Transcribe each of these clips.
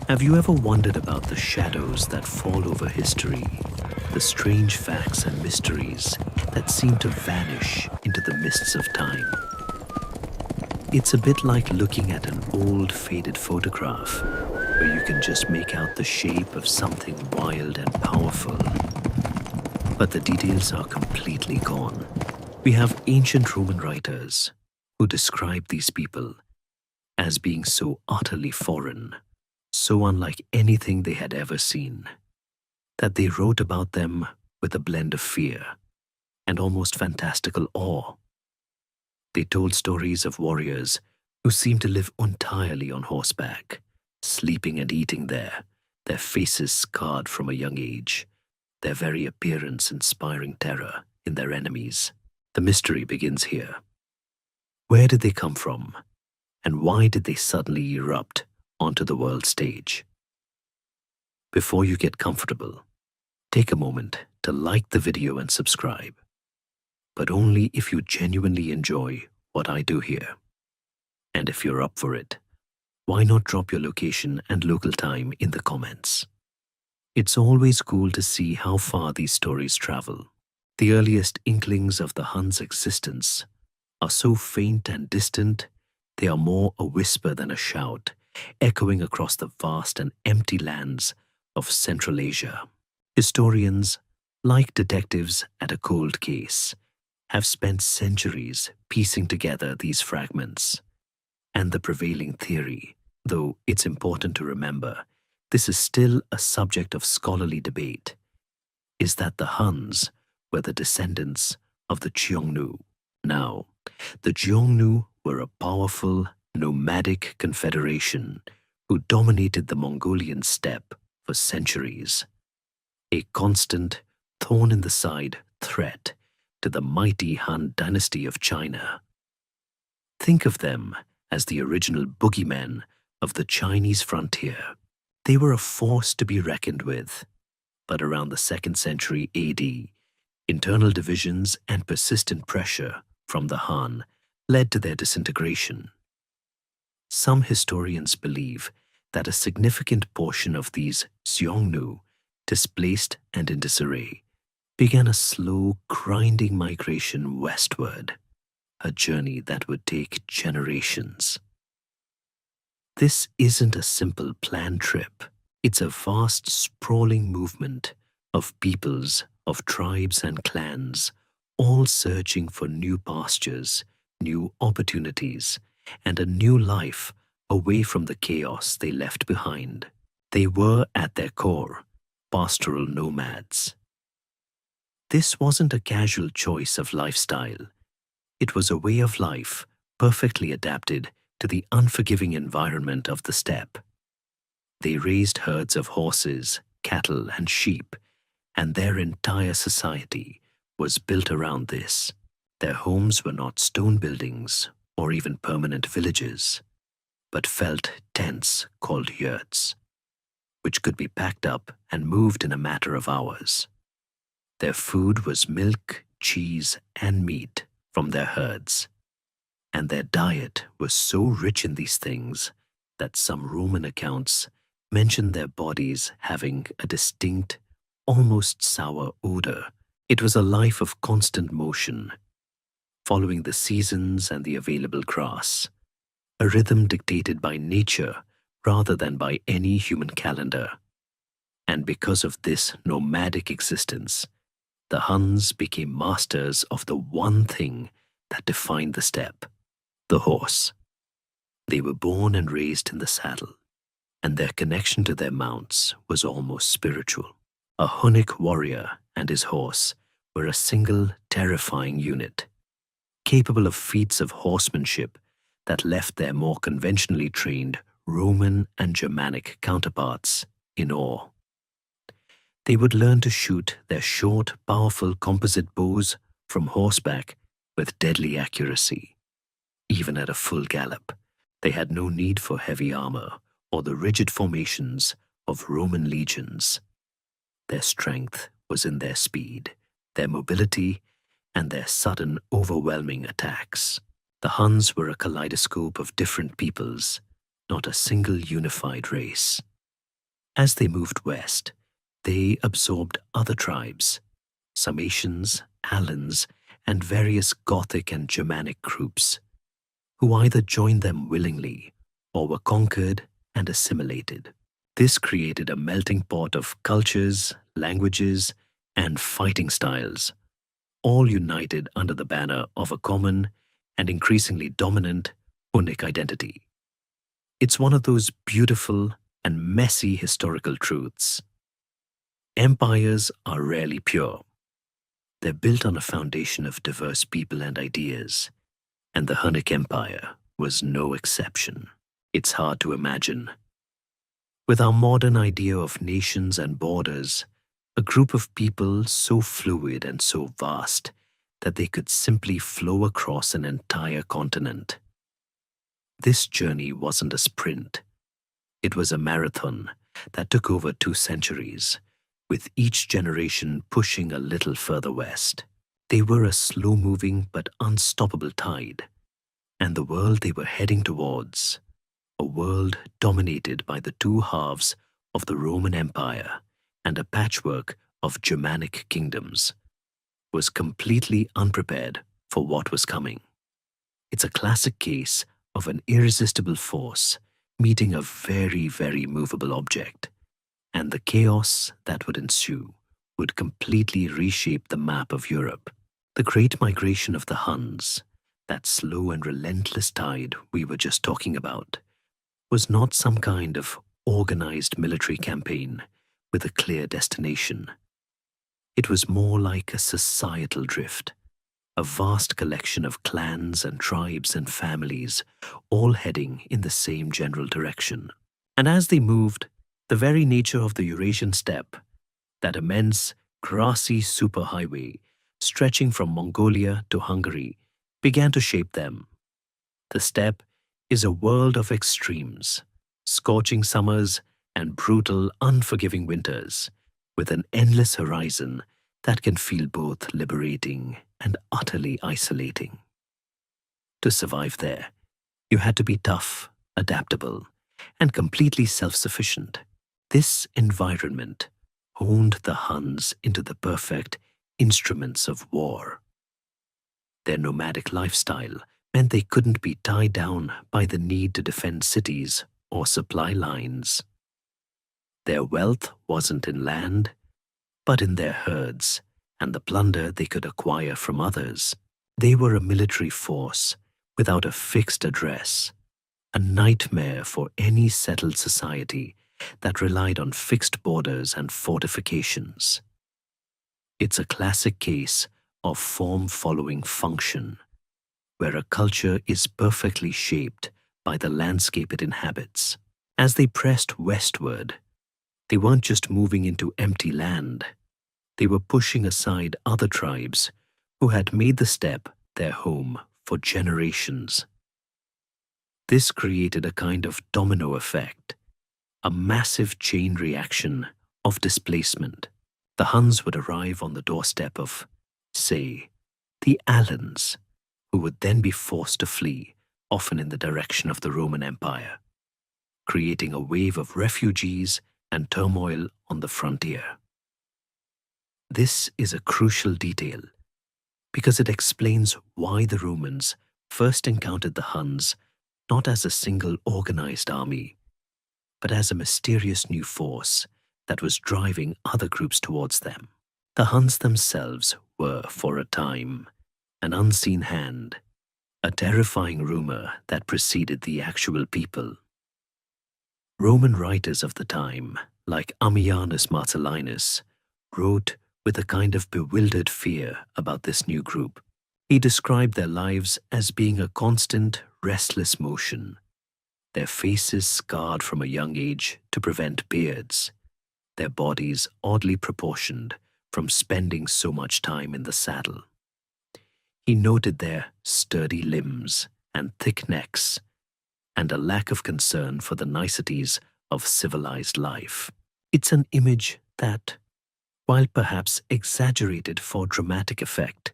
Have you ever wondered about the shadows that fall over history, the strange facts and mysteries that seem to vanish into the mists of time? It's a bit like looking at an old faded photograph where you can just make out the shape of something wild and powerful, but the details are completely gone. We have ancient Roman writers who describe these people as being so utterly foreign, so unlike anything they had ever seen, that they wrote about them with a blend of fear and almost fantastical awe. They told stories of warriors who seemed to live entirely on horseback, sleeping and eating there, their faces scarred from a young age, their very appearance inspiring terror in their enemies. The mystery begins here. Where did they come from, and why did they suddenly erupt onto the world stage? Before you get comfortable, take a moment to like the video and subscribe, but only if you genuinely enjoy what I do here. And if you're up for it, why not drop your location and local time in the comments? It's always cool to see how far these stories travel. The earliest inklings of the Huns' existence are so faint and distant, they are more a whisper than a shout, echoing across the vast and empty lands of Central Asia. Historians, like detectives at a cold case, have spent centuries piecing together these fragments. And the prevailing theory, though it's important to remember, this is still a subject of scholarly debate, is that the Huns were the descendants of the Xiongnu. Now, the Xiongnu were a powerful, nomadic confederation who dominated the Mongolian steppe for centuries, a constant, thorn-in-the-side threat to the mighty Han dynasty of China. Think of them as the original boogeymen of the Chinese frontier. They were a force to be reckoned with, but around the 2nd century AD, internal divisions and persistent pressure from the Han led to their disintegration. Some historians believe that a significant portion of these Xiongnu, displaced and in disarray, began a slow, grinding migration westward, a journey that would take generations. This isn't a simple planned trip. It's a vast, sprawling movement of peoples, of tribes and clans, all searching for new pastures, new opportunities, and a new life away from the chaos they left behind. They were, at their core, pastoral nomads. This wasn't a casual choice of lifestyle. It was a way of life perfectly adapted to the unforgiving environment of the steppe. They raised herds of horses, cattle, and sheep, and their entire society was built around this. Their homes were not stone buildings or even permanent villages, but felt tents called yurts, which could be packed up and moved in a matter of hours. Their food was milk, cheese, and meat from their herds, and their diet was so rich in these things that some Roman accounts mention their bodies having a distinct, almost sour odor. It was a life of constant motion, following the seasons and the available grass, a rhythm dictated by nature rather than by any human calendar. And because of this nomadic existence, the Huns became masters of the one thing that defined the steppe, the horse. They were born and raised in the saddle, and their connection to their mounts was almost spiritual. A Hunnic warrior and his horse were a single, terrifying unit, capable of feats of horsemanship that left their more conventionally trained Roman and Germanic counterparts in awe. They would learn to shoot their short, powerful composite bows from horseback with deadly accuracy. Even at a full gallop, they had no need for heavy armor or the rigid formations of Roman legions. Their strength was in their speed, their mobility, and their sudden, overwhelming attacks. The Huns were a kaleidoscope of different peoples, not a single unified race. As they moved west, they absorbed other tribes, Sarmatians, Alans, and various Gothic and Germanic groups, who either joined them willingly or were conquered and assimilated. This created a melting pot of cultures, languages, and fighting styles, all united under the banner of a common and increasingly dominant Punic identity. It's one of those beautiful and messy historical truths. Empires are rarely pure. They're built on a foundation of diverse people and ideas, and the Hunnic Empire was no exception. It's hard to imagine. With our modern idea of nations and borders, a group of people so fluid and so vast that they could simply flow across an entire continent. This journey wasn't a sprint. It was a marathon that took over 2 centuries, with each generation pushing a little further west. They were a slow-moving but unstoppable tide, and the world they were heading towards, a world dominated by the 2 halves of the Roman Empire and a patchwork of Germanic kingdoms, was completely unprepared for what was coming. It's a classic case of an irresistible force meeting a very, very movable object, and the chaos that would ensue would completely reshape the map of Europe. The Great Migration of the Huns, that slow and relentless tide we were just talking about, was not some kind of organized military campaign with a clear destination. It was more like a societal drift, a vast collection of clans and tribes and families, all heading in the same general direction. And as they moved, the very nature of the Eurasian steppe, that immense, grassy superhighway stretching from Mongolia to Hungary, began to shape them. The steppe is a world of extremes, scorching summers and brutal, unforgiving winters, with an endless horizon that can feel both liberating and utterly isolating. To survive there, you had to be tough, adaptable, and completely self-sufficient. This environment honed the Huns into the perfect instruments of war. Their nomadic lifestyle meant they couldn't be tied down by the need to defend cities or supply lines. Their wealth wasn't in land, but in their herds and the plunder they could acquire from others. They were a military force without a fixed address, a nightmare for any settled society that relied on fixed borders and fortifications. It's a classic case of form following function, where a culture is perfectly shaped by the landscape it inhabits. As they pressed westward, they weren't just moving into empty land. They were pushing aside other tribes who had made the steppe their home for generations. This created a kind of domino effect, a massive chain reaction of displacement. The Huns would arrive on the doorstep of, say, the Alans, who would then be forced to flee, often in the direction of the Roman Empire, creating a wave of refugees and turmoil on the frontier. This is a crucial detail because it explains why the Romans first encountered the Huns not as a single organized army, but as a mysterious new force that was driving other groups towards them. The Huns themselves were, for a time, an unseen hand, a terrifying rumor that preceded the actual people. Roman writers of the time, like Ammianus Marcellinus, wrote with a kind of bewildered fear about this new group. He described their lives as being a constant, restless motion, their faces scarred from a young age to prevent beards, their bodies oddly proportioned from spending so much time in the saddle. He noted their sturdy limbs and thick necks, and a lack of concern for the niceties of civilized life. It's an image that, while perhaps exaggerated for dramatic effect,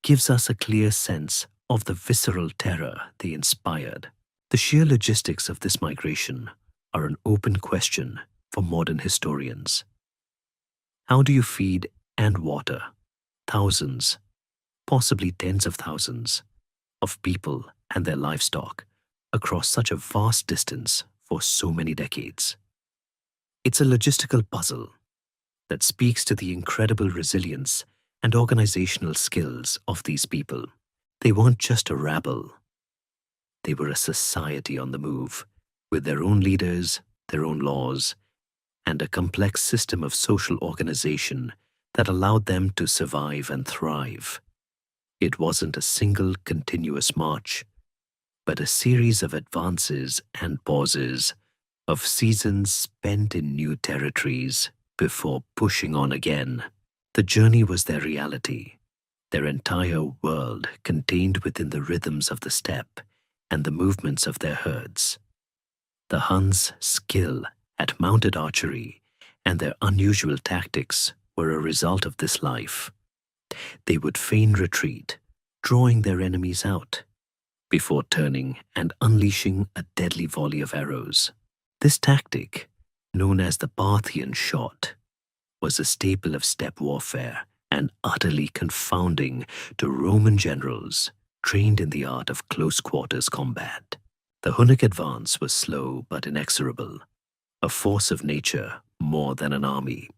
gives us a clear sense of the visceral terror they inspired. The sheer logistics of this migration are an open question for modern historians. How do you feed and water thousands, possibly tens of thousands, of people and their livestock across such a vast distance for so many decades? It's a logistical puzzle that speaks to the incredible resilience and organizational skills of these people. They weren't just a rabble. They were a society on the move, with their own leaders, their own laws, and a complex system of social organization that allowed them to survive and thrive. It wasn't a single continuous march, but a series of advances and pauses, of seasons spent in new territories before pushing on again. The journey was their reality, their entire world contained within the rhythms of the steppe and the movements of their herds. The Huns' skill at mounted archery and their unusual tactics were a result of this life. They would feign retreat, drawing their enemies out, before turning and unleashing a deadly volley of arrows. This tactic, known as the Parthian shot, was a staple of steppe warfare and utterly confounding to Roman generals trained in the art of close-quarters combat. The Hunnic advance was slow but inexorable, a force of nature more than an army.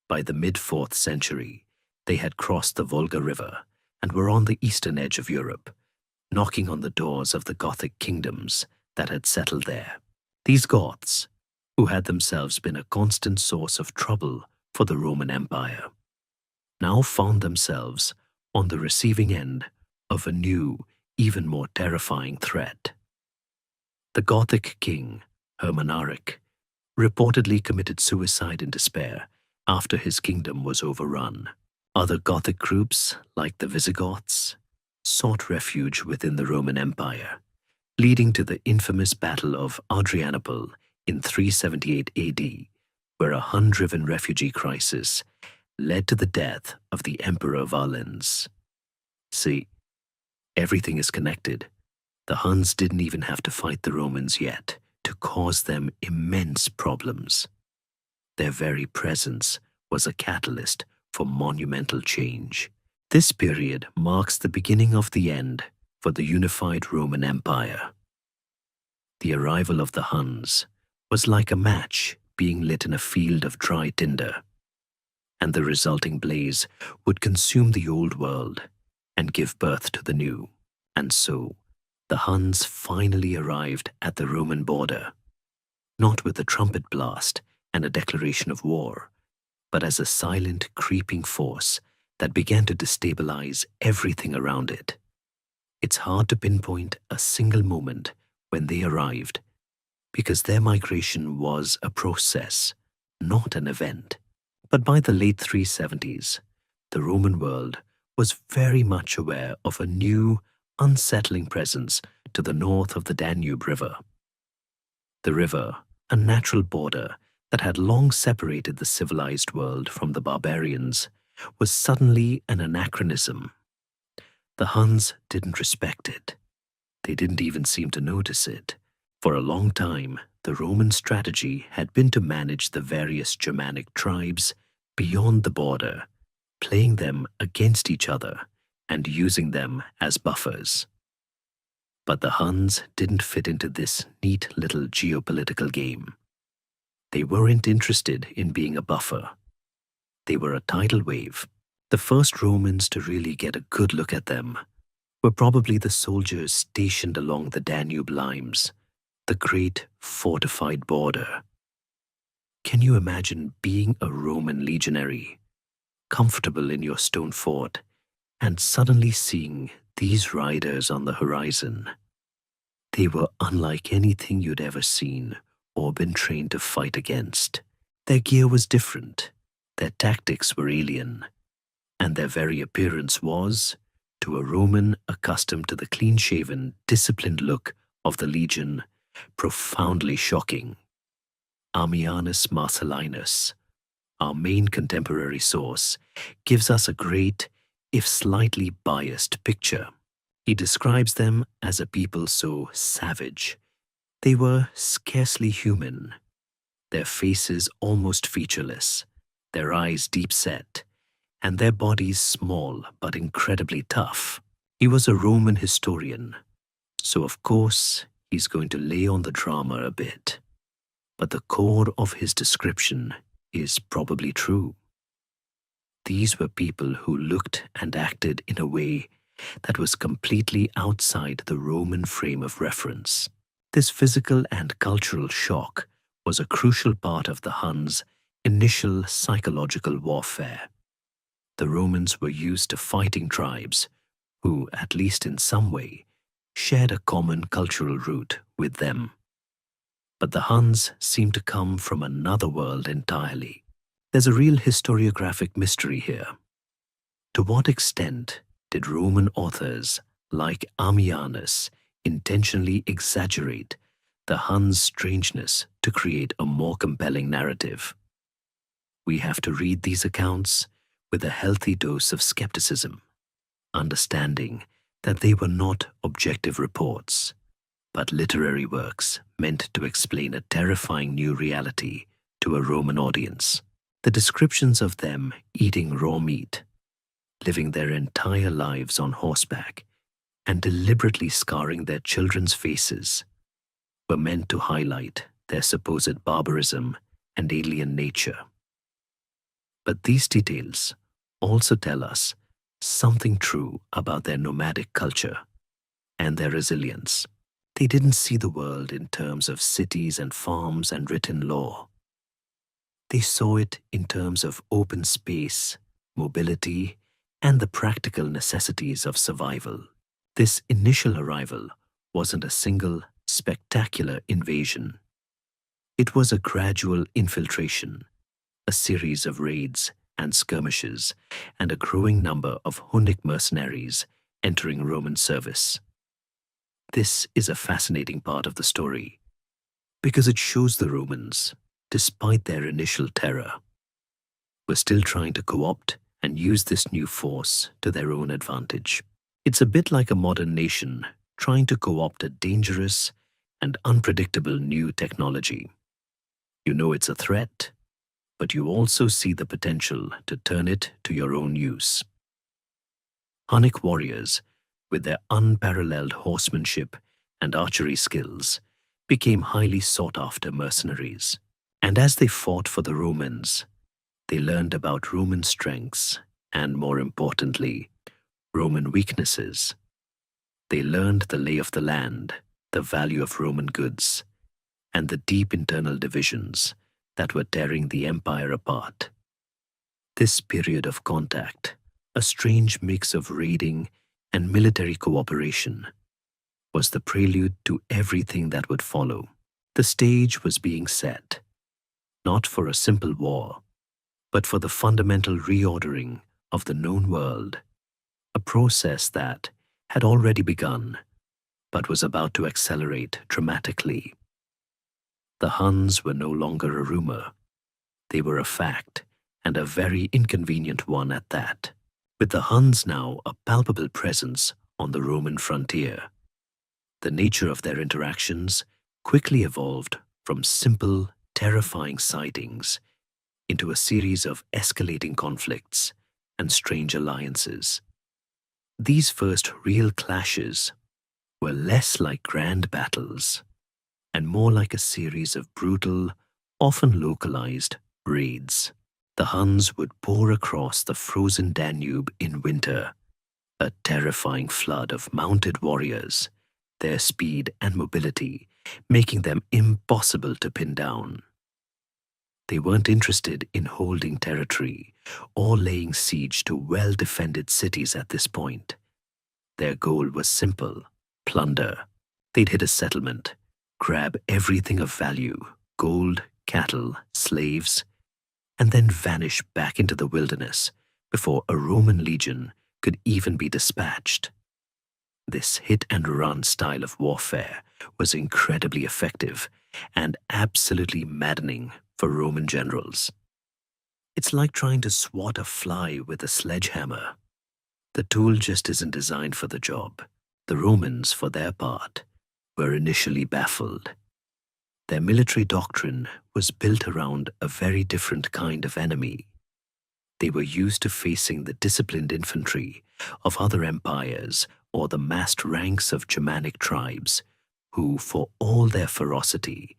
By the mid-4th century, they had crossed the Volga River and were on the eastern edge of Europe, knocking on the doors of the Gothic kingdoms that had settled there. These Goths, who had themselves been a constant source of trouble for the Roman Empire, now found themselves on the receiving end of a new, even more terrifying threat. The Gothic king, Hermanaric, reportedly committed suicide in despair after his kingdom was overrun. Other Gothic groups, like the Visigoths, sought refuge within the Roman Empire, leading to the infamous Battle of Adrianople in 378 AD, where a Hun-driven refugee crisis led to the death of the Emperor Valens. See, everything is connected. The Huns didn't even have to fight the Romans yet to cause them immense problems. Their very presence was a catalyst for monumental change. This period marks the beginning of the end for the unified Roman Empire. The arrival of the Huns was like a match being lit in a field of dry tinder, and the resulting blaze would consume the old world and give birth to the new. And so, the Huns finally arrived at the Roman border, not with a trumpet blast and a declaration of war, but as a silent, creeping force that began to destabilize everything around it. It's hard to pinpoint a single moment when they arrived, because their migration was a process, not an event. But by the late 370s, the Roman world was very much aware of a new, unsettling presence to the north of the Danube River. The river, a natural border that had long separated the civilized world from the barbarians, was suddenly an anachronism. The Huns didn't respect it. They didn't even seem to notice it. For a long time, the Roman strategy had been to manage the various Germanic tribes beyond the border, playing them against each other and using them as buffers. But the Huns didn't fit into this neat little geopolitical game. They weren't interested in being a buffer. They were a tidal wave. The first Romans to really get a good look at them were probably the soldiers stationed along the Danube limes, the great fortified border. Can you imagine being a Roman legionary, comfortable in your stone fort, and suddenly seeing these riders on the horizon? They were unlike anything you'd ever seen or been trained to fight against. Their gear was different, their tactics were alien, and their very appearance was, to a Roman accustomed to the clean-shaven, disciplined look of the legion, profoundly shocking. Ammianus Marcellinus, our main contemporary source, gives us a great, if slightly biased, picture. He describes them as a people so savage, they were scarcely human. their faces almost featureless, their eyes deep set, and their bodies small but incredibly tough. He was a Roman historian, so of course he's going to lay on the drama a bit. But the core of his description is probably true. These were people who looked and acted in a way that was completely outside the Roman frame of reference. This physical and cultural shock was a crucial part of the Huns' initial psychological warfare. The Romans were used to fighting tribes who, at least in some way, shared a common cultural root with them. But the Huns seemed to come from another world entirely. There's a real historiographic mystery here. To what extent did Roman authors like Ammianus intentionally exaggerate the Huns' strangeness to create a more compelling narrative? We have to read these accounts with a healthy dose of skepticism, understanding that they were not objective reports, but literary works meant to explain a terrifying new reality to a Roman audience. The descriptions of them eating raw meat, living their entire lives on horseback, and deliberately scarring their children's faces were meant to highlight their supposed barbarism and alien nature. But these details also tell us something true about their nomadic culture and their resilience. They didn't see the world in terms of cities and farms and written law. They saw it in terms of open space, mobility, and the practical necessities of survival. This initial arrival wasn't a single, spectacular invasion. It was a gradual infiltration, a series of raids and skirmishes, and a growing number of Hunnic mercenaries entering Roman service. This is a fascinating part of the story, because it shows the Romans, despite their initial terror, were still trying to co-opt and use this new force to their own advantage. It's a bit like a modern nation trying to co-opt a dangerous and unpredictable new technology. You know it's a threat, but you also see the potential to turn it to your own use. Hunnic warriors, with their unparalleled horsemanship and archery skills, became highly sought-after mercenaries. And as they fought for the Romans, they learned about Roman strengths and, more importantly, Roman weaknesses. They learned the lay of the land, the value of Roman goods, and the deep internal divisions that were tearing the empire apart. This period of contact, a strange mix of raiding and military cooperation, was the prelude to everything that would follow. The stage was being set, not for a simple war, but for the fundamental reordering of the known world, a process that had already begun, but was about to accelerate dramatically. The Huns were no longer a rumor. They were a fact, and a very inconvenient one at that. With the Huns now a palpable presence on the Roman frontier, the nature of their interactions quickly evolved from simple, terrifying sightings into a series of escalating conflicts and strange alliances. These first real clashes were less like grand battles and more like a series of brutal, often localized raids. The Huns would pour across the frozen Danube in winter, a terrifying flood of mounted warriors, their speed and mobility making them impossible to pin down. They weren't interested in holding territory or laying siege to well-defended cities at this point. Their goal was simple: plunder. They'd hit a settlement, grab everything of value, gold, cattle, slaves, and then vanish back into the wilderness before a Roman legion could even be dispatched. This hit-and-run style of warfare was incredibly effective and absolutely maddening for Roman generals. It's like trying to swat a fly with a sledgehammer. The tool just isn't designed for the job. The Romans, for their part, were initially baffled. Their military doctrine was built around a very different kind of enemy. They were used to facing the disciplined infantry of other empires or the massed ranks of Germanic tribes who, for all their ferocity,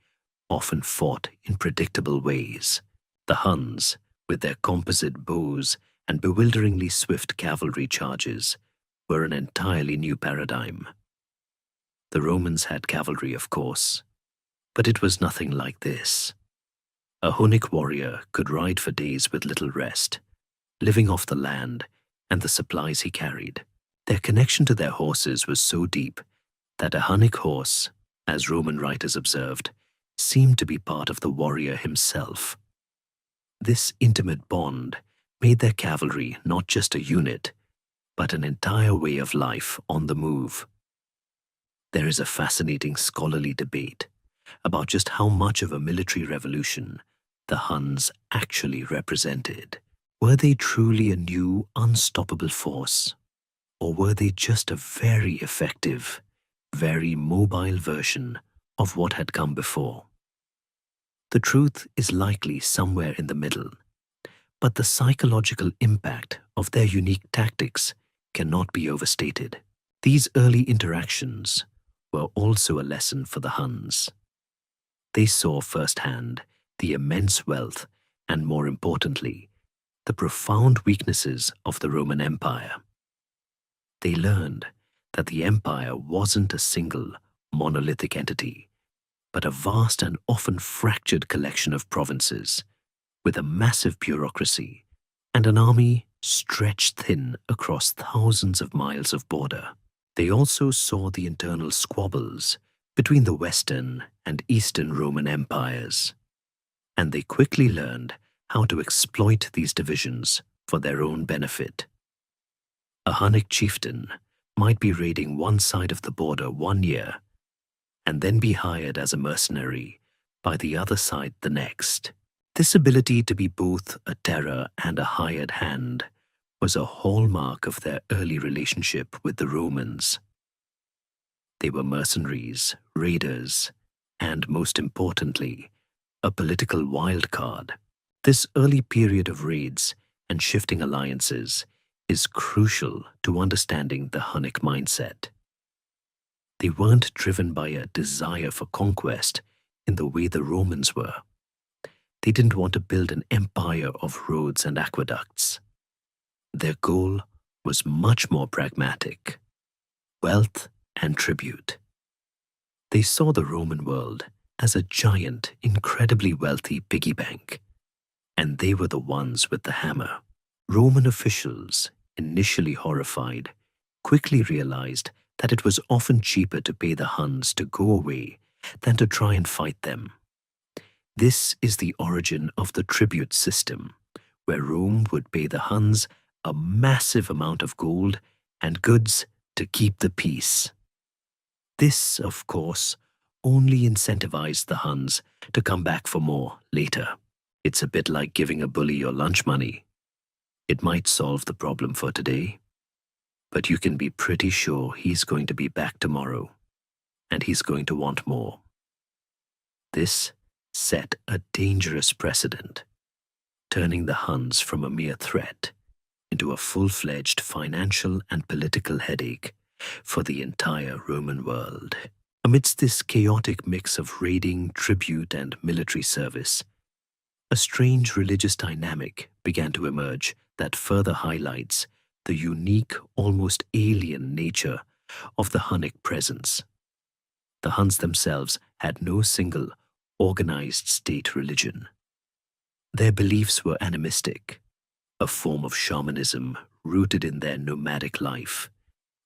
often fought in predictable ways. The Huns, with their composite bows and bewilderingly swift cavalry charges, were an entirely new paradigm. The Romans had cavalry, of course, but it was nothing like this. A Hunnic warrior could ride for days with little rest, living off the land and the supplies he carried. Their connection to their horses was so deep that a Hunnic horse, as Roman writers observed, seemed to be part of the warrior himself. This intimate bond made their cavalry not just a unit, but an entire way of life on the move. There is a fascinating scholarly debate about just how much of a military revolution the Huns actually represented. Were they truly a new, unstoppable force? Or were they just a very effective, very mobile version of what had come before? The truth is likely somewhere in the middle, but the psychological impact of their unique tactics cannot be overstated. These early interactions were also a lesson for the Huns. They saw firsthand the immense wealth and, more importantly, the profound weaknesses of the Roman Empire. They learned that the empire wasn't a single, monolithic entity, but a vast and often fractured collection of provinces, with a massive bureaucracy and an army stretched thin across thousands of miles of border. They also saw the internal squabbles between the Western and Eastern Roman empires, and they quickly learned how to exploit these divisions for their own benefit. A Hunnic chieftain might be raiding one side of the border one year and then be hired as a mercenary by the other side the next. This ability to be both a terror and a hired hand was a hallmark of their early relationship with the Romans. They were mercenaries, raiders, and most importantly, a political wildcard. This early period of raids and shifting alliances is crucial to understanding the Hunnic mindset. They weren't driven by a desire for conquest in the way the Romans were. They didn't want to build an empire of roads and aqueducts. Their goal was much more pragmatic: wealth and tribute. They saw the Roman world as a giant, incredibly wealthy piggy bank, and they were the ones with the hammer. Roman officials, initially horrified, quickly realized that it was often cheaper to pay the Huns to go away than to try and fight them. This is the origin of the tribute system, where Rome would pay the Huns a massive amount of gold and goods to keep the peace. This, of course, only incentivized the Huns to come back for more later. It's a bit like giving a bully your lunch money. It might solve the problem for today, but you can be pretty sure he's going to be back tomorrow, and he's going to want more. This set a dangerous precedent, turning the Huns from a mere threat into a full-fledged financial and political headache for the entire Roman world. Amidst this chaotic mix of raiding, tribute, and military service, a strange religious dynamic began to emerge that further highlights the unique, almost alien nature of the Hunnic presence. The Huns themselves had no single, organized state religion. Their beliefs were animistic, a form of shamanism rooted in their nomadic life,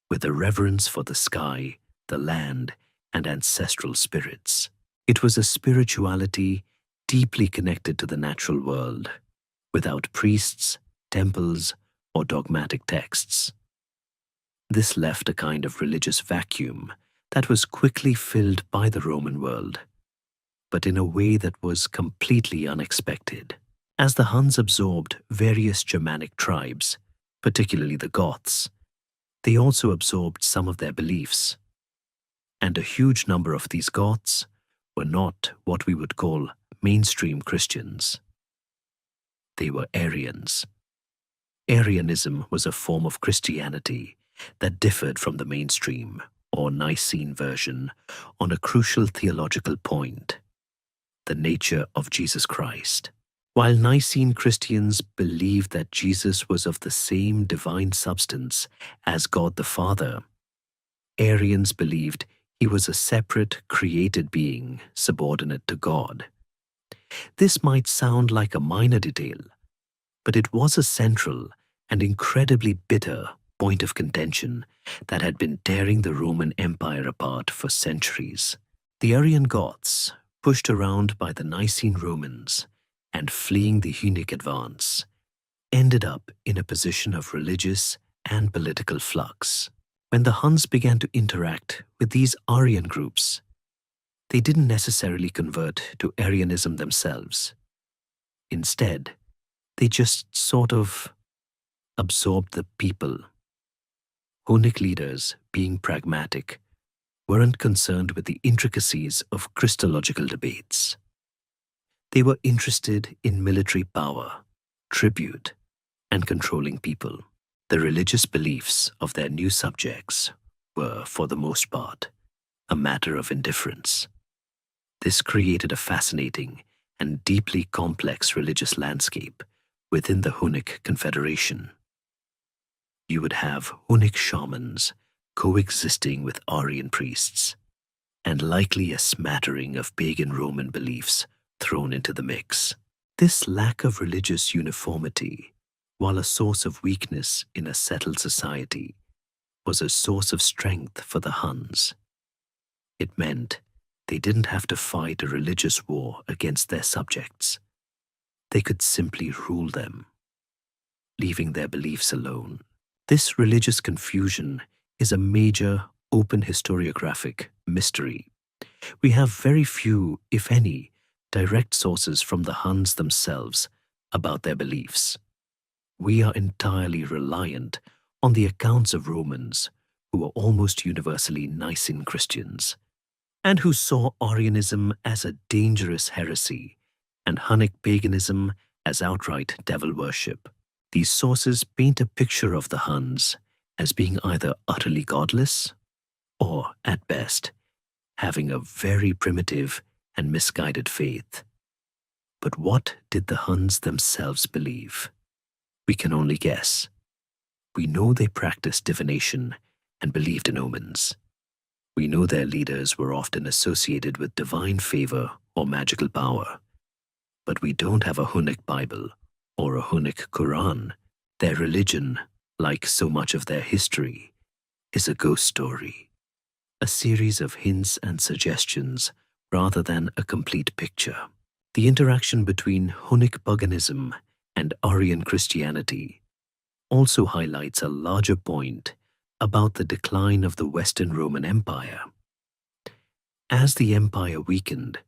with a reverence for the sky, the land, and ancestral spirits. It was a spirituality deeply connected to the natural world, without priests, temples, or dogmatic texts. This left a kind of religious vacuum that was quickly filled by the Roman world, but in a way that was completely unexpected. As the Huns absorbed various Germanic tribes, particularly the Goths, they also absorbed some of their beliefs. And a huge number of these Goths were not what we would call mainstream Christians. They were Arians. Arianism was a form of Christianity that differed from the mainstream or Nicene version on a crucial theological point: the nature of Jesus Christ. While Nicene Christians believed that Jesus was of the same divine substance as God the Father, Arians believed he was a separate, created being subordinate to God. This might sound like a minor detail, but it was a central and incredibly bitter point of contention that had been tearing the Roman Empire apart for centuries. The Arian Goths, pushed around by the Nicene Romans and fleeing the Hunnic advance, ended up in a position of religious and political flux. When the Huns began to interact with these Arian groups, they didn't necessarily convert to Arianism themselves. Instead, they just sort of absorbed the people. Hunnic leaders, being pragmatic, weren't concerned with the intricacies of Christological debates. They were interested in military power, tribute, and controlling people. The religious beliefs of their new subjects were, for the most part, a matter of indifference. This created a fascinating and deeply complex religious landscape within the Hunnic Confederation. You would have Hunnic shamans coexisting with Arian priests, and likely a smattering of pagan Roman beliefs thrown into the mix. This lack of religious uniformity, while a source of weakness in a settled society, was a source of strength for the Huns. It meant they didn't have to fight a religious war against their subjects. They could simply rule them, leaving their beliefs alone. This religious confusion is a major open historiographic mystery. We have very few, if any, direct sources from the Huns themselves about their beliefs. We are entirely reliant on the accounts of Romans who were almost universally Nicene Christians, and who saw Arianism as a dangerous heresy and Hunnic paganism as outright devil worship. These sources paint a picture of the Huns as being either utterly godless or, at best, having a very primitive and misguided faith. But what did the Huns themselves believe? We can only guess. We know they practiced divination and believed in omens. We know their leaders were often associated with divine favor or magical power. But we don't have a Hunnic Bible or a Hunnic Quran. Their religion, like so much of their history, is a ghost story, a series of hints and suggestions rather than a complete picture. The interaction between Hunnic paganism and Arian Christianity also highlights a larger point about the decline of the Western Roman Empire. As the empire weakened,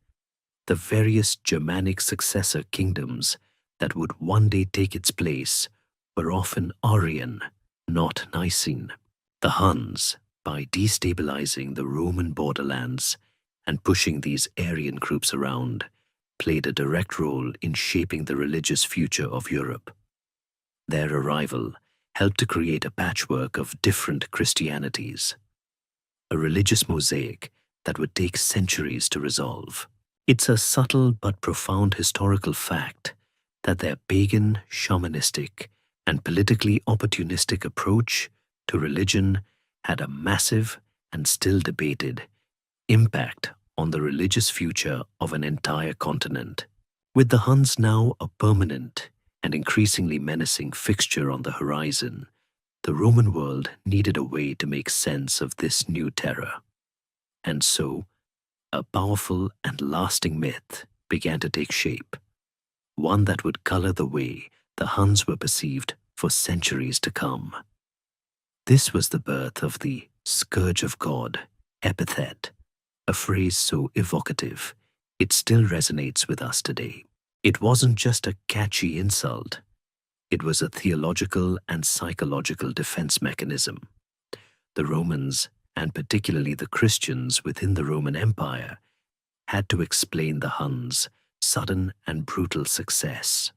the various Germanic successor kingdoms that would one day take its place were often Arian, not Nicene. The Huns, by destabilizing the Roman borderlands and pushing these Arian groups around, played a direct role in shaping the religious future of Europe. Their arrival helped to create a patchwork of different Christianities, a religious mosaic that would take centuries to resolve. It's a subtle but profound historical fact that their pagan, shamanistic, and politically opportunistic approach to religion had a massive and still debated impact on the religious future of an entire continent. With the Huns now a permanent and increasingly menacing fixture on the horizon, the Roman world needed a way to make sense of this new terror. And so, a powerful and lasting myth began to take shape, one that would color the way the Huns were perceived for centuries to come. This was the birth of the Scourge of God epithet, a phrase so evocative, it still resonates with us today. It wasn't just a catchy insult. It was a theological and psychological defense mechanism. The Romans, and particularly the Christians within the Roman Empire, had to explain the Huns sudden and brutal success.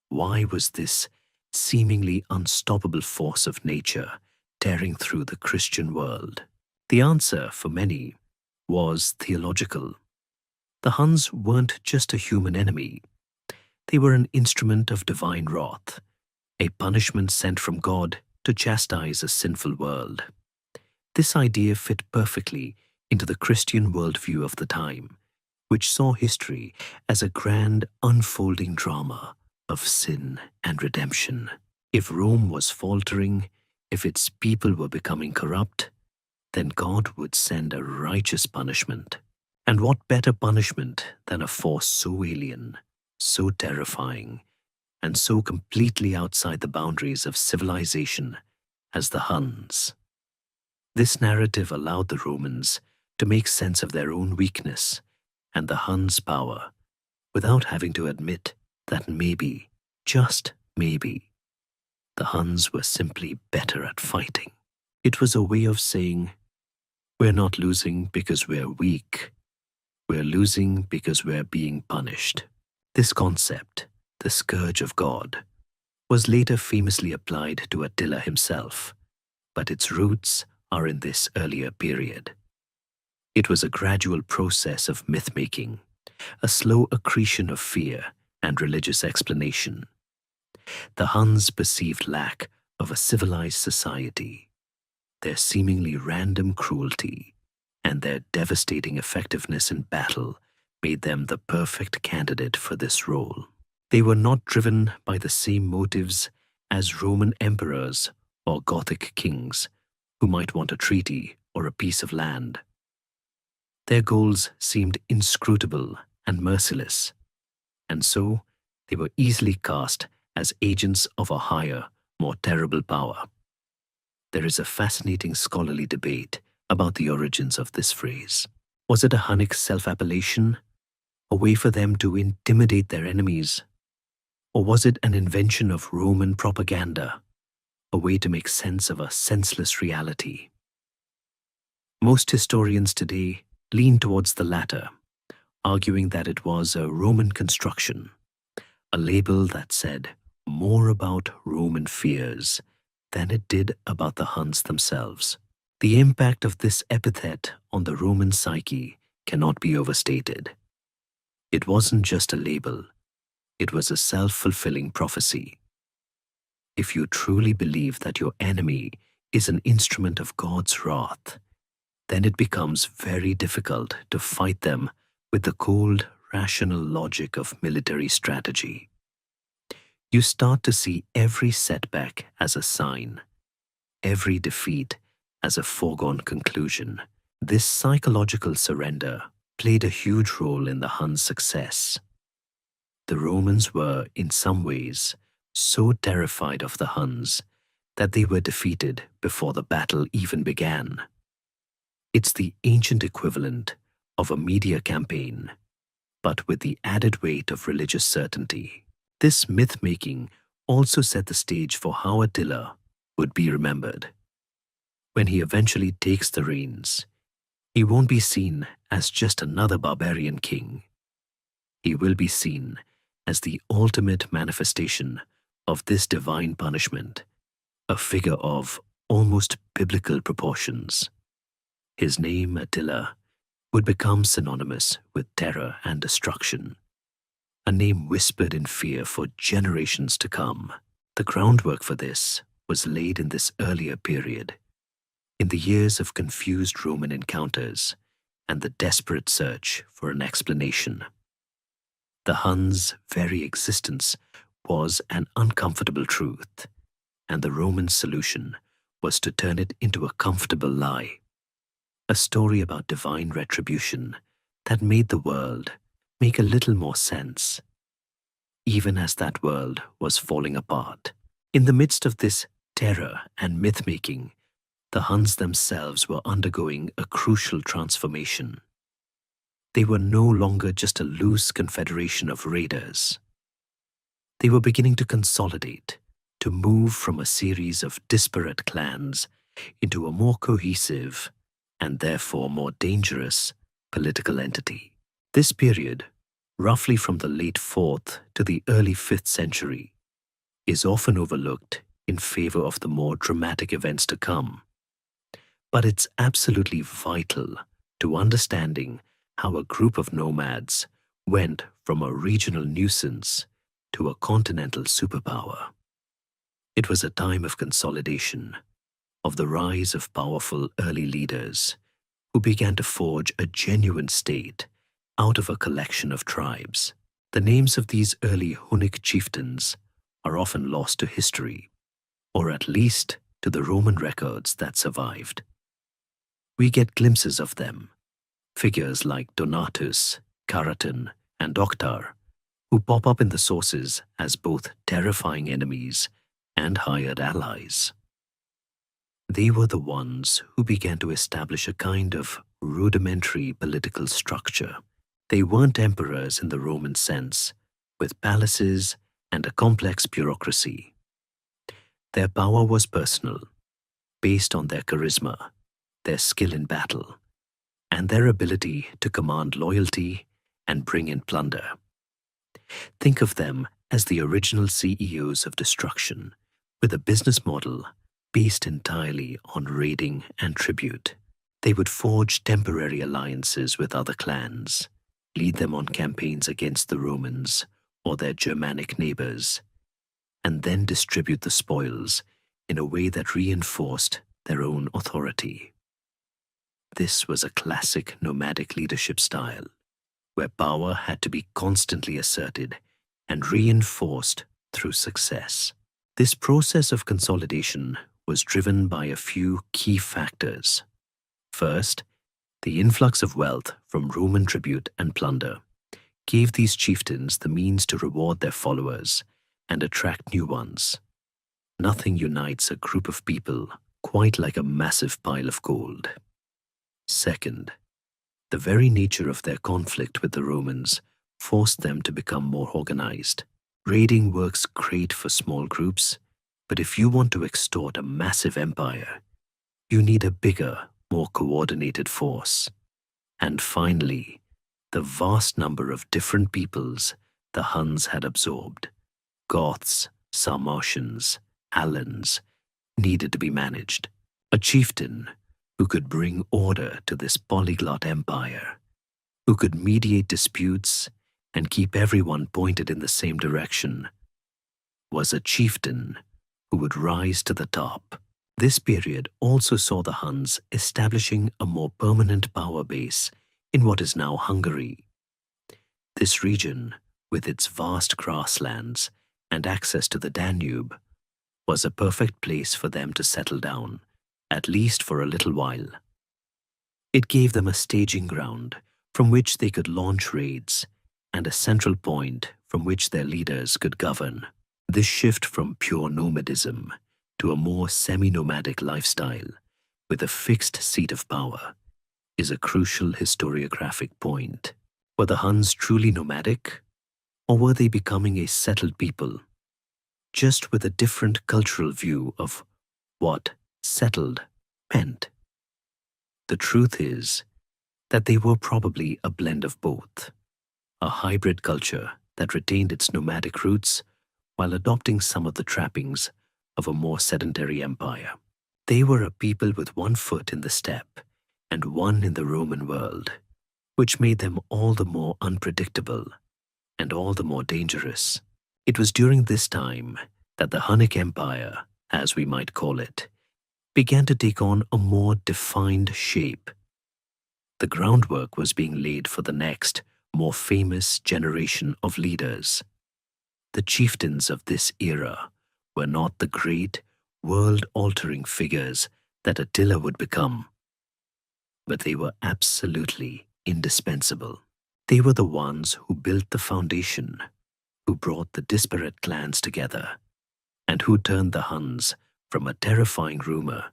Why was this seemingly unstoppable force of nature tearing through the Christian world? The answer, for many, was theological. The Huns weren't just a human enemy. They were an instrument of divine wrath, a punishment sent from God to chastise a sinful world. This idea fit perfectly into the Christian worldview of the time, which saw history as a grand unfolding drama of sin and redemption. If Rome was faltering, if its people were becoming corrupt, then God would send a righteous punishment. And what better punishment than a force so alien, so terrifying, and so completely outside the boundaries of civilization as the Huns? This narrative allowed the Romans to make sense of their own weakness and the Huns' power without having to admit that maybe, just maybe, the Huns were simply better at fighting. It was a way of saying, we're not losing because we're weak. We're losing because we're being punished. This concept, the scourge of God, was later famously applied to Attila himself, but its roots are in this earlier period. It was a gradual process of myth-making, a slow accretion of fear and religious explanation. The Huns' perceived lack of a civilized society, their seemingly random cruelty, and their devastating effectiveness in battle made them the perfect candidate for this role. They were not driven by the same motives as Roman emperors or Gothic kings who might want a treaty or a piece of land. Their goals seemed inscrutable and merciless, and so they were easily cast as agents of a higher, more terrible power. There is a fascinating scholarly debate about the origins of this phrase. Was it a Hunnic self-appellation, a way for them to intimidate their enemies? Or was it an invention of Roman propaganda, a way to make sense of a senseless reality? Most historians today lean towards the latter, arguing that it was a Roman construction, a label that said more about Roman fears than it did about the Huns themselves. The impact of this epithet on the Roman psyche cannot be overstated. It wasn't just a label, it was a self-fulfilling prophecy. If you truly believe that your enemy is an instrument of God's wrath, then it becomes very difficult to fight them with the cold, rational logic of military strategy. You start to see every setback as a sign, every defeat as a foregone conclusion. This psychological surrender played a huge role in the Huns' success. The Romans were, in some ways, so terrified of the Huns that they were defeated before the battle even began. It's the ancient equivalent of a media campaign, but with the added weight of religious certainty. This myth-making also set the stage for how Attila would be remembered. When he eventually takes the reins, he won't be seen as just another barbarian king. He will be seen as the ultimate manifestation of this divine punishment, a figure of almost biblical proportions. His name, Attila, would become synonymous with terror and destruction, a name whispered in fear for generations to come. The groundwork for this was laid in this earlier period, in the years of confused Roman encounters and the desperate search for an explanation. The Huns' very existence was an uncomfortable truth, and the Roman solution was to turn it into a comfortable lie, a story about divine retribution that made the world make a little more sense, even as that world was falling apart. In the midst of this terror and myth-making, the Huns themselves were undergoing a crucial transformation. They were no longer just a loose confederation of raiders. They were beginning to consolidate, to move from a series of disparate clans into a more cohesive, and therefore more dangerous, political entity. This period roughly from the late 4th to the early 5th century, is often overlooked in favor of the more dramatic events to come. But it's absolutely vital to understanding how a group of nomads went from a regional nuisance to a continental superpower. It was a time of consolidation, of the rise of powerful early leaders who began to forge a genuine state out of a collection of tribes. The names of these early Hunnic chieftains are often lost to history, or at least to the Roman records that survived. We get glimpses of them, figures like Donatus, Caraton, and Octar, who pop up in the sources as both terrifying enemies and hired allies. They were the ones who began to establish a kind of rudimentary political structure. They weren't emperors in the Roman sense, with palaces and a complex bureaucracy. Their power was personal, based on their charisma, their skill in battle, and their ability to command loyalty and bring in plunder. Think of them as the original CEOs of destruction, with a business model based entirely on raiding and tribute. They would forge temporary alliances with other clans, lead them on campaigns against the Romans or their Germanic neighbors, and then distribute the spoils in a way that reinforced their own authority. This was a classic nomadic leadership style, where power had to be constantly asserted and reinforced through success. This process of consolidation was driven by a few key factors. First, the influx of wealth from Roman tribute and plunder gave these chieftains the means to reward their followers and attract new ones. Nothing unites a group of people quite like a massive pile of gold. Second, the very nature of their conflict with the Romans forced them to become more organized. Raiding works great for small groups, but if you want to extort a massive empire, you need a bigger, more coordinated force. And finally, the vast number of different peoples the Huns had absorbed, Goths, Sarmatians, Alans, needed to be managed. A chieftain who could bring order to this polyglot empire, who could mediate disputes and keep everyone pointed in the same direction, was a chieftain who would rise to the top. This period also saw the Huns establishing a more permanent power base in what is now Hungary. This region, with its vast grasslands and access to the Danube, was a perfect place for them to settle down, at least for a little while. It gave them a staging ground from which they could launch raids and a central point from which their leaders could govern. This shift from pure nomadism to a more semi-nomadic lifestyle with a fixed seat of power is a crucial historiographic point. Were the Huns truly nomadic, or were they becoming a settled people, just with a different cultural view of what settled meant? The truth is that they were probably a blend of both, a hybrid culture that retained its nomadic roots while adopting some of the trappings of a more sedentary empire. They were a people with one foot in the steppe and one in the Roman world, which made them all the more unpredictable and all the more dangerous. It was during this time that the Hunnic Empire, as we might call it, began to take on a more defined shape. The groundwork was being laid for the next, more famous generation of leaders. The chieftains of this era were not the great, world-altering figures that Attila would become, but they were absolutely indispensable. They were the ones who built the foundation, who brought the disparate clans together, and who turned the Huns from a terrifying rumor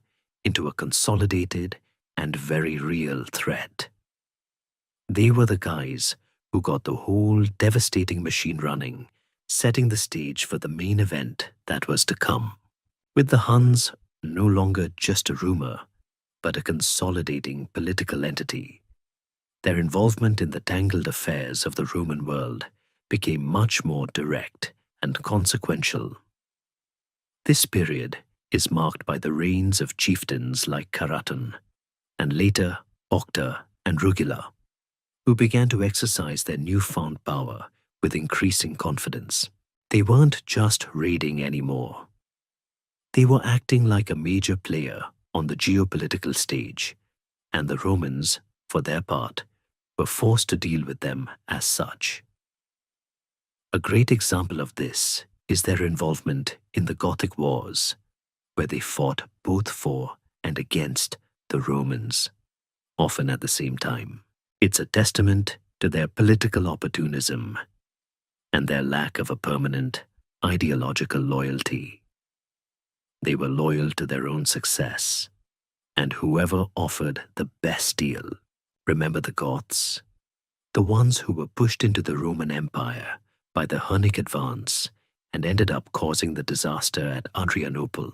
into a consolidated and very real threat. They were the guys who got the whole devastating machine running, setting the stage for the main event that was to come. With the Huns no longer just a rumor, but a consolidating political entity, Their involvement in the tangled affairs of the Roman world became much more direct and consequential. This period is marked by the reigns of chieftains like Karaton, and later Octa and Rugila, who began to exercise their newfound power with increasing confidence. They weren't just raiding anymore. They were acting like a major player on the geopolitical stage, and the Romans, for their part, were forced to deal with them as such. A great example of this is their involvement in the Gothic Wars, where they fought both for and against the Romans, often at the same time. It's a testament to their political opportunism and their lack of a permanent ideological loyalty. They were loyal to their own success, and whoever offered the best deal. Remember the Goths? The ones who were pushed into the Roman Empire by the Hunnic advance and ended up causing the disaster at Adrianople.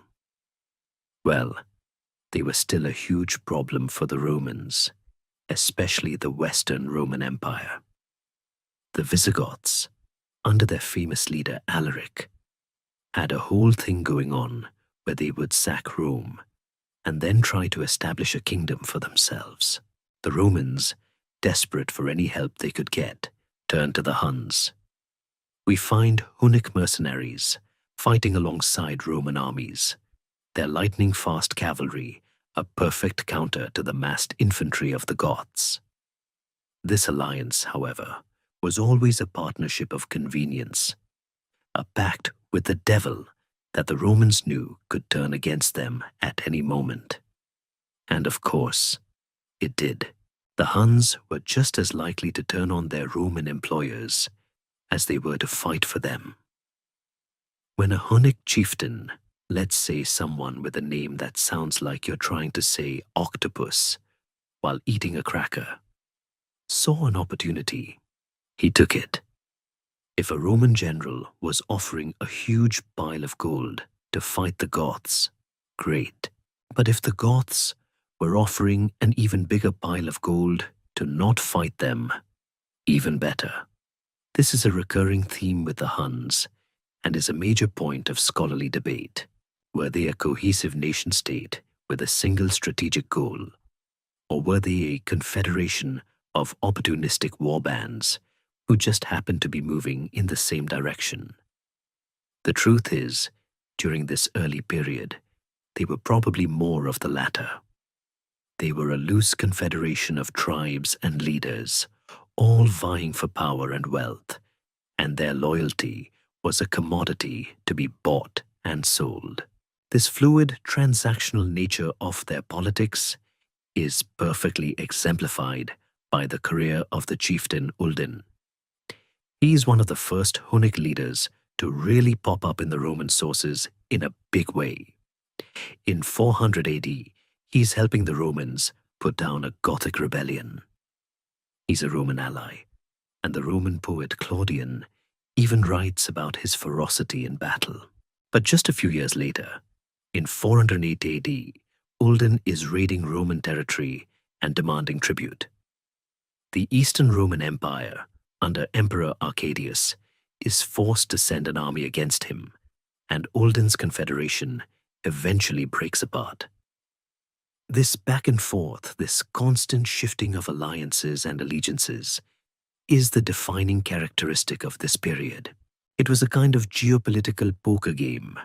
Well, they were still a huge problem for the Romans, especially the Western Roman Empire. The Visigoths, under their famous leader Alaric, had a whole thing going on where they would sack Rome and then try to establish a kingdom for themselves. The Romans, desperate for any help they could get, turned to the Huns. We find Hunnic mercenaries fighting alongside Roman armies, their lightning-fast cavalry a perfect counter to the massed infantry of the Goths. This alliance, however, was always a partnership of convenience, a pact with the devil that the Romans knew could turn against them at any moment. And of course, it did. The Huns were just as likely to turn on their Roman employers as they were to fight for them. When a Hunnic chieftain, let's say someone with a name that sounds like you're trying to say octopus while eating a cracker, saw an opportunity, he took it. If a Roman general was offering a huge pile of gold to fight the Goths, great. But if the Goths were offering an even bigger pile of gold to not fight them, even better. This is a recurring theme with the Huns and is a major point of scholarly debate. Were they a cohesive nation-state with a single strategic goal, or were they a confederation of opportunistic warbands who just happened to be moving in the same direction? The truth is, during this early period, they were probably more of the latter. They were a loose confederation of tribes and leaders, all vying for power and wealth, and their loyalty was a commodity to be bought and sold. This fluid, transactional nature of their politics is perfectly exemplified by the career of the chieftain Uldin. He is one of the first Hunnic leaders to really pop up in the Roman sources in a big way. In 400 AD, he's helping the Romans put down a Gothic rebellion. He's a Roman ally, and the Roman poet Claudian even writes about his ferocity in battle. But just a few years later, in 408 AD, Uldin is raiding Roman territory and demanding tribute. The Eastern Roman Empire, under Emperor Arcadius, is forced to send an army against him, and Uldin's confederation eventually breaks apart. This back and forth, this constant shifting of alliances and allegiances, is the defining characteristic of this period. It was a kind of geopolitical poker game,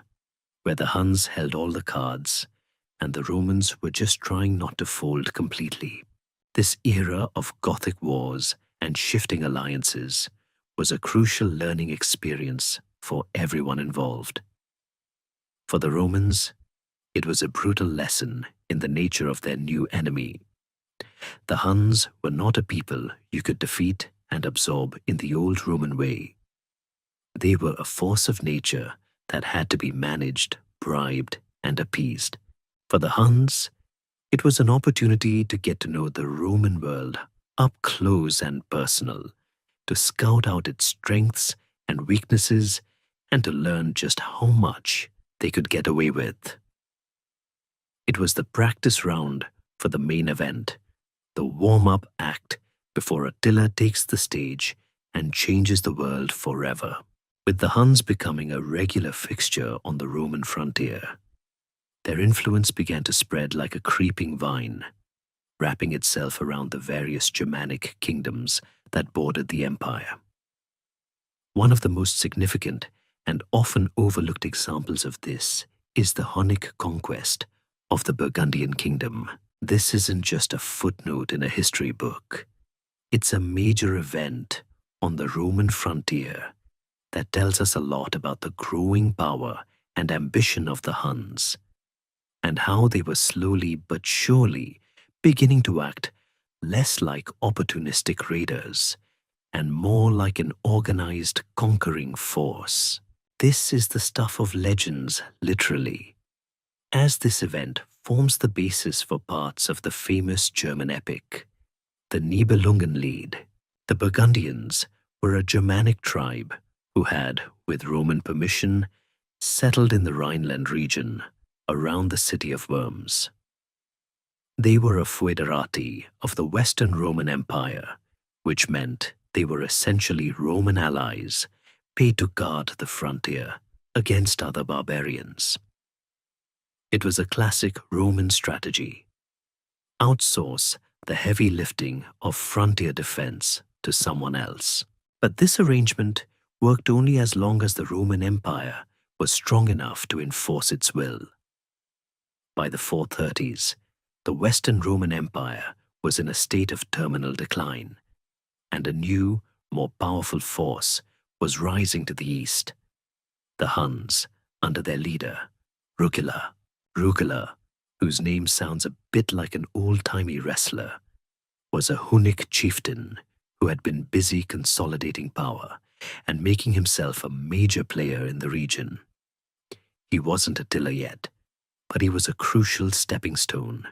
where the Huns held all the cards, and the Romans were just trying not to fold completely. This era of Gothic wars and shifting alliances was a crucial learning experience for everyone involved. For the Romans, it was a brutal lesson in the nature of their new enemy. The Huns were not a people you could defeat and absorb in the old Roman way. They were a force of nature that had to be managed, bribed, and appeased. For the Huns, it was an opportunity to get to know the Roman world up close and personal, to scout out its strengths and weaknesses, and to learn just how much they could get away with. It was the practice round for the main event, the warm-up act before Attila takes the stage and changes the world forever. With the Huns becoming a regular fixture on the Roman frontier, their influence began to spread like a creeping vine, wrapping itself around the various Germanic kingdoms that bordered the empire. One of the most significant and often overlooked examples of this is the Hunnic conquest of the Burgundian kingdom. This isn't just a footnote in a history book. It's a major event on the Roman frontier that tells us a lot about the growing power and ambition of the Huns, and how they were slowly but surely beginning to act less like opportunistic raiders and more like an organized conquering force. This is the stuff of legends, literally, as this event forms the basis for parts of the famous German epic, the Nibelungenlied. The Burgundians were a Germanic tribe who had, with Roman permission, settled in the Rhineland region around the city of Worms. They were a foederati of the Western Roman Empire, which meant they were essentially Roman allies paid to guard the frontier against other barbarians. It was a classic Roman strategy: outsource the heavy lifting of frontier defense to someone else. But this arrangement worked only as long as the Roman Empire was strong enough to enforce its will. By the 430s, the Western Roman Empire was in a state of terminal decline, and a new, more powerful force was rising to the east. The Huns, under their leader, Rugila, whose name sounds a bit like an old-timey wrestler, was a Hunnic chieftain who had been busy consolidating power and making himself a major player in the region. He wasn't Attila yet, but he was a crucial stepping stone.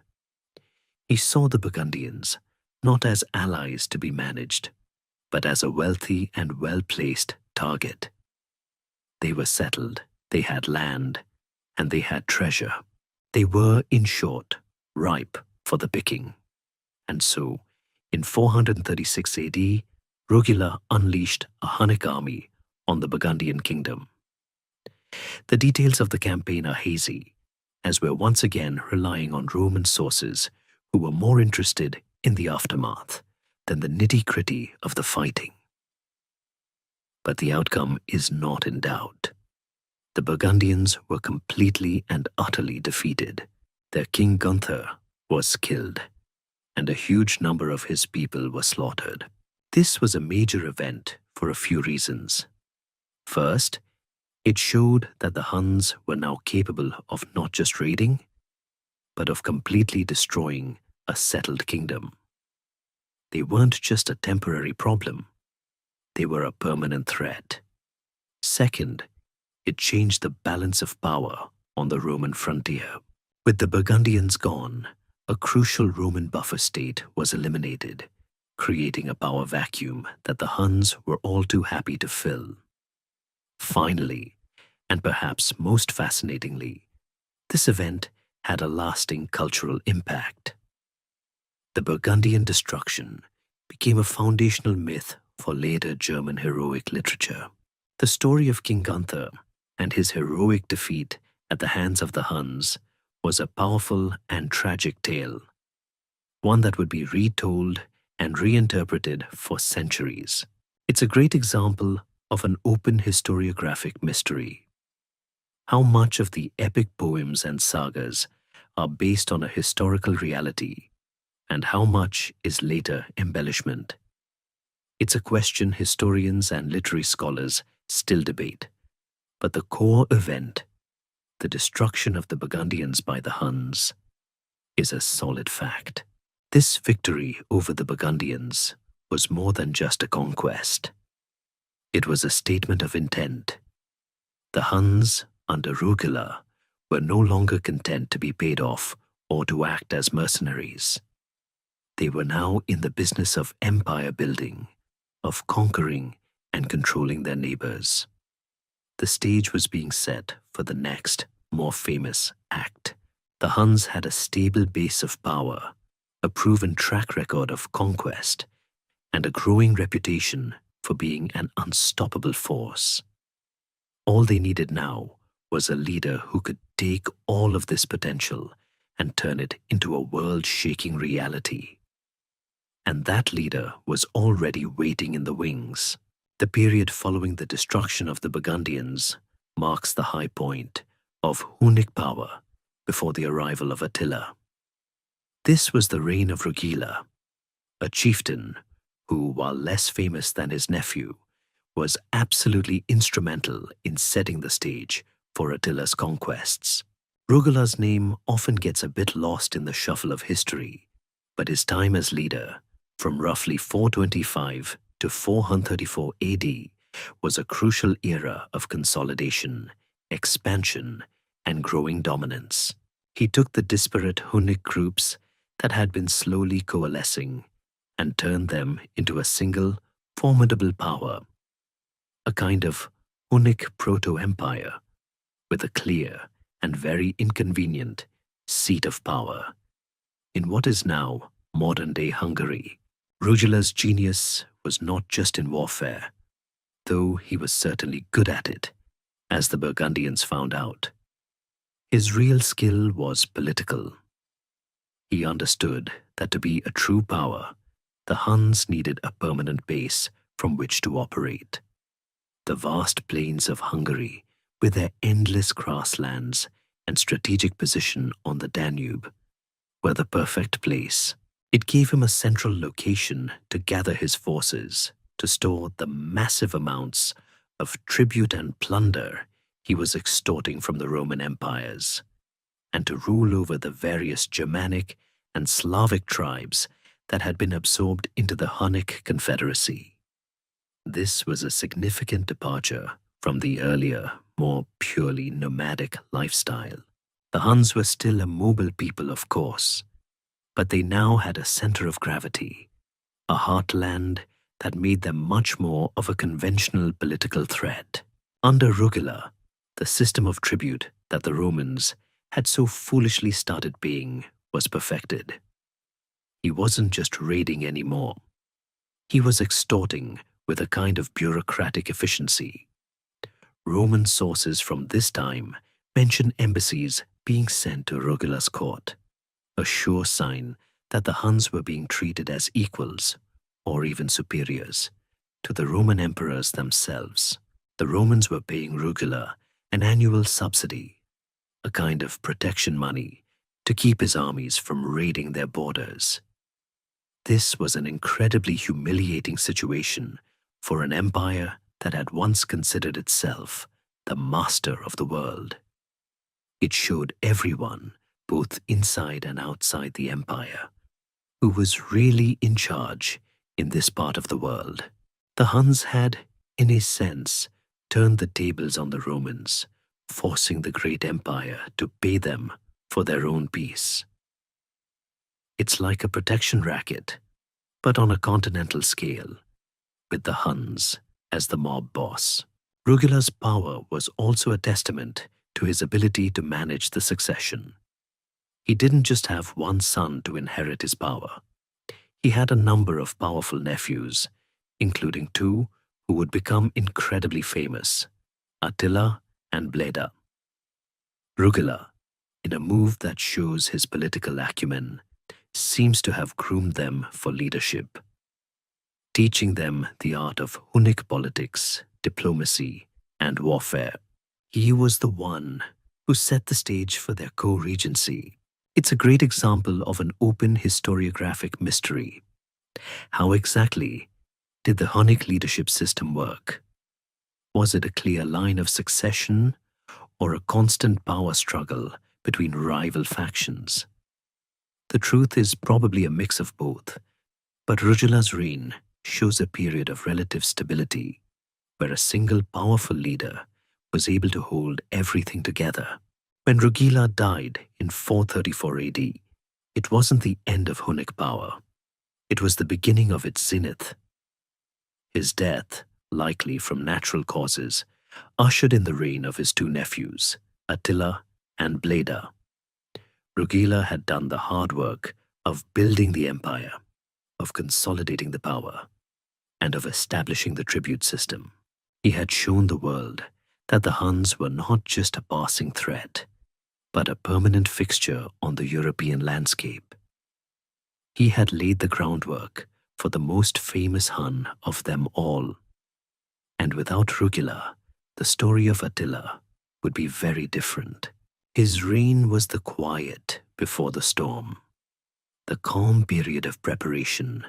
He saw the Burgundians not as allies to be managed, but as a wealthy and well-placed target. They were settled, they had land, and they had treasure. They were, in short, ripe for the picking. And so, in 436 AD, Rugila unleashed a Hunnic army on the Burgundian kingdom. The details of the campaign are hazy, as we're once again relying on Roman sources who were more interested in the aftermath than the nitty-gritty of the fighting. But the outcome is not in doubt. The Burgundians were completely and utterly defeated. Their king Gunther was killed, and a huge number of his people were slaughtered. This was a major event for a few reasons. First, it showed that the Huns were now capable of not just raiding, but of completely destroying a settled kingdom. They weren't just a temporary problem, they were a permanent threat. Second, it changed the balance of power on the Roman frontier. With the Burgundians gone, a crucial Roman buffer state was eliminated, creating a power vacuum that the Huns were all too happy to fill. Finally, and perhaps most fascinatingly, this event had a lasting cultural impact. The Burgundian destruction became a foundational myth for later German heroic literature. The story of King Gunther and his heroic defeat at the hands of the Huns was a powerful and tragic tale, one that would be retold and reinterpreted for centuries. It's a great example of an open historiographic mystery. How much of the epic poems and sagas are based on a historical reality, and how much is later embellishment? It's a question historians and literary scholars still debate, but the core event, the destruction of the Burgundians by the Huns, is a solid fact. This victory over the Burgundians was more than just a conquest. It was a statement of intent. The Huns, under Rugila, were no longer content to be paid off or to act as mercenaries. They were now in the business of empire building, of conquering and controlling their neighbors. The stage was being set for the next, more famous act. The Huns had a stable base of power, a proven track record of conquest, and a growing reputation for being an unstoppable force. All they needed now was a leader who could take all of this potential and turn it into a world-shaking reality. And that leader was already waiting in the wings. The period following the destruction of the Burgundians marks the high point of Hunnic power before the arrival of Attila. This was the reign of Rugila, a chieftain who, while less famous than his nephew, was absolutely instrumental in setting the stage for Attila's conquests. Rugila's name often gets a bit lost in the shuffle of history, but his time as leader, from roughly 425 to 434 AD, was a crucial era of consolidation, expansion, and growing dominance. He took the disparate Hunnic groups that had been slowly coalescing and turned them into a single, formidable power, a kind of Hunnic proto-empire with a clear and very inconvenient seat of power in what is now modern-day Hungary. Rugila's genius was not just in warfare, though he was certainly good at it, as the Burgundians found out. His real skill was political. He understood that to be a true power, the Huns needed a permanent base from which to operate. The vast plains of Hungary, with their endless grasslands and strategic position on the Danube, were the perfect place. It gave him a central location to gather his forces, to store the massive amounts of tribute and plunder he was extorting from the Roman empires, and to rule over the various Germanic and Slavic tribes that had been absorbed into the Hunnic Confederacy. This was a significant departure from the earlier, more purely nomadic lifestyle. The Huns were still a mobile people, of course, but they now had a center of gravity, a heartland that made them much more of a conventional political threat. Under Rugila, the system of tribute that the Romans had so foolishly started paying was perfected. He wasn't just raiding anymore. He was extorting with a kind of bureaucratic efficiency. Roman sources from this time mention embassies being sent to Rugila's court, a sure sign that the Huns were being treated as equals, or even superiors, to the Roman emperors themselves. The Romans were paying Rugila an annual subsidy, a kind of protection money, to keep his armies from raiding their borders. This was an incredibly humiliating situation for an empire that had once considered itself the master of the world. It showed everyone, both inside and outside the empire, who was really in charge in this part of the world. The Huns had, in a sense, turned the tables on the Romans, forcing the great empire to pay them for their own peace. It's like a protection racket, but on a continental scale, with the Huns as the mob boss. Rugila's power was also a testament to his ability to manage the succession. He didn't just have one son to inherit his power. He had a number of powerful nephews, including two who would become incredibly famous, Attila and Bleda. Rugila, in a move that shows his political acumen, seems to have groomed them for leadership, teaching them the art of Hunnic politics, diplomacy, and warfare. He was the one who set the stage for their co-regency. It's a great example of an open historiographic mystery. How exactly did the Hunnic leadership system work? Was it a clear line of succession or a constant power struggle between rival factions? The truth is probably a mix of both, but Rugila's reign shows a period of relative stability where a single powerful leader was able to hold everything together. When Rugila died in 434 AD, it wasn't the end of Hunnic power. It was the beginning of its zenith. His death, likely from natural causes, ushered in the reign of his two nephews, Attila and Bleda. Rugila had done the hard work of building the empire, of consolidating the power, and of establishing the tribute system. He had shown the world that the Huns were not just a passing threat, but a permanent fixture on the European landscape. He had laid the groundwork for the most famous Hun of them all. And without Rugila, the story of Attila would be very different. His reign was the quiet before the storm, the calm period of preparation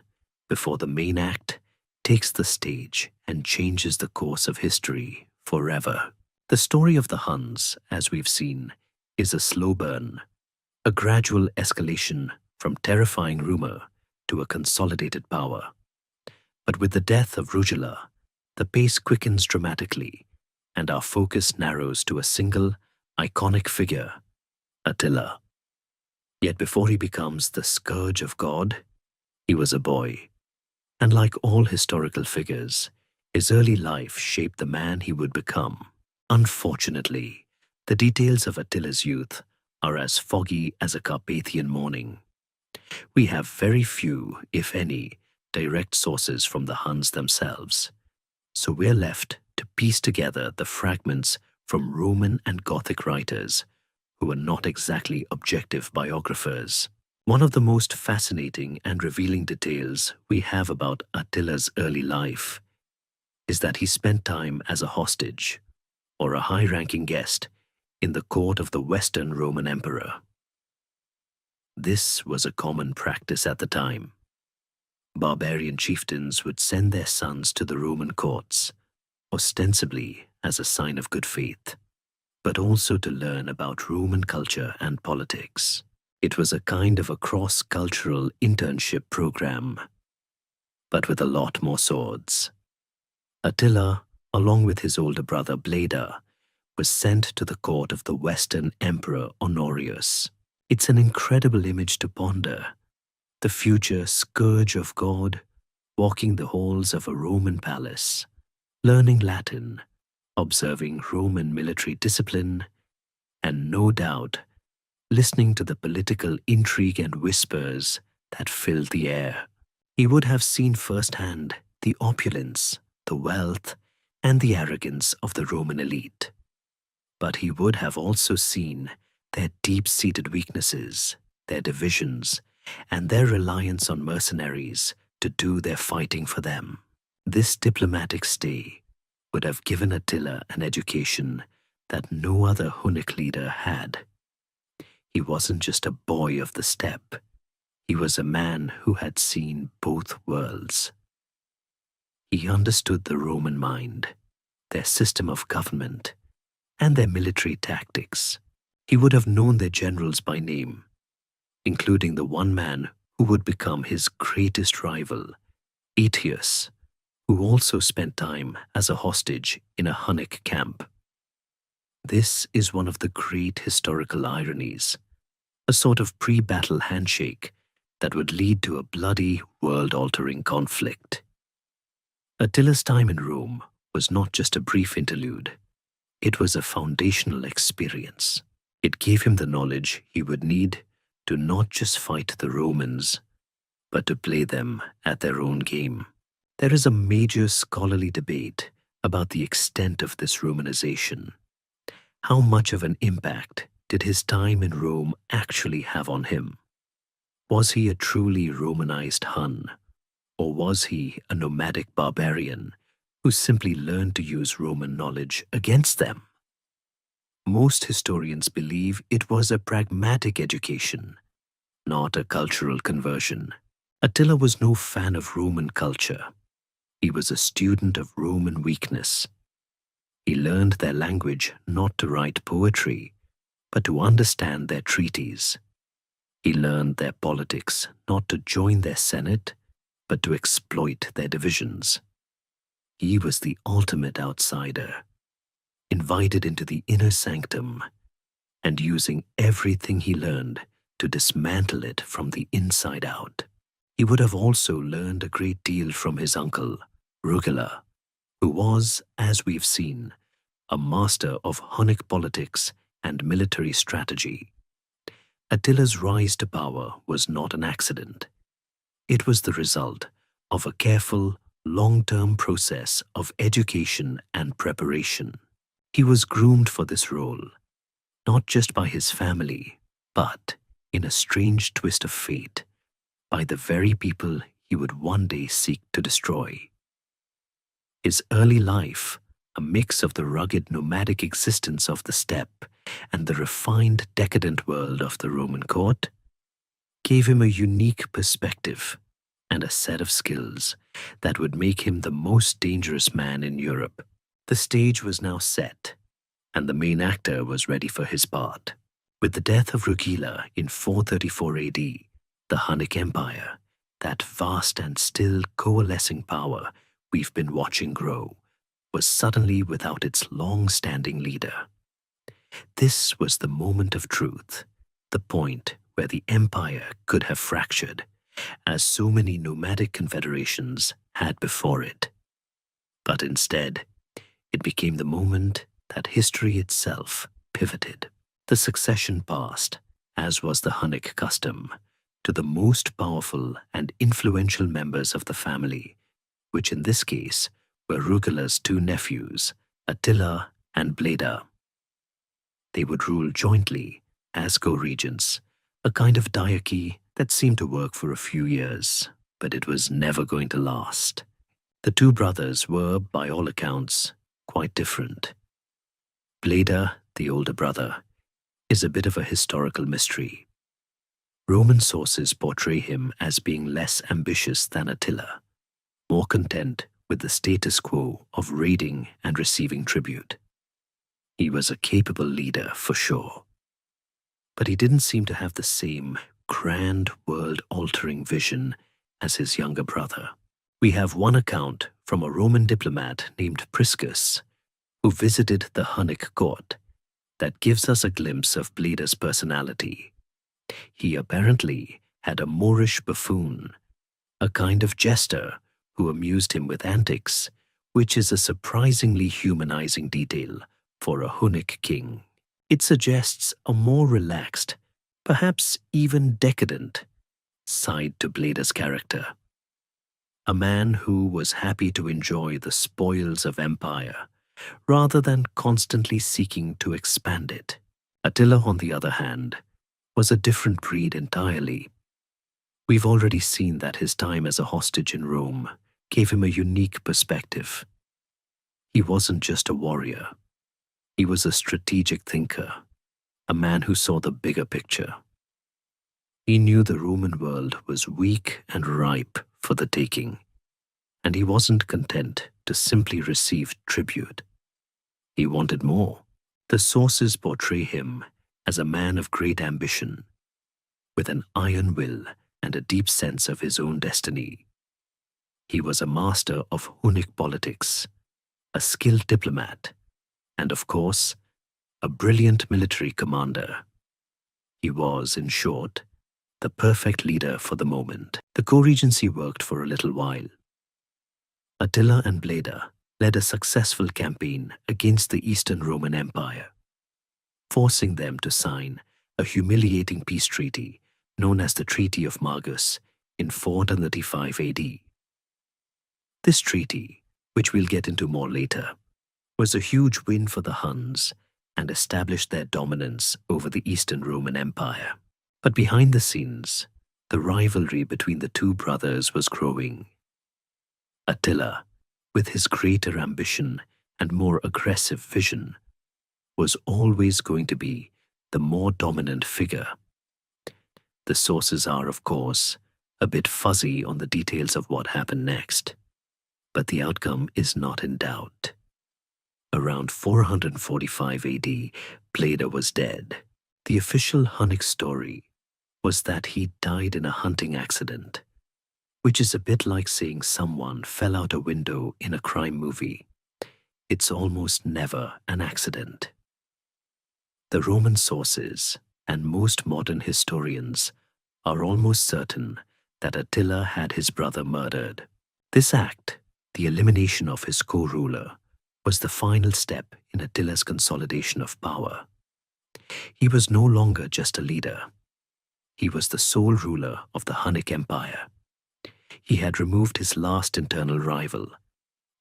before the main act takes the stage and changes the course of history forever. The story of the Huns, as we've seen, is a slow burn, a gradual escalation from terrifying rumor to a consolidated power. But with the death of Rugila, the pace quickens dramatically, and our focus narrows to a single, iconic figure, Attila. Yet before he becomes the scourge of God, he was a boy. And like all historical figures, his early life shaped the man he would become. Unfortunately, the details of Attila's youth are as foggy as a Carpathian morning. We have very few, if any, direct sources from the Huns themselves, so we're left to piece together the fragments from Roman and Gothic writers who were not exactly objective biographers. One of the most fascinating and revealing details we have about Attila's early life is that he spent time as a hostage or a high-ranking guest in the court of the Western Roman Emperor. This was a common practice at the time. Barbarian chieftains would send their sons to the Roman courts, ostensibly as a sign of good faith, but also to learn about Roman culture and politics. It was a kind of a cross-cultural internship program, but with a lot more swords. Attila, along with his older brother Bleda, was sent to the court of the Western Emperor Honorius. It's an incredible image to ponder. The future scourge of God walking the halls of a Roman palace, learning Latin, observing Roman military discipline, and no doubt listening to the political intrigue and whispers that filled the air. He would have seen firsthand the opulence, the wealth, and the arrogance of the Roman elite. But he would have also seen their deep-seated weaknesses, their divisions, and their reliance on mercenaries to do their fighting for them. This diplomatic stay would have given Attila an education that no other Hunnic leader had. He wasn't just a boy of the steppe. He was a man who had seen both worlds. He understood the Roman mind, their system of government, and their military tactics. He would have known their generals by name, including the one man who would become his greatest rival, Aetius, who also spent time as a hostage in a Hunnic camp. This is one of the great historical ironies, a sort of pre-battle handshake that would lead to a bloody, world-altering conflict. Attila's time in Rome was not just a brief interlude. It was a foundational experience. It gave him the knowledge he would need to not just fight the Romans, but to play them at their own game. There is a major scholarly debate about the extent of this Romanization. How much of an impact did his time in Rome actually have on him? Was he a truly Romanized Hun, or was he a nomadic barbarian who simply learned to use Roman knowledge against them? Most historians believe it was a pragmatic education, not a cultural conversion. Attila was no fan of Roman culture. He was a student of Roman weakness. He learned their language not to write poetry, but to understand their treaties. He learned their politics not to join their senate, but to exploit their divisions. He was the ultimate outsider, invited into the inner sanctum, and using everything he learned to dismantle it from the inside out. He would have also learned a great deal from his uncle, Rugila, who was, as we've seen, a master of Hunnic politics and military strategy. Attila's rise to power was not an accident. It was the result of a careful, long-term process of education and preparation. He was groomed for this role, not just by his family, but, in a strange twist of fate, by the very people he would one day seek to destroy. His early life, a mix of the rugged nomadic existence of the steppe and the refined decadent world of the Roman court, gave him a unique perspective and a set of skills that would make him the most dangerous man in Europe. The stage was now set, and the main actor was ready for his part. With the death of Rugila in 434 AD, the Hunnic Empire, that vast and still coalescing power we've been watching grow, was suddenly without its long-standing leader. This was the moment of truth, the point where the empire could have fractured, as so many nomadic confederations had before it. But instead, it became the moment that history itself pivoted. The succession passed, as was the Hunnic custom, to the most powerful and influential members of the family, which in this case were Rugila's two nephews, Attila and Bleda. They would rule jointly as co-regents, a kind of diarchy that seemed to work for a few years, but it was never going to last. The two brothers were, by all accounts, quite different. Bleda, the older brother, is a bit of a historical mystery. Roman sources portray him as being less ambitious than Attila, more content with the status quo of raiding and receiving tribute. He was a capable leader for sure, but he didn't seem to have the same grand, world-altering vision as his younger brother. We have one account from a Roman diplomat named Priscus, who visited the Hunnic court, that gives us a glimpse of Bleda's personality. He apparently had a Moorish buffoon, a kind of jester who amused him with antics, which is a surprisingly humanizing detail for a Hunnic king. It suggests a more relaxed, perhaps even decadent, side to Bleda's character. A man who was happy to enjoy the spoils of empire, rather than constantly seeking to expand it. Attila, on the other hand, was a different breed entirely. We've already seen that his time as a hostage in Rome gave him a unique perspective. He wasn't just a warrior. He was a strategic thinker, a man who saw the bigger picture. He knew the Roman world was weak and ripe for the taking, and he wasn't content to simply receive tribute. He wanted more. The sources portray him as a man of great ambition, with an iron will and a deep sense of his own destiny. He was a master of Hunnic politics, a skilled diplomat, and of course, a brilliant military commander. He was, in short, the perfect leader for the moment. The co-regency worked for a little while. Attila and Bleda led a successful campaign against the Eastern Roman Empire, forcing them to sign a humiliating peace treaty known as the Treaty of Margus in 435 AD. This treaty, which we'll get into more later, was a huge win for the Huns and established their dominance over the Eastern Roman Empire. But behind the scenes, the rivalry between the two brothers was growing. Attila, with his greater ambition and more aggressive vision, was always going to be the more dominant figure. The sources are, of course, a bit fuzzy on the details of what happened next, but the outcome is not in doubt. Around 445 AD, Bleda was dead. The official Hunnic story was that he died in a hunting accident, which is a bit like saying someone fell out a window in a crime movie. It's almost never an accident. The Roman sources and most modern historians are almost certain that Attila had his brother murdered. This act, the elimination of his co-ruler, was the final step in Attila's consolidation of power. He was no longer just a leader. He was the sole ruler of the Hunnic Empire. He had removed his last internal rival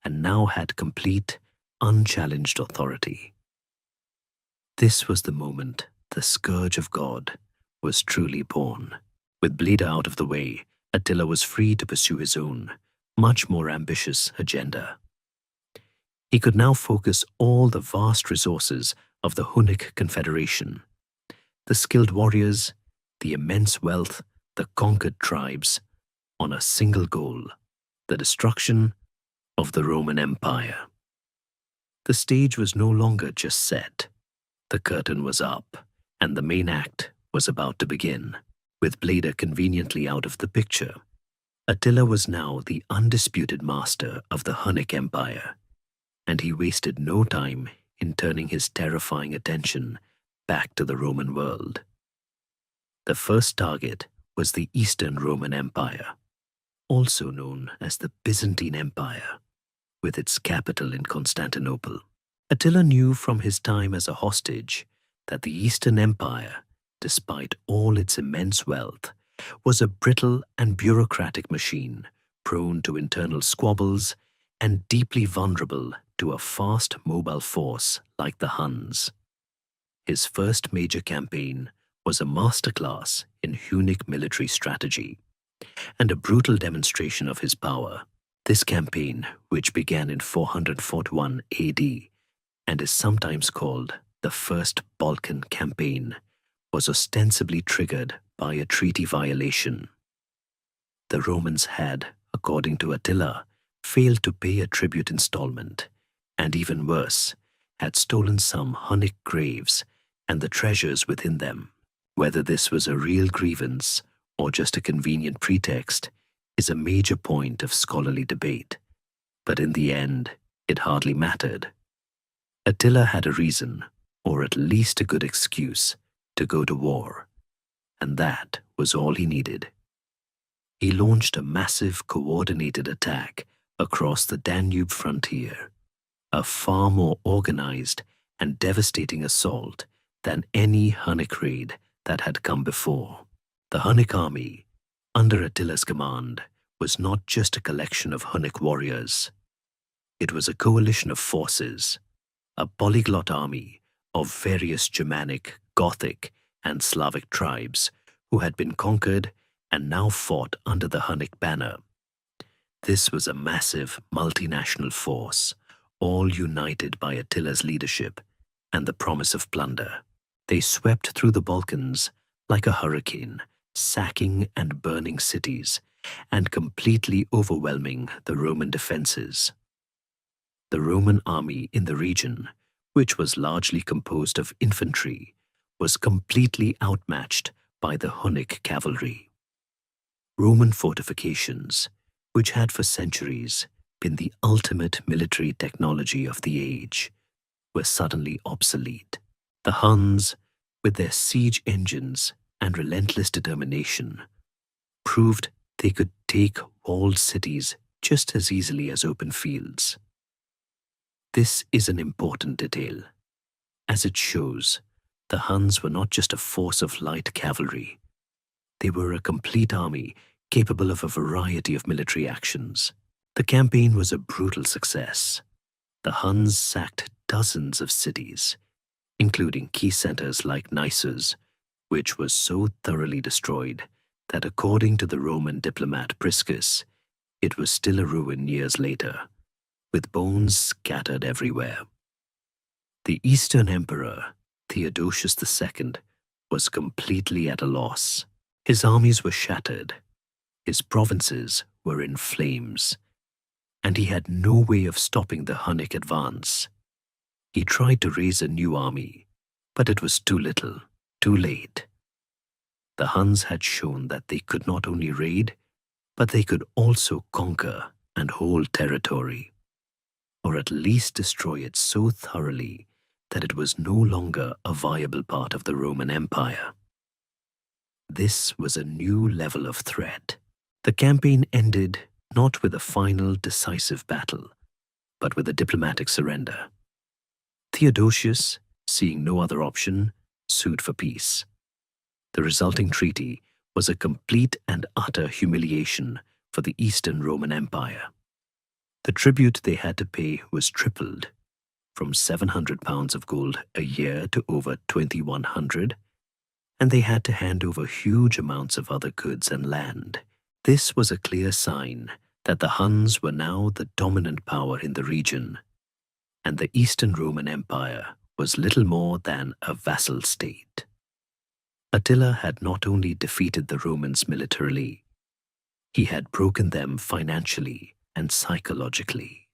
and now had complete, unchallenged authority. This was the moment the Scourge of God was truly born. With Bleeder out of the way, Attila was free to pursue his own, much more ambitious agenda. He could now focus all the vast resources of the Hunnic Confederation, the skilled warriors, the immense wealth, the conquered tribes, on a single goal: the destruction of the Roman Empire. The stage was no longer just set. The curtain was up, and the main act was about to begin. With Bleeder conveniently out of the picture, Attila was now the undisputed master of the Hunnic Empire, and he wasted no time in turning his terrifying attention back to the Roman world. The first target was the Eastern Roman Empire, also known as the Byzantine Empire, with its capital in Constantinople. Attila knew from his time as a hostage that the Eastern Empire, despite all its immense wealth, was a brittle and bureaucratic machine, prone to internal squabbles and deeply vulnerable to a fast, mobile force like the Huns. His first major campaign was a masterclass in Hunnic military strategy and a brutal demonstration of his power. This campaign, which began in 441 AD and is sometimes called the First Balkan Campaign, was ostensibly triggered by a treaty violation. The Romans had, according to Attila, failed to pay a tribute installment, and even worse, had stolen some Hunnic graves and the treasures within them. Whether this was a real grievance or just a convenient pretext is a major point of scholarly debate, but in the end, it hardly mattered. Attila had a reason, or at least a good excuse, to go to war, and that was all he needed. He launched a massive coordinated attack across the Danube frontier, a far more organized and devastating assault than any Hunnic raid that had come before. The Hunnic army, under Attila's command, was not just a collection of Hunnic warriors. It was a coalition of forces, a polyglot army of various Germanic, Gothic, and Slavic tribes who had been conquered and now fought under the Hunnic banner. This was a massive multinational force, all united by Attila's leadership and the promise of plunder. They swept through the Balkans like a hurricane, sacking and burning cities and completely overwhelming the Roman defenses. The Roman army in the region, which was largely composed of infantry, was completely outmatched by the Hunnic cavalry. Roman fortifications, which had for centuries been the ultimate military technology of the age, were suddenly obsolete. The Huns, with their siege engines and relentless determination, proved they could take walled cities just as easily as open fields. This is an important detail, as it shows the Huns were not just a force of light cavalry. They were a complete army capable of a variety of military actions. The campaign was a brutal success. The Huns sacked dozens of cities, including key centers like Nisus, which was so thoroughly destroyed that, according to the Roman diplomat Priscus, it was still a ruin years later, with bones scattered everywhere. The Eastern Emperor, Theodosius II, was completely at a loss. His armies were shattered, his provinces were in flames, and he had no way of stopping the Hunnic advance. He tried to raise a new army, but it was too little, too late. The Huns had shown that they could not only raid, but they could also conquer and hold territory, or at least destroy it so thoroughly that it was no longer a viable part of the Roman Empire. This was a new level of threat. The campaign ended not with a final decisive battle, but with a diplomatic surrender. Theodosius, seeing no other option, sued for peace. The resulting treaty was a complete and utter humiliation for the Eastern Roman Empire. The tribute they had to pay was tripled, from 700 pounds of gold a year to over 2,100, and they had to hand over huge amounts of other goods and land. This was a clear sign that the Huns were now the dominant power in the region, and the Eastern Roman Empire was little more than a vassal state. Attila had not only defeated the Romans militarily, he had broken them financially and psychologically.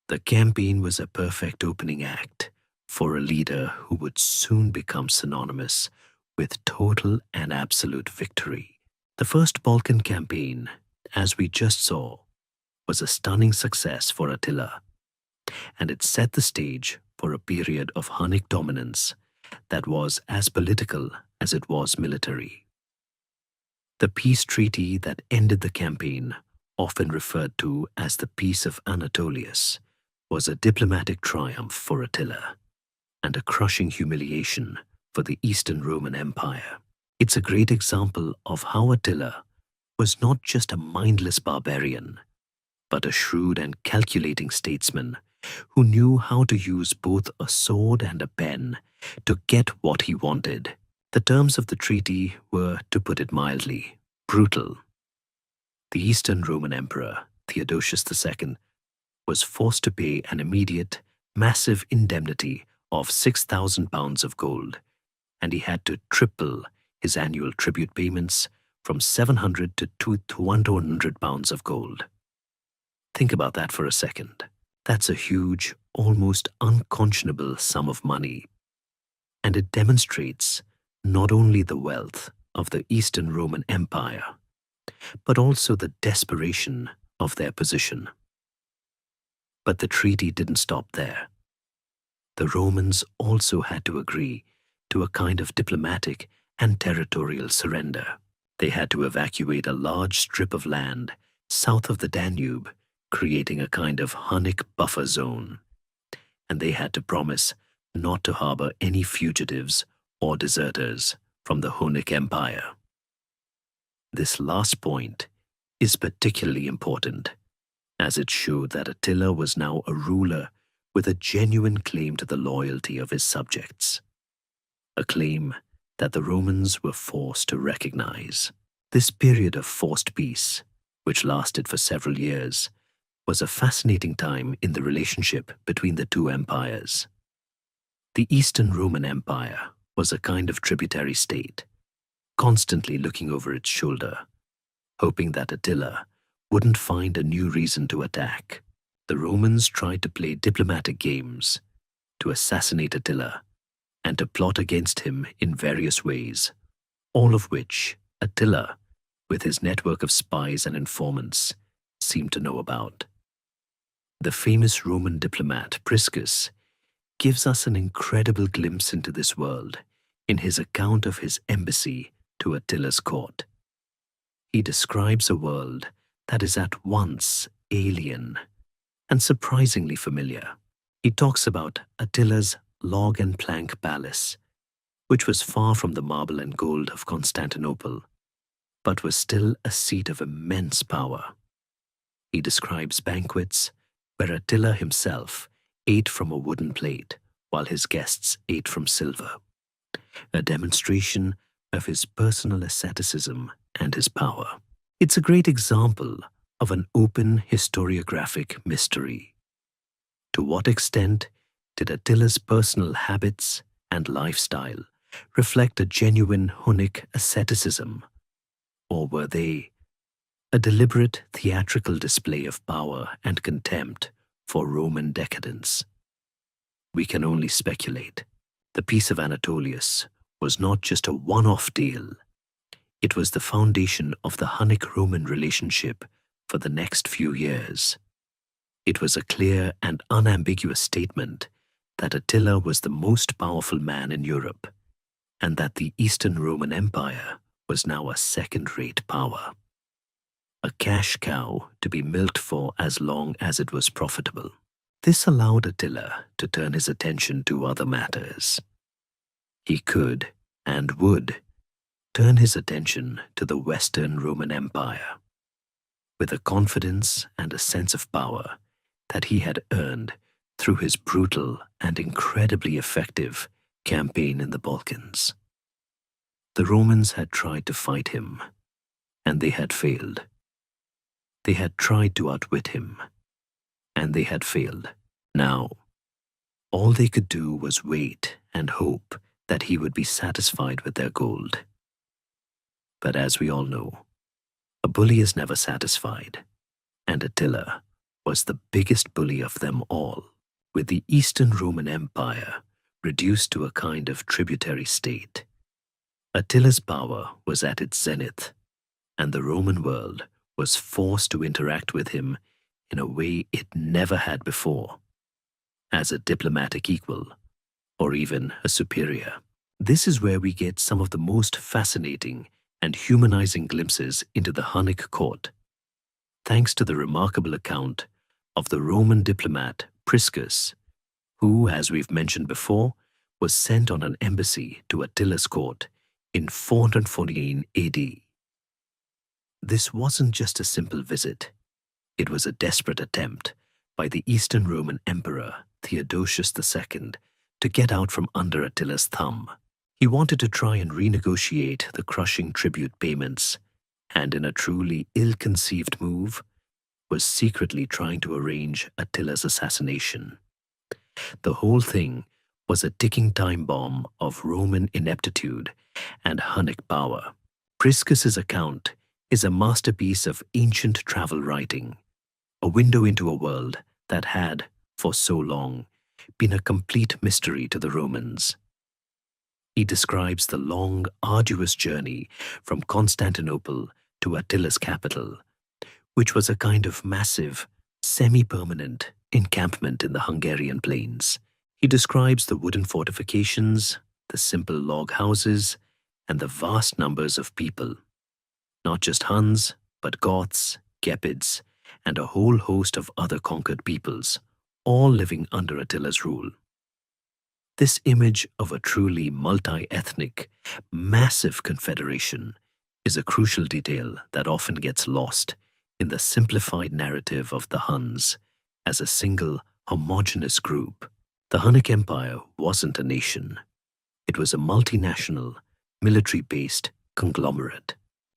The campaign was a perfect opening act for a leader who would soon become synonymous with total and absolute victory. The First Balkan campaign, as we just saw, was a stunning success for Attila, and it set the stage for a period of Hunnic dominance that was as political as it was military. The peace treaty that ended the campaign, often referred to as the Peace of Anatolius, was a diplomatic triumph for Attila and a crushing humiliation for the Eastern Roman Empire. It's a great example of how Attila was not just a mindless barbarian, but a shrewd and calculating statesman who knew how to use both a sword and a pen to get what he wanted. The terms of the treaty were, to put it mildly, brutal. The Eastern Roman Emperor, Theodosius II, was forced to pay an immediate, massive indemnity of 6,000 pounds of gold, and he had to triple his annual tribute payments from 700 to 200 pounds of gold. Think about that for a second. That's a huge, almost unconscionable sum of money, and it demonstrates not only the wealth of the Eastern Roman Empire, but also the desperation of their position. But the treaty didn't stop there. The Romans also had to agree to a kind of diplomatic and territorial surrender. They had to evacuate a large strip of land south of the Danube, creating a kind of Hunnic buffer zone. And they had to promise not to harbor any fugitives or deserters from the Hunnic Empire. This last point is particularly important, as it showed that Attila was now a ruler with a genuine claim to the loyalty of his subjects, a claim that the Romans were forced to recognize. This period of forced peace, which lasted for several years, was a fascinating time in the relationship between the two empires. The Eastern Roman Empire was a kind of tributary state, constantly looking over its shoulder, hoping that Attila wouldn't find a new reason to attack. The Romans tried to play diplomatic games, to assassinate Attila, and to plot against him in various ways, all of which Attila, with his network of spies and informants, seemed to know about. The famous Roman diplomat Priscus gives us an incredible glimpse into this world in his account of his embassy to Attila's court. He describes a world that is at once alien and surprisingly familiar. He talks about Attila's log and plank palace, which was far from the marble and gold of Constantinople, but was still a seat of immense power. He describes banquets where Attila himself ate from a wooden plate while his guests ate from silver, a demonstration of his personal asceticism and his power. It's a great example of an open historiographic mystery. To what extent did Attila's personal habits and lifestyle reflect a genuine Hunnic asceticism, or were they a deliberate theatrical display of power and contempt for Roman decadence? We can only speculate. The Peace of Anatolius was not just a one-off deal. It was the foundation of the Hunnic-Roman relationship for the next few years. It was a clear and unambiguous statement that Attila was the most powerful man in Europe, and that the Eastern Roman Empire was now a second-rate power, a cash cow to be milked for as long as it was profitable. This allowed Attila to turn his attention to other matters. He could, and would, turn his attention to the Western Roman Empire, with a confidence and a sense of power that he had earned through his brutal and incredibly effective campaign in the Balkans. The Romans had tried to fight him, and they had failed. They had tried to outwit him, and they had failed. Now, all they could do was wait and hope that he would be satisfied with their gold. But as we all know, a bully is never satisfied, and Attila was the biggest bully of them all, with the Eastern Roman Empire reduced to a kind of tributary state. Attila's power was at its zenith, and the Roman world was forced to interact with him in a way it never had before, as a diplomatic equal, or even a superior. This is where we get some of the most fascinating and humanizing glimpses into the Hunnic court, thanks to the remarkable account of the Roman diplomat Priscus, who, as we've mentioned before, was sent on an embassy to Attila's court in 449 AD. This wasn't just a simple visit. It was a desperate attempt by the Eastern Roman Emperor Theodosius II to get out from under Attila's thumb. He wanted to try and renegotiate the crushing tribute payments, and in a truly ill-conceived move, was secretly trying to arrange Attila's assassination. The whole thing was a ticking time bomb of Roman ineptitude and Hunnic power. Priscus's account is a masterpiece of ancient travel writing, a window into a world that had, for so long, been a complete mystery to the Romans. He describes the long, arduous journey from Constantinople to Attila's capital, which was a kind of massive, semi-permanent encampment in the Hungarian plains. He describes the wooden fortifications, the simple log houses, and the vast numbers of people. Not just Huns, but Goths, Gepids, and a whole host of other conquered peoples, all living under Attila's rule. This image of a truly multi-ethnic, massive confederation is a crucial detail that often gets lost in the simplified narrative of the Huns as a single, homogeneous group. The Hunnic Empire wasn't a nation. It was a multinational, military-based conglomerate.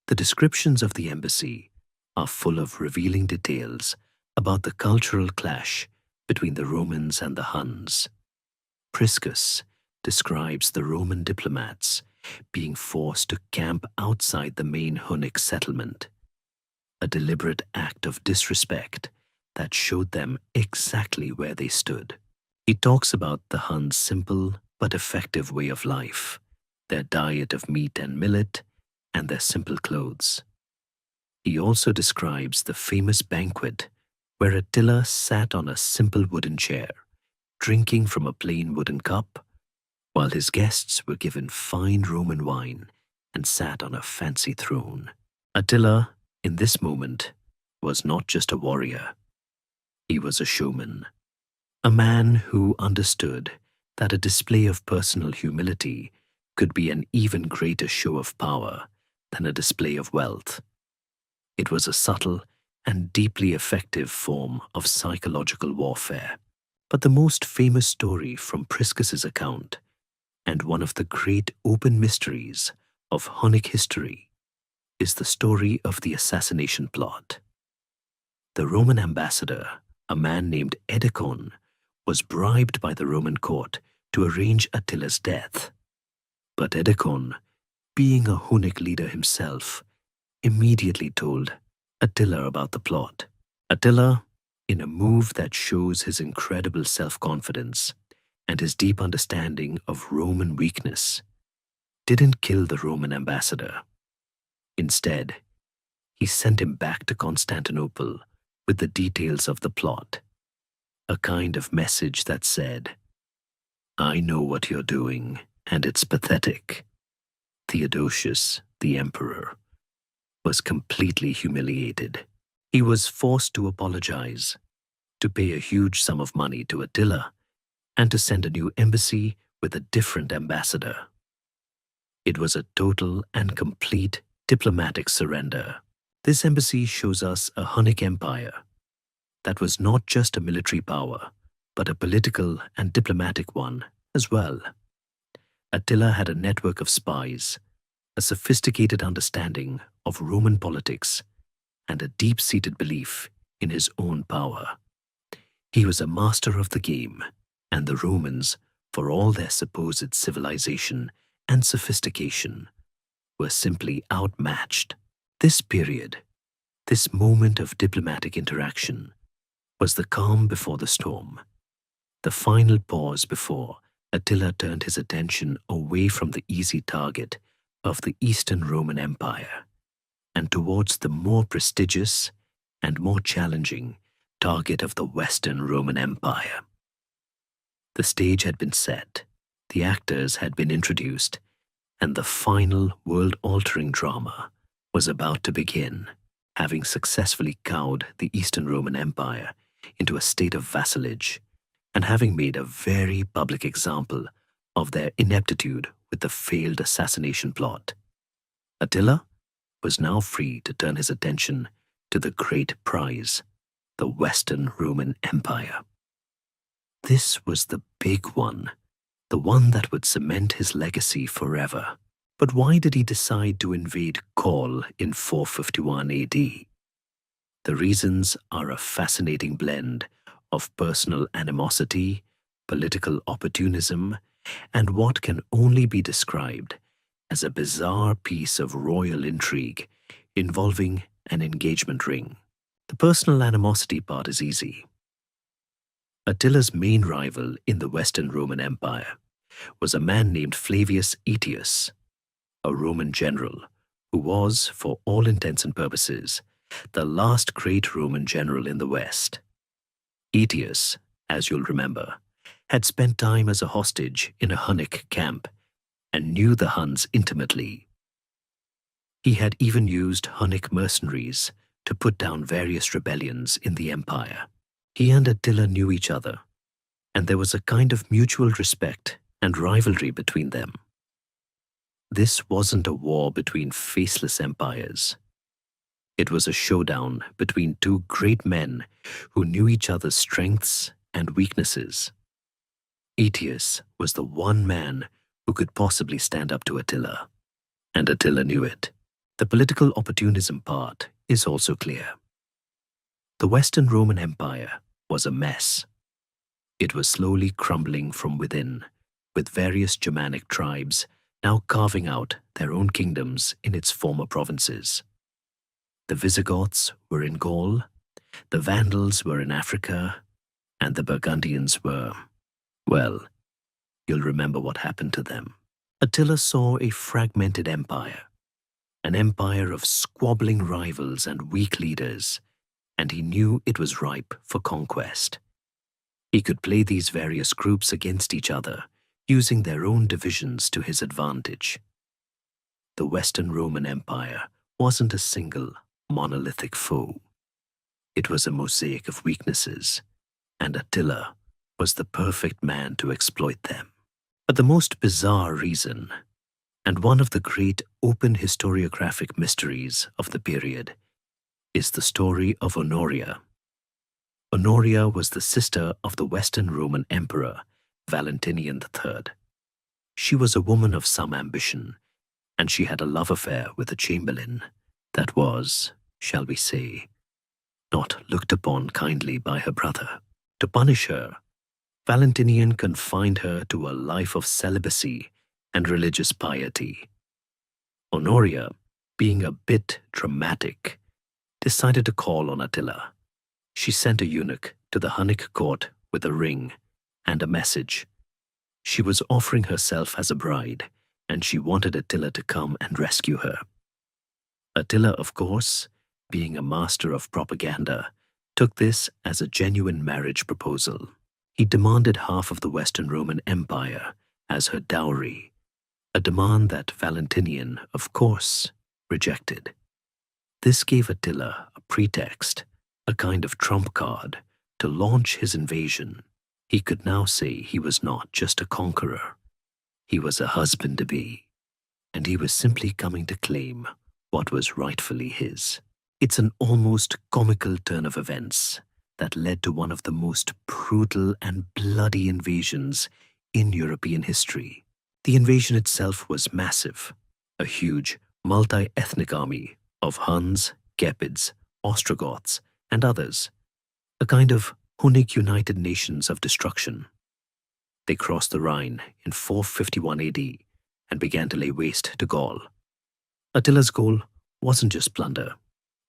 The descriptions of the embassy are full of revealing details about the cultural clash between the Romans and the Huns. Priscus describes the Roman diplomats being forced to camp outside the main Hunnic settlement, a deliberate act of disrespect that showed them exactly where they stood. He talks about the Huns' simple but effective way of life, their diet of meat and millet, and their simple clothes. He also describes the famous banquet where Attila sat on a simple wooden chair, drinking from a plain wooden cup, while his guests were given fine Roman wine and sat on a fancy throne. Attila, in this moment, was not just a warrior. He was a showman, a man who understood that a display of personal humility could be an even greater show of power than a display of wealth. It was a subtle and deeply effective form of psychological warfare. But the most famous story from Priscus's account, and one of the great open mysteries of Hunnic history, is the story of the assassination plot. The Roman ambassador, a man named Edecon, was bribed by the Roman court to arrange Attila's death. But Edecon, being a Hunnic leader himself, immediately told Attila about the plot. Attila, in a move that shows his incredible self-confidence and his deep understanding of Roman weakness, didn't kill the Roman ambassador. Instead, he sent him back to Constantinople with the details of the plot, a kind of message that said, "I know what you're doing, and it's pathetic." Theodosius, the emperor, was completely humiliated. He was forced to apologize, to pay a huge sum of money to Attila, and to send a new embassy with a different ambassador. It was a total and complete diplomatic surrender. This embassy shows us a Hunnic empire that was not just a military power, but a political and diplomatic one as well. Attila had a network of spies, a sophisticated understanding of Roman politics, and a deep-seated belief in his own power. He was a master of the game, and the Romans, for all their supposed civilization and sophistication, were simply outmatched. This period, this moment of diplomatic interaction, was the calm before the storm, the final pause before Attila turned his attention away from the easy target of the Eastern Roman Empire and towards the more prestigious and more challenging target of the Western Roman Empire. The stage had been set, the actors had been introduced, and the final world-altering drama was about to begin, having successfully cowed the Eastern Roman Empire into a state of vassalage and having made a very public example of their ineptitude with the failed assassination plot. Attila was now free to turn his attention to the great prize, the Western Roman Empire. This was the big one, the one that would cement his legacy forever. But why did he decide to invade Gaul in 451 AD? The reasons are a fascinating blend of personal animosity, political opportunism, and what can only be described as a bizarre piece of royal intrigue involving an engagement ring. The personal animosity part is easy. Attila's main rival in the Western Roman Empire was a man named Flavius Aetius, a Roman general who was, for all intents and purposes, the last great Roman general in the West. Aetius, as you'll remember, had spent time as a hostage in a Hunnic camp and knew the Huns intimately. He had even used Hunnic mercenaries to put down various rebellions in the empire. He and Attila knew each other, and there was a kind of mutual respect and rivalry between them. This wasn't a war between faceless empires. It was a showdown between two great men who knew each other's strengths and weaknesses. Aetius was the one man who could possibly stand up to Attila, and Attila knew it. The political opportunism part is also clear. The Western Roman Empire was a mess. It was slowly crumbling from within, with various Germanic tribes now carving out their own kingdoms in its former provinces. The Visigoths were in Gaul, the Vandals were in Africa, and the Burgundians were, well, you'll remember what happened to them. Attila saw a fragmented empire, an empire of squabbling rivals and weak leaders, and he knew it was ripe for conquest. He could play these various groups against each other, using their own divisions to his advantage. The Western Roman Empire wasn't a single, monolithic foe. It was a mosaic of weaknesses, and Attila was the perfect man to exploit them. But the most bizarre reason, and one of the great open historiographic mysteries of the period, is the story of Honoria. Honoria was the sister of the Western Roman Emperor, Valentinian III. She was a woman of some ambition, and she had a love affair with a chamberlain that was, shall we say, not looked upon kindly by her brother. To punish her, Valentinian confined her to a life of celibacy and religious piety. Honoria, being a bit dramatic, decided to call on Attila. She sent a eunuch to the Hunnic court with a ring and a message. She was offering herself as a bride, and she wanted Attila to come and rescue her. Attila, of course, being a master of propaganda, took this as a genuine marriage proposal. He demanded half of the Western Roman Empire as her dowry, a demand that Valentinian, of course, rejected. This gave Attila a pretext, a kind of trump card, to launch his invasion. He could now say he was not just a conqueror. He was a husband-to-be, and he was simply coming to claim what was rightfully his. It's an almost comical turn of events that led to one of the most brutal and bloody invasions in European history. The invasion itself was massive, a huge multi-ethnic army of Huns, Gepids, Ostrogoths, and others, a kind of Hunnic United Nations of destruction. They crossed the Rhine in 451 AD and began to lay waste to Gaul. Attila's goal wasn't just plunder.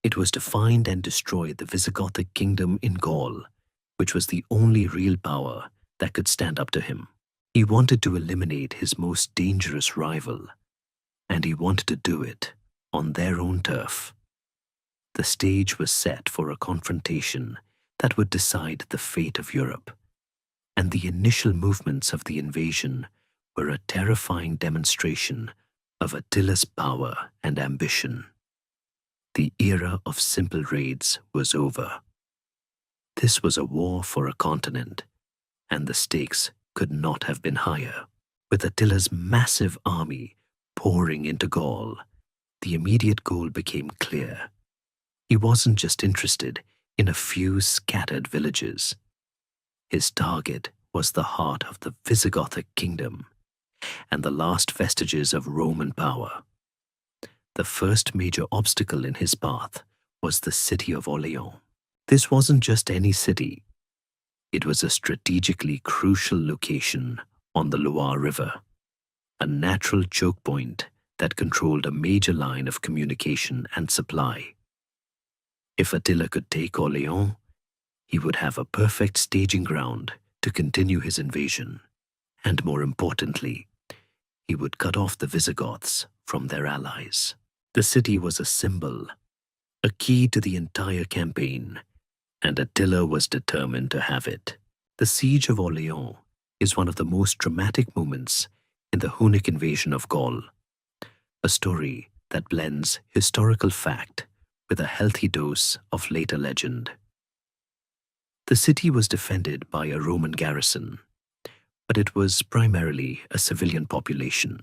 It was to find and destroy the Visigothic kingdom in Gaul, which was the only real power that could stand up to him. He wanted to eliminate his most dangerous rival, and he wanted to do it on their own turf. The stage was set for a confrontation that would decide the fate of Europe, and the initial movements of the invasion were a terrifying demonstration of Attila's power and ambition. The era of simple raids was over. This was a war for a continent, and the stakes could not have been higher. With Attila's massive army pouring into Gaul, the immediate goal became clear. He wasn't just interested in a few scattered villages. His target was the heart of the Visigothic kingdom and the last vestiges of Roman power. The first major obstacle in his path was the city of Orleans. This wasn't just any city. It was a strategically crucial location on the Loire River, a natural choke point that controlled a major line of communication and supply. If Attila could take Orleans, he would have a perfect staging ground to continue his invasion, and more importantly, he would cut off the Visigoths from their allies. The city was a symbol, a key to the entire campaign, and Attila was determined to have it. The Siege of Orleans is one of the most dramatic moments in the Hunnic invasion of Gaul, a story that blends historical fact with a healthy dose of later legend. The city was defended by a Roman garrison, but it was primarily a civilian population,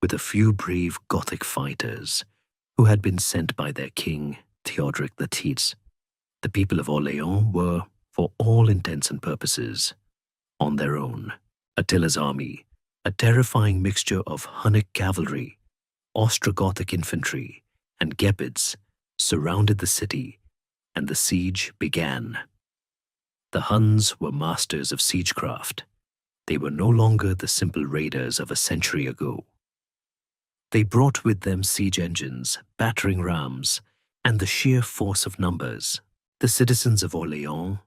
with a few brave Gothic fighters who had been sent by their king, Theodoric III. The people of Orleans were, for all intents and purposes, on their own. Attila's army, a terrifying mixture of Hunnic cavalry, Ostrogothic infantry, and Gepids, surrounded the city, and the siege began. The Huns were masters of siegecraft. They were no longer the simple raiders of a century ago. They brought with them siege engines, battering rams, and the sheer force of numbers. The citizens of Orleans,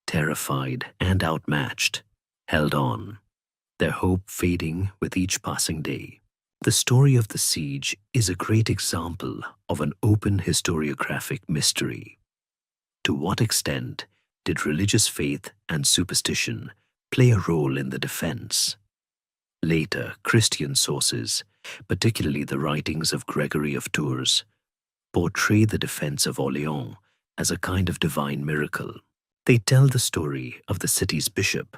terrified and outmatched, held on, their hope fading with each passing day. The story of the siege is a great example of an open historiographic mystery. To what extent did religious faith and superstition play a role in the defense? Later, Christian sources, particularly the writings of Gregory of Tours, portray the defense of Orleans as a kind of divine miracle. They tell the story of the city's bishop,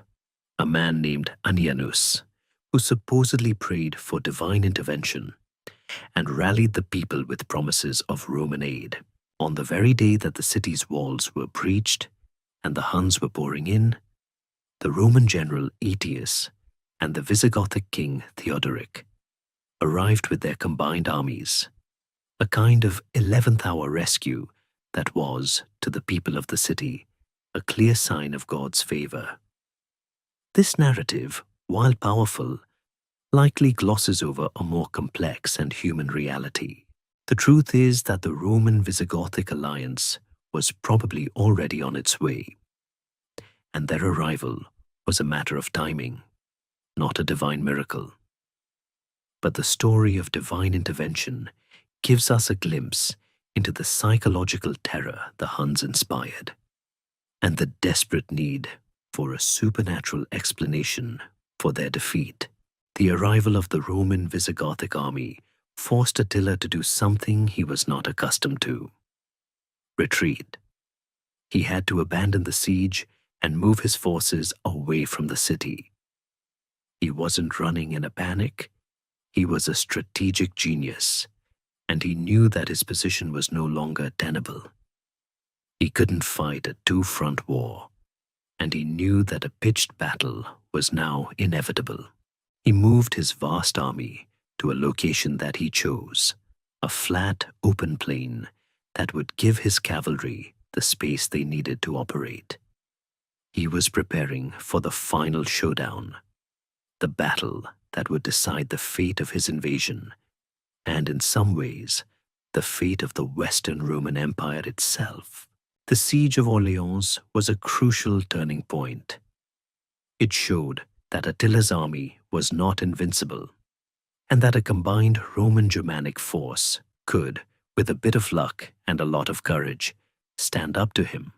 a man named Anianus, who supposedly prayed for divine intervention and rallied the people with promises of Roman aid. On the very day that the city's walls were breached and the Huns were pouring in, the Roman general Aetius and the Visigothic king Theodoric arrived with their combined armies, a kind of 11th hour rescue that was, to the people of the city, a clear sign of God's favor. This narrative, while powerful, likely glosses over a more complex and human reality. The truth is that the Roman-Visigothic alliance was probably already on its way, and their arrival was a matter of timing, not a divine miracle. But the story of divine intervention gives us a glimpse into the psychological terror the Huns inspired, and the desperate need for a supernatural explanation for their defeat. The arrival of the Roman Visigothic army forced Attila to do something he was not accustomed to: retreat. He had to abandon the siege and move his forces away from the city. He wasn't running in a panic. He was a strategic genius, and he knew that his position was no longer tenable. He couldn't fight a two-front war, and he knew that a pitched battle was now inevitable. He moved his vast army to a location that he chose, a flat, open plain that would give his cavalry the space they needed to operate. He was preparing for the final showdown, the battle that would decide the fate of his invasion, and in some ways, the fate of the Western Roman Empire itself. The siege of Orleans was a crucial turning point. It showed that Attila's army was not invincible, and that a combined Roman-Germanic force could, with a bit of luck and a lot of courage, stand up to him.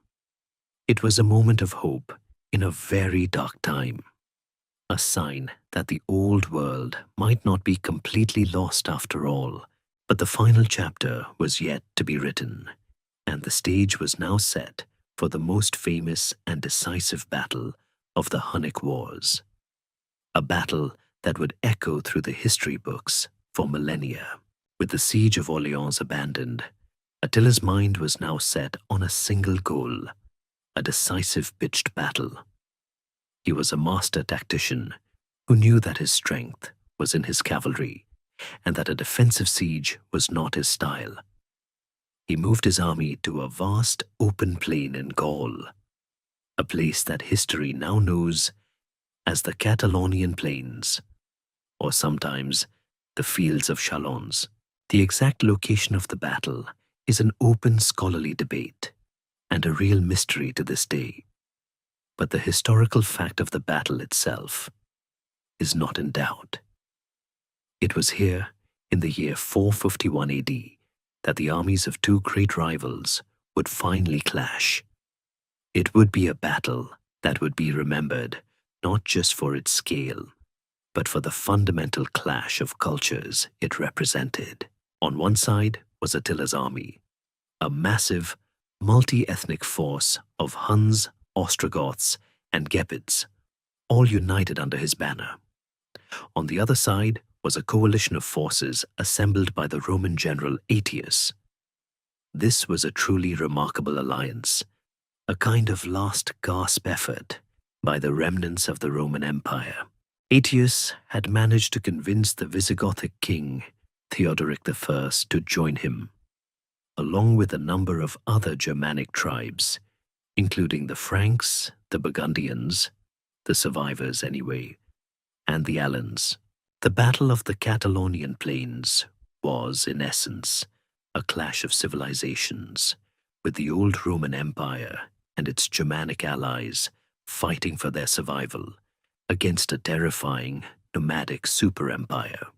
It was a moment of hope in a very dark time, a sign that the old world might not be completely lost after all. But the final chapter was yet to be written, and the stage was now set for the most famous and decisive battle of the Hunnic Wars, a battle that would echo through the history books for millennia. With the siege of Orleans abandoned, Attila's mind was now set on a single goal, a decisive pitched battle. He was a master tactician who knew that his strength was in his cavalry, and that a defensive siege was not his style. He moved his army to a vast open plain in Gaul, a place that history now knows as the Catalonian Plains, or sometimes the Fields of Chalons. The exact location of the battle is an open scholarly debate and a real mystery to this day. But the historical fact of the battle itself is not in doubt. It was here, in the year 451 AD, that the armies of two great rivals would finally clash. It would be a battle that would be remembered not just for its scale, but for the fundamental clash of cultures it represented. On one side was Attila's army, a massive, multi-ethnic force of Huns, Ostrogoths, and Gepids, all united under his banner. On the other side was a coalition of forces assembled by the Roman general Aetius. This was a truly remarkable alliance, a kind of last gasp effort by the remnants of the Roman Empire. Aetius had managed to convince the Visigothic king, Theodoric I, to join him, along with a number of other Germanic tribes, including the Franks, the Burgundians, the survivors anyway, and the Alans. The Battle of the Catalonian Plains was, in essence, a clash of civilizations, with the old Roman Empire and its Germanic allies fighting for their survival against a terrifying, nomadic super-empire.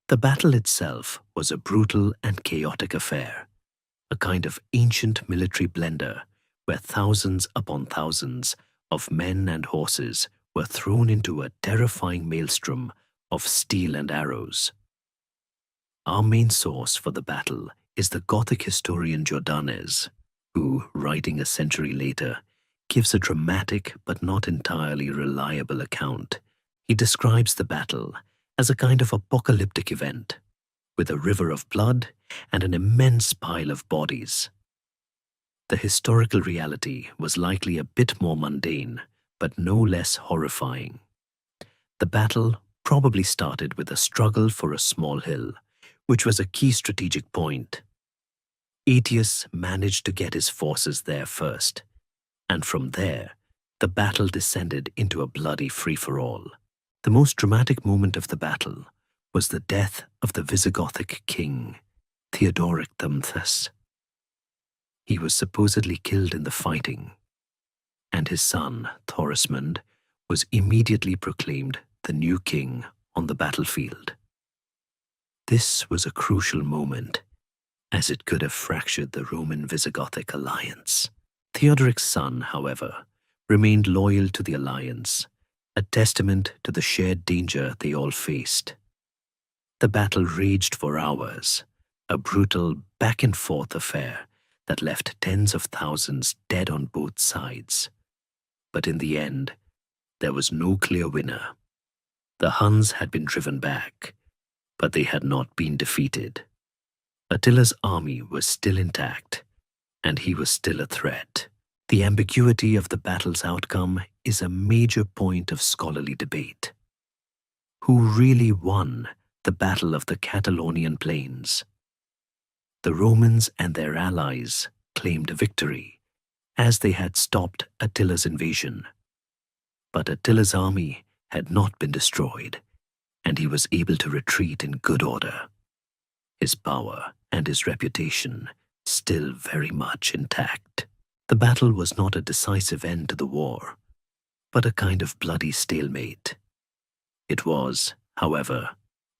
The battle itself was a brutal and chaotic affair, a kind of ancient military blender where thousands upon thousands of men and horses were thrown into a terrifying maelstrom of steel and arrows. Our main source for the battle is the Gothic historian Jordanes, who, writing a century later, gives a dramatic but not entirely reliable account. He describes the battle as a kind of apocalyptic event, with a river of blood and an immense pile of bodies. The historical reality was likely a bit more mundane, but no less horrifying. The battle probably started with a struggle for a small hill, which was a key strategic point. Aetius managed to get his forces there first, and from there, the battle descended into a bloody free-for-all. The most dramatic moment of the battle was the death of the Visigothic king, Theodoric I. He was supposedly killed in the fighting, and his son, Thorismund, was immediately proclaimed the new king on the battlefield. This was a crucial moment, as it could have fractured the Roman-Visigothic alliance. Theodoric's son, however, remained loyal to the alliance, a testament to the shared danger they all faced. The battle raged for hours, a brutal back-and-forth affair that left tens of thousands dead on both sides. But in the end, there was no clear winner. The Huns had been driven back, but they had not been defeated. Attila's army was still intact, and he was still a threat. The ambiguity of the battle's outcome is a major point of scholarly debate. Who really won the Battle of the Catalonian Plains? The Romans and their allies claimed a victory, as they had stopped Attila's invasion. But Attila's army had not been destroyed, and he was able to retreat in good order. His power and his reputation still very much intact. The battle was not a decisive end to the war, but a kind of bloody stalemate. It was, however,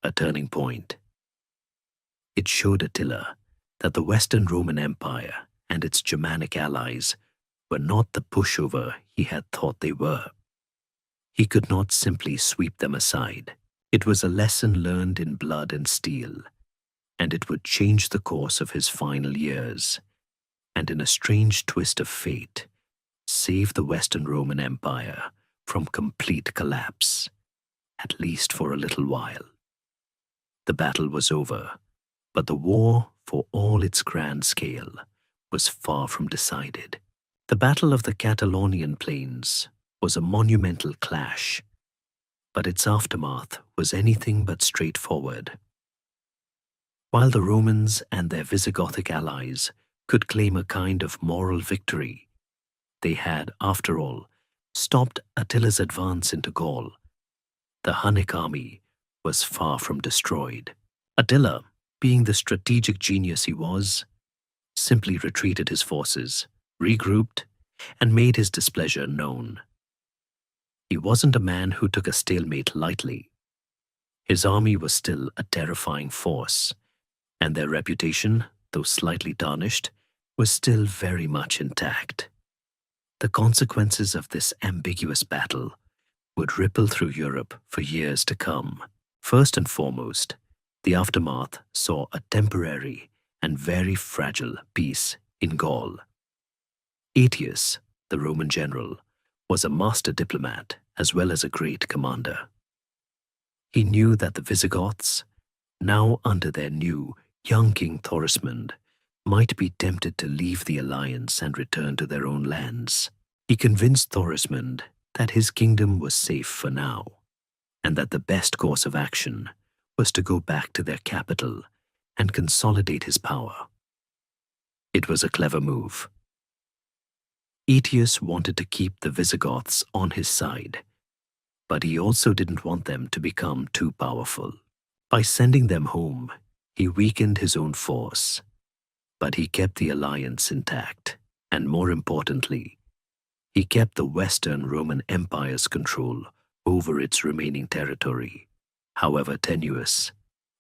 a turning point. It showed Attila that the Western Roman Empire and its Germanic allies were not the pushover he had thought they were. He could not simply sweep them aside. It was a lesson learned in blood and steel, and it would change the course of his final years, and in a strange twist of fate, save the Western Roman Empire from complete collapse, at least for a little while. The battle was over, but the war, for all its grand scale, was far from decided. The Battle of the Catalonian Plains was a monumental clash, but its aftermath was anything but straightforward. While the Romans and their Visigothic allies could claim a kind of moral victory, they had, after all, stopped Attila's advance into Gaul. The Hunnic army was far from destroyed. Attila, being the strategic genius he was, simply retreated his forces, regrouped, and made his displeasure known. He wasn't a man who took a stalemate lightly. His army was still a terrifying force, and their reputation, though slightly tarnished, was still very much intact. The consequences of this ambiguous battle would ripple through Europe for years to come. First and foremost, the aftermath saw a temporary and very fragile peace in Gaul. Aetius, the Roman general, was a master diplomat as well as a great commander. He knew that the Visigoths, now under their new, young king Thorismund, might be tempted to leave the alliance and return to their own lands. He convinced Thorismund that his kingdom was safe for now, and that the best course of action was to go back to their capital and consolidate his power. It was a clever move. Aetius wanted to keep the Visigoths on his side, but he also didn't want them to become too powerful. By sending them home, he weakened his own force, but he kept the alliance intact, and more importantly, he kept the Western Roman Empire's control over its remaining territory, however tenuous,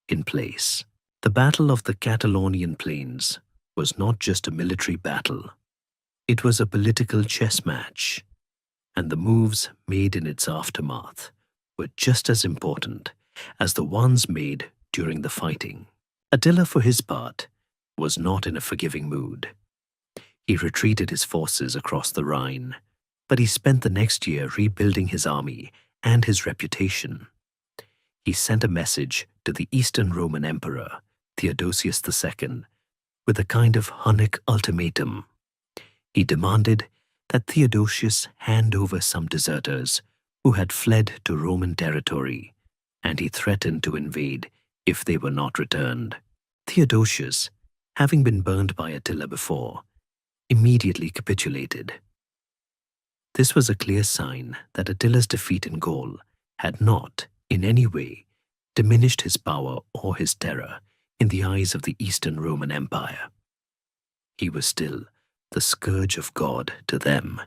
in place. The Battle of the Catalonian Plains was not just a military battle. It was a political chess match, and the moves made in its aftermath were just as important as the ones made during the fighting. Attila, for his part, was not in a forgiving mood. He retreated his forces across the Rhine, but he spent the next year rebuilding his army and his reputation. He sent a message to the Eastern Roman Emperor, Theodosius II, with a kind of Hunnic ultimatum. He demanded that Theodosius hand over some deserters who had fled to Roman territory, and he threatened to invade if they were not returned. Theodosius, having been burned by Attila before, immediately capitulated. This was a clear sign that Attila's defeat in Gaul had not, in any way, diminished his power or his terror in the eyes of the Eastern Roman Empire. He was still the scourge of God to them,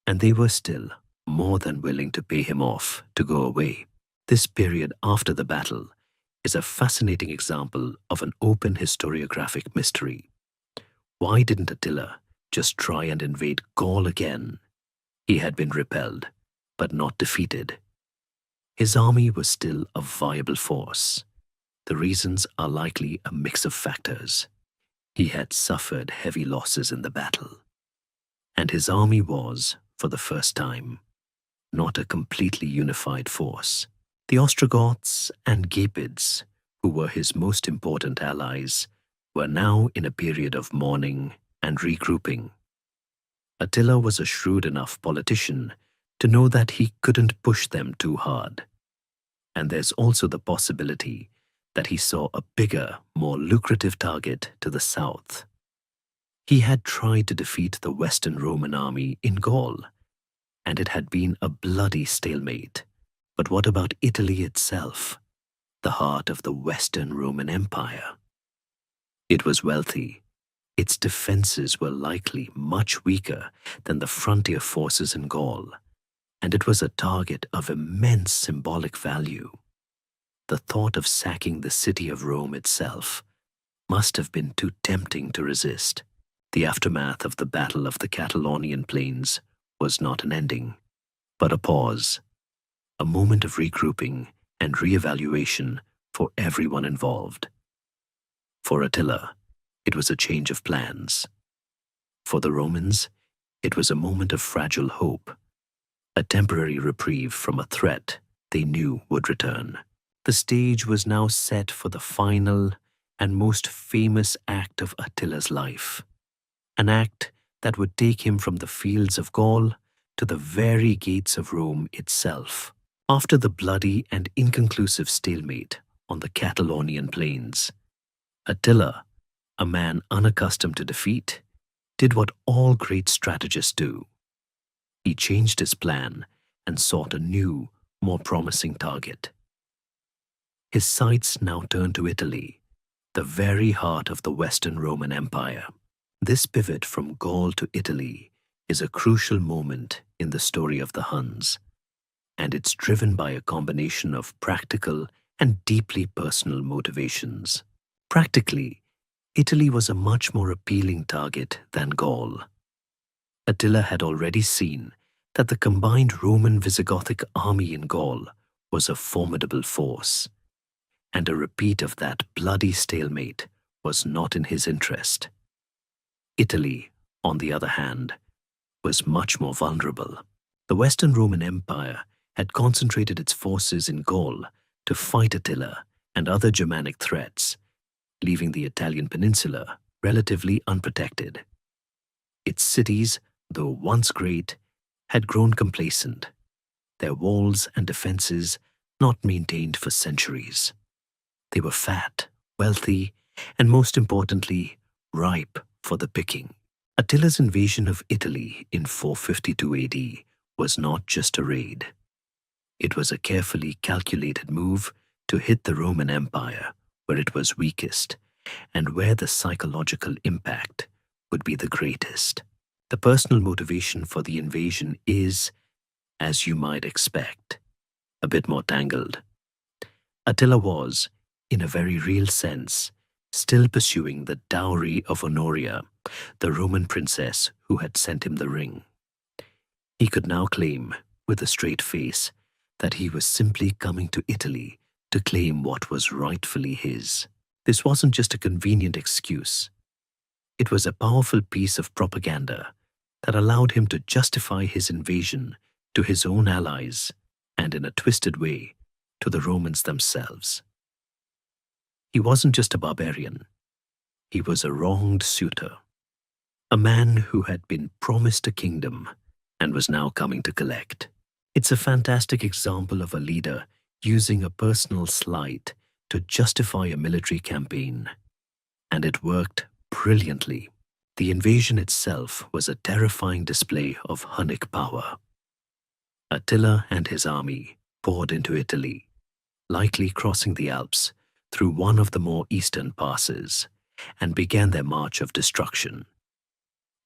and they were still more than willing to pay him off to go away. This period after the battle is a fascinating example of an open historiographic mystery. Why didn't Attila just try and invade Gaul again? He had been repelled, but not defeated. His army was still a viable force. The reasons are likely a mix of factors. He had suffered heavy losses in the battle, and his army was, for the first time, not a completely unified force. The Ostrogoths and Gepids, who were his most important allies, were now in a period of mourning and regrouping. Attila was a shrewd enough politician to know that he couldn't push them too hard. And there's also the possibility that he saw a bigger, more lucrative target to the south. He had tried to defeat the Western Roman army in Gaul, and it had been a bloody stalemate. But what about Italy itself, the heart of the Western Roman Empire? It was wealthy. Its defenses were likely much weaker than the frontier forces in Gaul, and it was a target of immense symbolic value. The thought of sacking the city of Rome itself must have been too tempting to resist. The aftermath of the Battle of the Catalonian Plains was not an ending, but a pause, a moment of regrouping and re-evaluation for everyone involved. For Attila, it was a change of plans. For the Romans, it was a moment of fragile hope, a temporary reprieve from a threat they knew would return. The stage was now set for the final and most famous act of Attila's life, an act that would take him from the fields of Gaul to the very gates of Rome itself. After the bloody and inconclusive stalemate on the Catalonian plains, Attila, a man unaccustomed to defeat, did what all great strategists do. He changed his plan and sought a new, more promising target. His sights now turned to Italy, the very heart of the Western Roman Empire. This pivot from Gaul to Italy is a crucial moment in the story of the Huns, and it's driven by a combination of practical and deeply personal motivations. Practically, Italy was a much more appealing target than Gaul. Attila had already seen that the combined Roman-Visigothic army in Gaul was a formidable force, and a repeat of that bloody stalemate was not in his interest. Italy, on the other hand, was much more vulnerable. The Western Roman Empire had concentrated its forces in Gaul to fight Attila and other Germanic threats, leaving the Italian peninsula relatively unprotected. Its cities, though once great, had grown complacent, their walls and defenses not maintained for centuries. They were fat, wealthy, and most importantly, ripe for the picking. Attila's invasion of Italy in 452 AD was not just a raid. It was a carefully calculated move to hit the Roman Empire where it was weakest and where the psychological impact would be the greatest. The personal motivation for the invasion is, as you might expect, a bit more tangled. Attila was, in a very real sense, still pursuing the dowry of Honoria, the Roman princess who had sent him the ring. He could now claim, with a straight face, that he was simply coming to Italy to claim what was rightfully his. This wasn't just a convenient excuse. It was a powerful piece of propaganda that allowed him to justify his invasion to his own allies and, in a twisted way, to the Romans themselves. He wasn't just a barbarian. He was a wronged suitor, a man who had been promised a kingdom and was now coming to collect. It's a fantastic example of a leader using a personal slight to justify a military campaign, and it worked brilliantly. The invasion itself was a terrifying display of Hunnic power. Attila and his army poured into Italy, likely crossing the Alps through one of the more eastern passes, and began their march of destruction.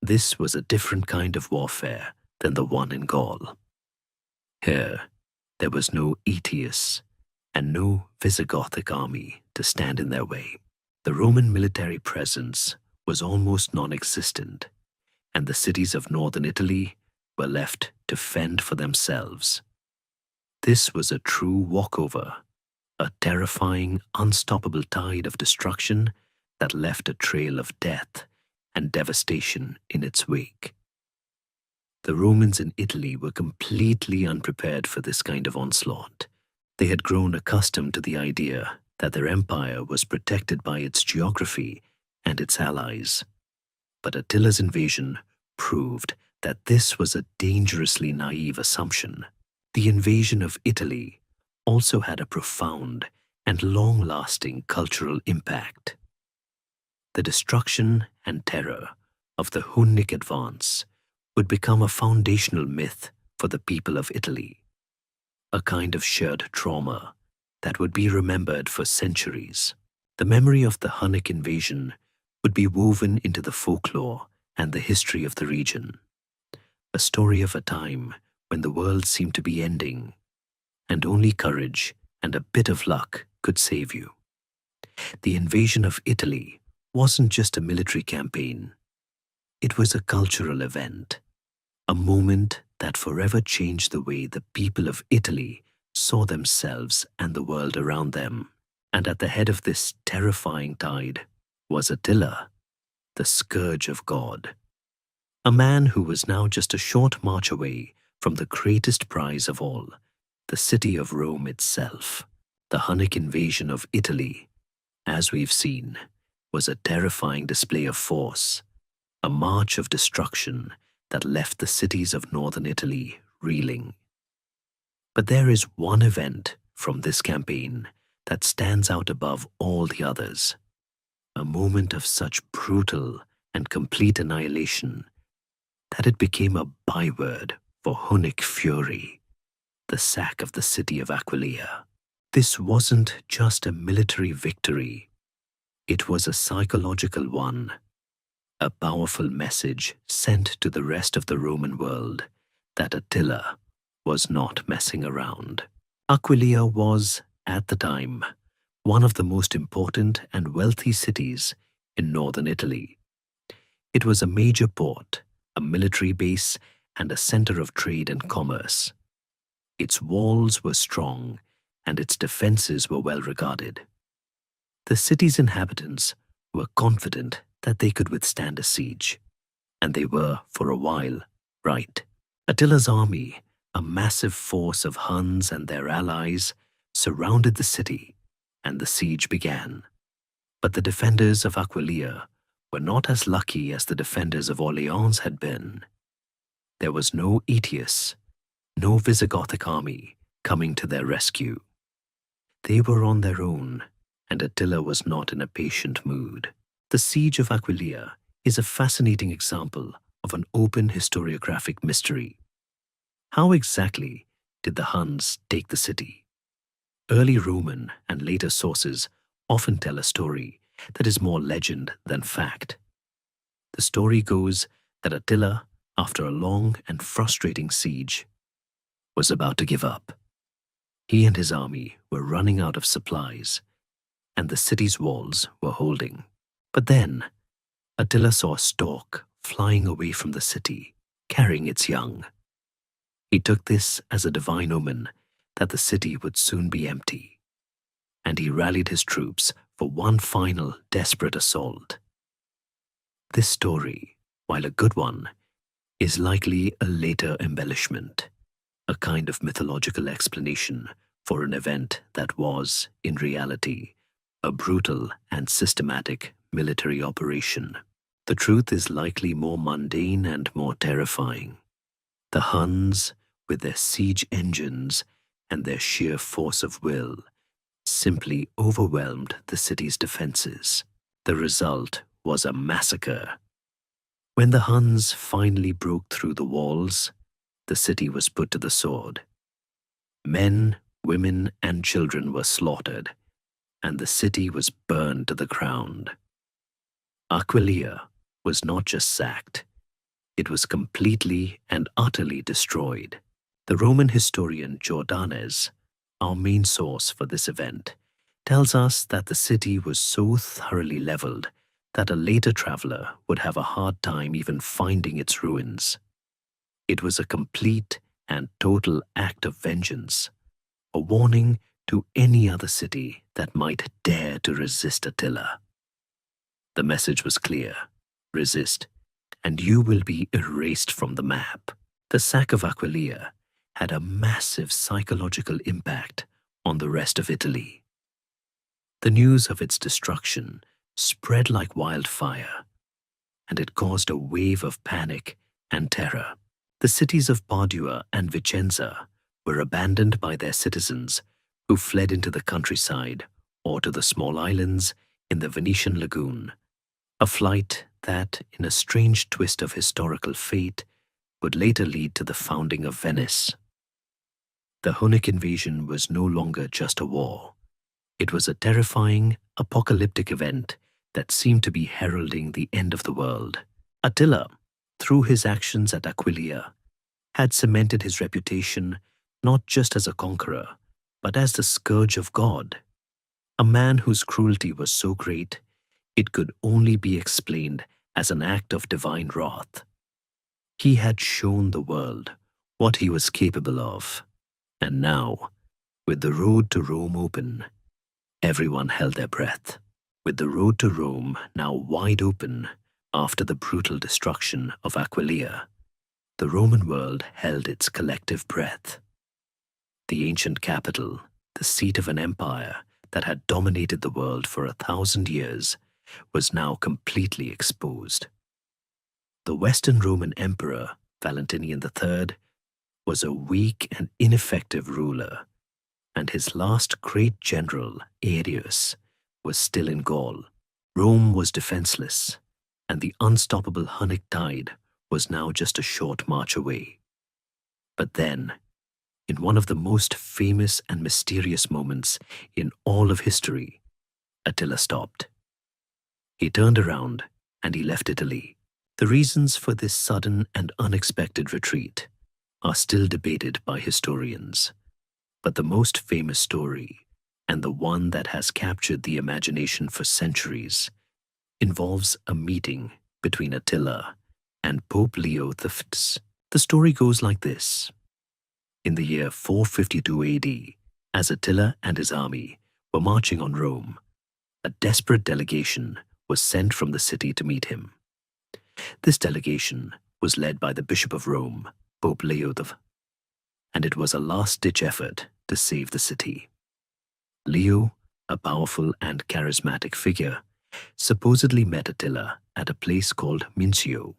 This was a different kind of warfare than the one in Gaul. Here, there was no Aetius and no Visigothic army to stand in their way. The Roman military presence was almost non-existent, and the cities of northern Italy were left to fend for themselves. This was a true walkover, a terrifying, unstoppable tide of destruction that left a trail of death and devastation in its wake. The Romans in Italy were completely unprepared for this kind of onslaught. They had grown accustomed to the idea that their empire was protected by its geography and its allies. But Attila's invasion proved that this was a dangerously naive assumption. The invasion of Italy also had a profound and long-lasting cultural impact. The destruction and terror of the Hunnic advance would become a foundational myth for the people of Italy, a kind of shared trauma that would be remembered for centuries. The memory of the Hunnic invasion would be woven into the folklore and the history of the region, a story of a time when the world seemed to be ending, and only courage and a bit of luck could save you. The invasion of Italy wasn't just a military campaign. It was a cultural event, a moment that forever changed the way the people of Italy saw themselves and the world around them. And at the head of this terrifying tide was Attila, the scourge of God, a man who was now just a short march away from the greatest prize of all, the city of Rome itself. The Hunnic invasion of Italy, as we've seen, was a terrifying display of force, a march of destruction that left the cities of northern Italy reeling. But there is one event from this campaign that stands out above all the others, a moment of such brutal and complete annihilation that it became a byword for Hunnic fury: the sack of the city of Aquileia. This wasn't just a military victory, it was a psychological one, a powerful message sent to the rest of the Roman world that Attila was not messing around. Aquileia was, at the time, one of the most important and wealthy cities in northern Italy. It was a major port, a military base, and a center of trade and commerce. Its walls were strong, and its defenses were well regarded. The city's inhabitants were confident that they could withstand a siege, and they were, for a while, right. Attila's army, a massive force of Huns and their allies, surrounded the city, and the siege began. But the defenders of Aquileia were not as lucky as the defenders of Orleans had been. There was no Aetius, no Visigothic army coming to their rescue. They were on their own, and Attila was not in a patient mood. The siege of Aquileia is a fascinating example of an open historiographic mystery. How exactly did the Huns take the city? Early Roman and later sources often tell a story that is more legend than fact. The story goes that Attila, after a long and frustrating siege, was about to give up. He and his army were running out of supplies, and the city's walls were holding. But then, Attila saw a stork flying away from the city, carrying its young. He took this as a divine omen that the city would soon be empty, and he rallied his troops for one final desperate assault. This story, while a good one, is likely a later embellishment, a kind of mythological explanation for an event that was, in reality, a brutal and systematic military operation. The truth is likely more mundane and more terrifying. The Huns, with their siege engines and their sheer force of will, simply overwhelmed the city's defenses. The result was a massacre. When the Huns finally broke through the walls, the city was put to the sword. Men, women, and children were slaughtered, and the city was burned to the ground. Aquileia was not just sacked, it was completely and utterly destroyed. The Roman historian Jordanes, our main source for this event, tells us that the city was so thoroughly leveled that a later traveler would have a hard time even finding its ruins. It was a complete and total act of vengeance, a warning to any other city that might dare to resist Attila. The message was clear: resist, and you will be erased from the map. The sack of Aquileia had a massive psychological impact on the rest of Italy. The news of its destruction spread like wildfire, and it caused a wave of panic and terror. The cities of Padua and Vicenza were abandoned by their citizens who fled into the countryside or to the small islands in the Venetian lagoon, a flight that, in a strange twist of historical fate, would later lead to the founding of Venice. The Hunnic invasion was no longer just a war. It was a terrifying, apocalyptic event that seemed to be heralding the end of the world. Attila, through his actions at Aquileia, had cemented his reputation not just as a conqueror, but as the scourge of God, a man whose cruelty was so great it could only be explained as an act of divine wrath. He had shown the world what he was capable of, and now, with the road to Rome open, everyone held their breath. With the road to Rome now wide open after the brutal destruction of Aquileia, the Roman world held its collective breath. The ancient capital, the seat of an empire that had dominated the world for 1,000 years, was now completely exposed. The Western Roman Emperor, Valentinian III, was a weak and ineffective ruler, and his last great general, Arius, was still in Gaul. Rome was defenseless, and the unstoppable Hunnic tide was now just a short march away. But then, in one of the most famous and mysterious moments in all of history, Attila stopped. He turned around and he left Italy. The reasons for this sudden and unexpected retreat are still debated by historians, but the most famous story, and the one that has captured the imagination for centuries, involves a meeting between Attila and Pope Leo V. The story goes like this. In the year 452 AD, as Attila and his army were marching on Rome, a desperate delegation was sent from the city to meet him. This delegation was led by the Bishop of Rome, Pope Leo V, and it was a last-ditch effort to save the city. Leo, a powerful and charismatic figure, supposedly met Attila at a place called Mincio,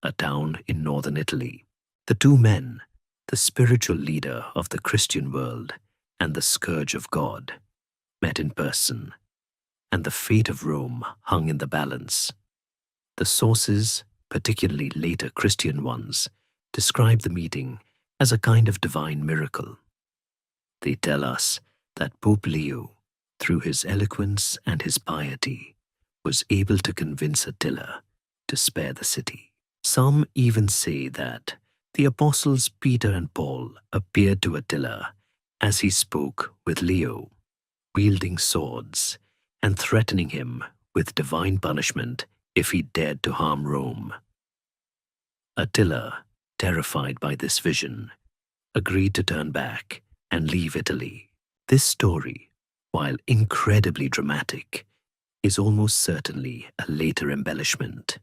a town in northern Italy. The two men, the spiritual leader of the Christian world and the scourge of God, met in person, and the fate of Rome hung in the balance. The sources, particularly later Christian ones, describe the meeting as a kind of divine miracle. They tell us that Pope Leo, through his eloquence and his piety, was able to convince Attila to spare the city. Some even say that the apostles Peter and Paul appeared to Attila as he spoke with Leo, wielding swords and threatening him with divine punishment if he dared to harm Rome. Attila, terrified by this vision, agreed to turn back and leave Italy. This story, while incredibly dramatic, is almost certainly a later embellishment.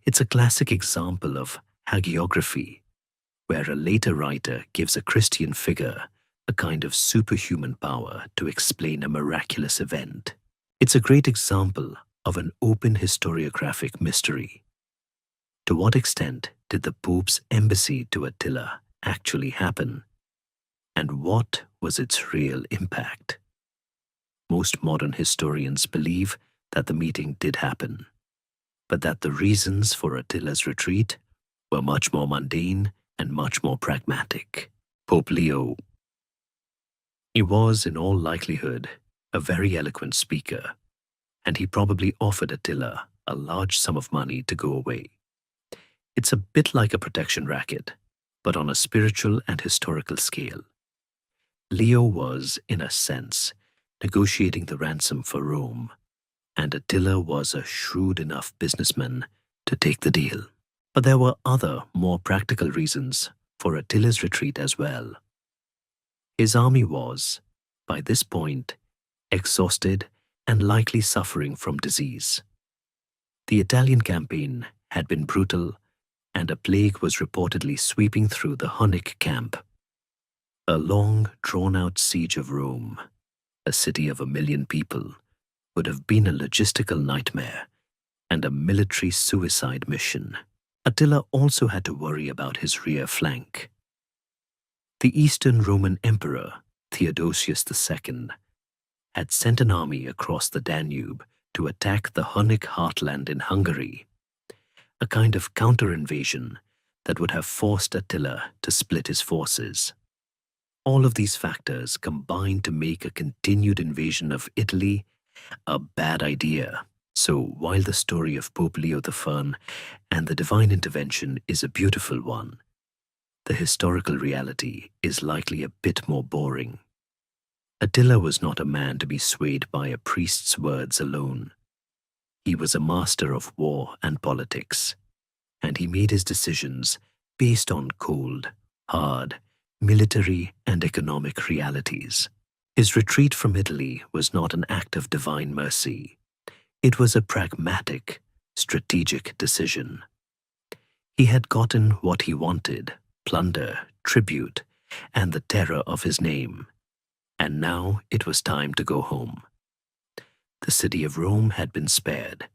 It's a classic example of hagiography, where a later writer gives a Christian figure a kind of superhuman power to explain a miraculous event. It's a great example of an open historiographic mystery. To what extent did the Pope's embassy to Attila actually happen? And what was its real impact? Most modern historians believe that the meeting did happen, but that the reasons for Attila's retreat were much more mundane and much more pragmatic. Pope Leo. He was, in all likelihood, a very eloquent speaker, and he probably offered Attila a large sum of money to go away. It's a bit like a protection racket, but on a spiritual and historical scale. Leo was, in a sense, negotiating the ransom for Rome, and Attila was a shrewd enough businessman to take the deal. But there were other, more practical reasons for Attila's retreat as well. His army was, by this point, exhausted and likely suffering from disease. The Italian campaign had been brutal, and a plague was reportedly sweeping through the Hunnic camp. A long, drawn-out siege of Rome, a city of 1 million people, would have been a logistical nightmare and a military suicide mission. Attila also had to worry about his rear flank. The Eastern Roman Emperor, Theodosius II, had sent an army across the Danube to attack the Hunnic heartland in Hungary, a kind of counter-invasion that would have forced Attila to split his forces. All of these factors combined to make a continued invasion of Italy a bad idea. So while the story of Pope Leo I and the divine intervention is a beautiful one, the historical reality is likely a bit more boring. Attila was not a man to be swayed by a priest's words alone. He was a master of war and politics, and he made his decisions based on cold, hard, military and economic realities. His retreat from Italy was not an act of divine mercy. It was a pragmatic, strategic decision. He had gotten what he wanted: plunder, tribute, and the terror of his name. And now it was time to go home. The city of Rome had been spared,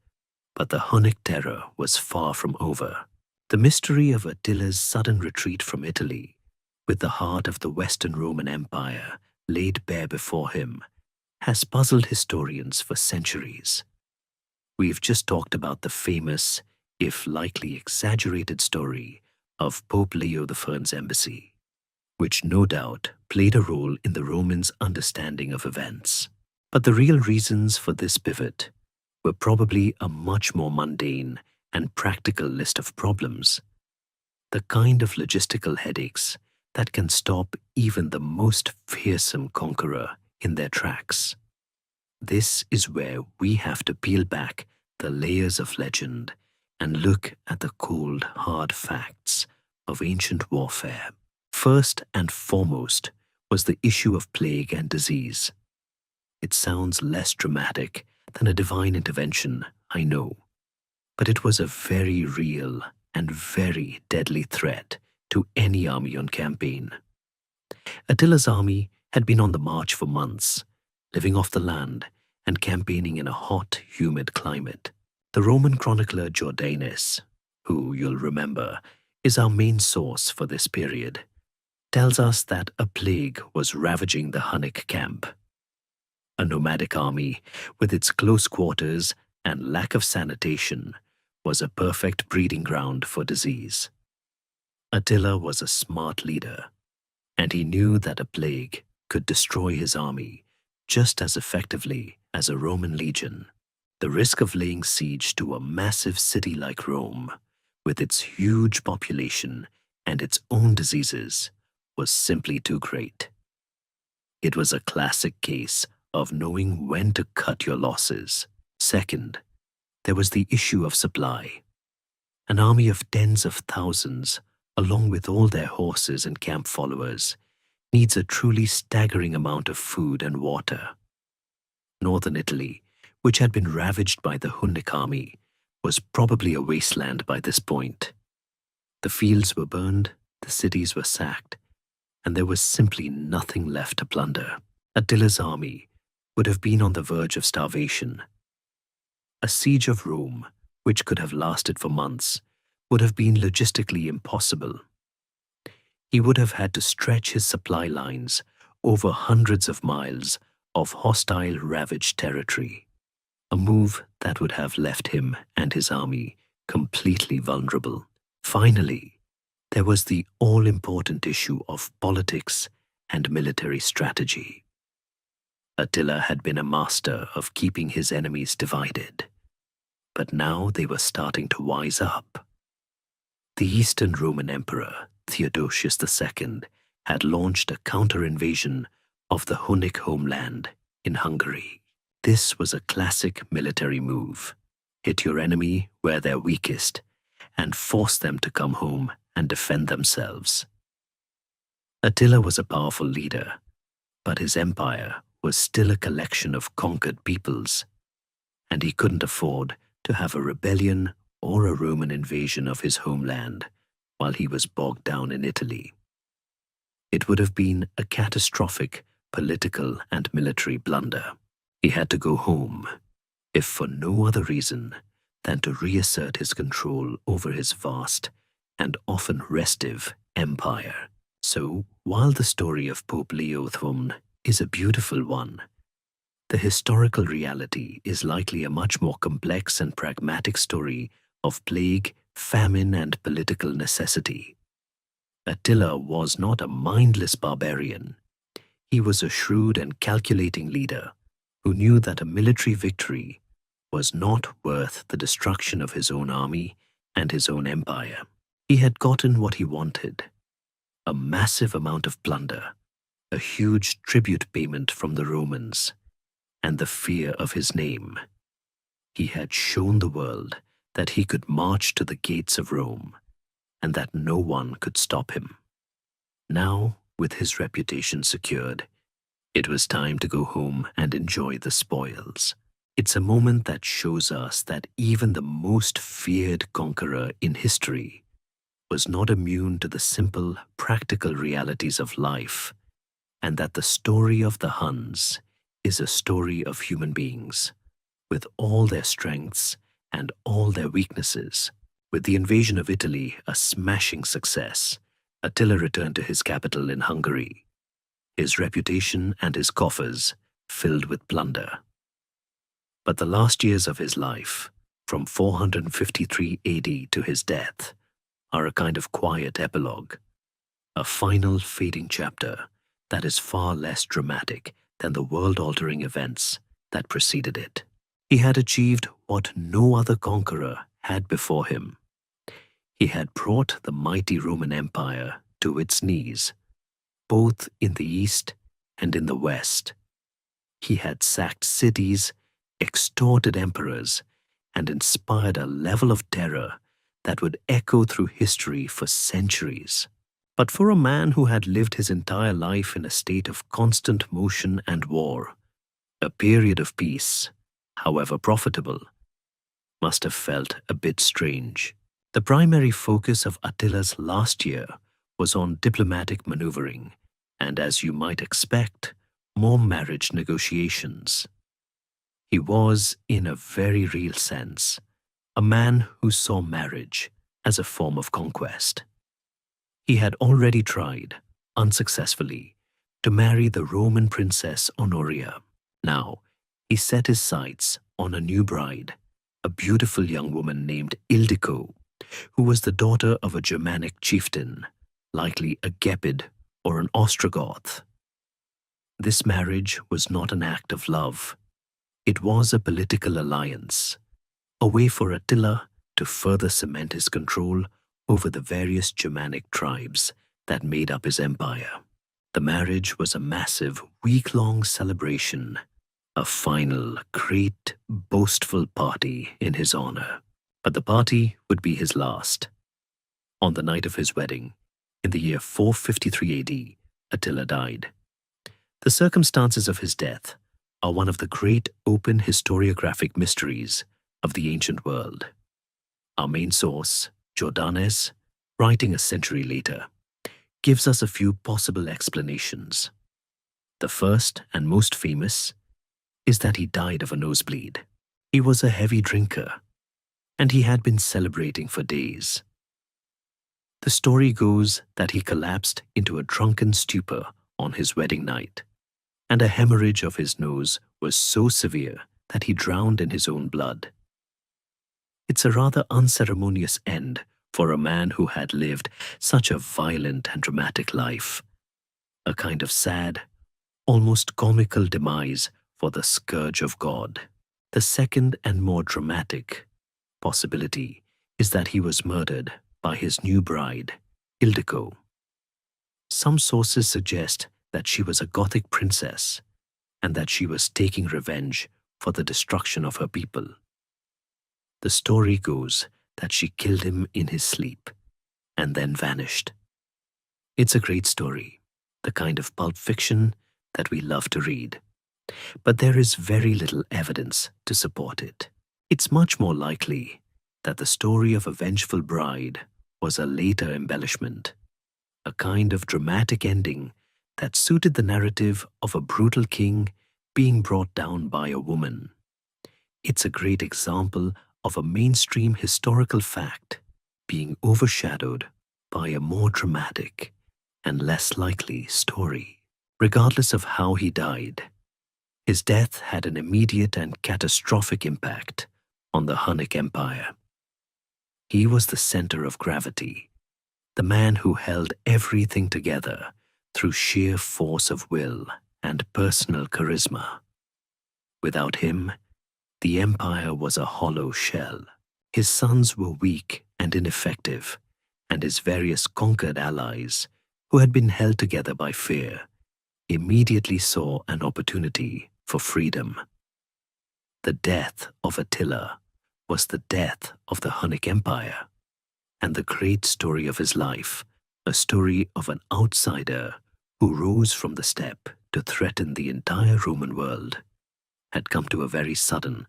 but the Hunnic terror was far from over. The mystery of Attila's sudden retreat from Italy, with the heart of the Western Roman Empire laid bare before him, has puzzled historians for centuries. We've just talked about the famous, if likely exaggerated story of Pope Leo I's embassy, which no doubt played a role in the Romans' understanding of events. But the real reasons for this pivot were probably a much more mundane and practical list of problems, the kind of logistical headaches that can stop even the most fearsome conqueror in their tracks. This is where we have to peel back the layers of legend and look at the cold, hard facts of ancient warfare. First and foremost was the issue of plague and disease. It sounds less dramatic than a divine intervention, I know, but it was a very real and very deadly threat to any army on campaign. Attila's army had been on the march for months, living off the land and campaigning in a hot, humid climate. The Roman chronicler Jordanus, who you'll remember is our main source for this period, tells us that a plague was ravaging the Hunnic camp. A nomadic army, with its close quarters and lack of sanitation, was a perfect breeding ground for disease. Attila was a smart leader, and he knew that a plague could destroy his army just as effectively as a Roman legion. The risk of laying siege to a massive city like Rome, with its huge population and its own diseases, was simply too great. It was a classic case of knowing when to cut your losses. Second, there was the issue of supply. An army of tens of thousands, along with all their horses and camp followers, needs a truly staggering amount of food and water. Northern Italy, which had been ravaged by the Hunnic army, was probably a wasteland by this point. The fields were burned, the cities were sacked, and there was simply nothing left to plunder. Attila's army would have been on the verge of starvation. A siege of Rome, which could have lasted for months, would have been logistically impossible. He would have had to stretch his supply lines over hundreds of miles of hostile, ravaged territory, a move that would have left him and his army completely vulnerable. Finally, there was the all-important issue of politics and military strategy. Attila had been a master of keeping his enemies divided, but now they were starting to wise up. The Eastern Roman Emperor, Theodosius II, had launched a counter-invasion of the Hunnic homeland in Hungary. This was a classic military move. Hit your enemy where they're weakest and force them to come home and defend themselves. Attila was a powerful leader, but his empire was still a collection of conquered peoples, and he couldn't afford to have a rebellion or a Roman invasion of his homeland while he was bogged down in Italy. It would have been a catastrophic political and military blunder. He had to go home, if for no other reason than to reassert his control over his vast and often restive empire. So, while the story of Pope Leo XII is a beautiful one, the historical reality is likely a much more complex and pragmatic story of plague, famine, and political necessity. Attila was not a mindless barbarian. He was a shrewd and calculating leader who knew that a military victory was not worth the destruction of his own army and his own empire. He had gotten what he wanted: a massive amount of plunder, a huge tribute payment from the Romans, and the fear of his name. He had shown the world that he could march to the gates of Rome and that no one could stop him. Now, with his reputation secured, it was time to go home and enjoy the spoils. It's a moment that shows us that even the most feared conqueror in history was not immune to the simple, practical realities of life, and that the story of the Huns is a story of human beings, with all their strengths and all their weaknesses. With the invasion of Italy a smashing success, Attila returned to his capital in Hungary, his reputation and his coffers filled with plunder. But the last years of his life, from 453 AD to his death, are a kind of quiet epilogue, a final fading chapter that is far less dramatic than the world-altering events that preceded it. He had achieved what no other conqueror had before him. He had brought the mighty Roman Empire to its knees, both in the east and in the west. He had sacked cities, extorted emperors, and inspired a level of terror that would echo through history for centuries. But for a man who had lived his entire life in a state of constant motion and war, a period of peace, however profitable, must have felt a bit strange. The primary focus of Attila's last year was on diplomatic maneuvering and, as you might expect, more marriage negotiations. He was, in a very real sense, a man who saw marriage as a form of conquest. He had already tried, unsuccessfully, to marry the Roman princess Honoria. Now, he set his sights on a new bride, a beautiful young woman named Ildiko, who was the daughter of a Germanic chieftain, likely a Gepid or an Ostrogoth. This marriage was not an act of love. It was a political alliance, a way for Attila to further cement his control over the various Germanic tribes that made up his empire. The marriage was a massive, week-long celebration, a final, great, boastful party in his honor. But the party would be his last. On the night of his wedding, in the year 453 AD, Attila died. The circumstances of his death are one of the great open historiographic mysteries of the ancient world. Our main source, Jordanes, writing a century later, gives us a few possible explanations. The first and most famous is that he died of a nosebleed. He was a heavy drinker, and he had been celebrating for days. The story goes that he collapsed into a drunken stupor on his wedding night, and a hemorrhage of his nose was so severe that he drowned in his own blood. It's a rather unceremonious end for a man who had lived such a violent and dramatic life, a kind of sad, almost comical demise for the scourge of God. The second and more dramatic possibility is that he was murdered by his new bride, Ildiko. Some sources suggest that she was a Gothic princess and that she was taking revenge for the destruction of her people. The story goes that she killed him in his sleep and then vanished. It's a great story, the kind of pulp fiction that we love to read, but there is very little evidence to support it. It's much more likely that the story of a vengeful bride was a later embellishment, a kind of dramatic ending that suited the narrative of a brutal king being brought down by a woman. It's a great example of a mainstream historical fact being overshadowed by a more dramatic and less likely story. Regardless of how he died, his death had an immediate and catastrophic impact on the Hunnic Empire. He was the center of gravity, the man who held everything together through sheer force of will and personal charisma. Without him, the empire was a hollow shell. His sons were weak and ineffective, and his various conquered allies, who had been held together by fear, immediately saw an opportunity for freedom. The death of Attila was the death of the Hunnic Empire, and the great story of his life, a story of an outsider who rose from the steppe to threaten the entire Roman world, had come to a very sudden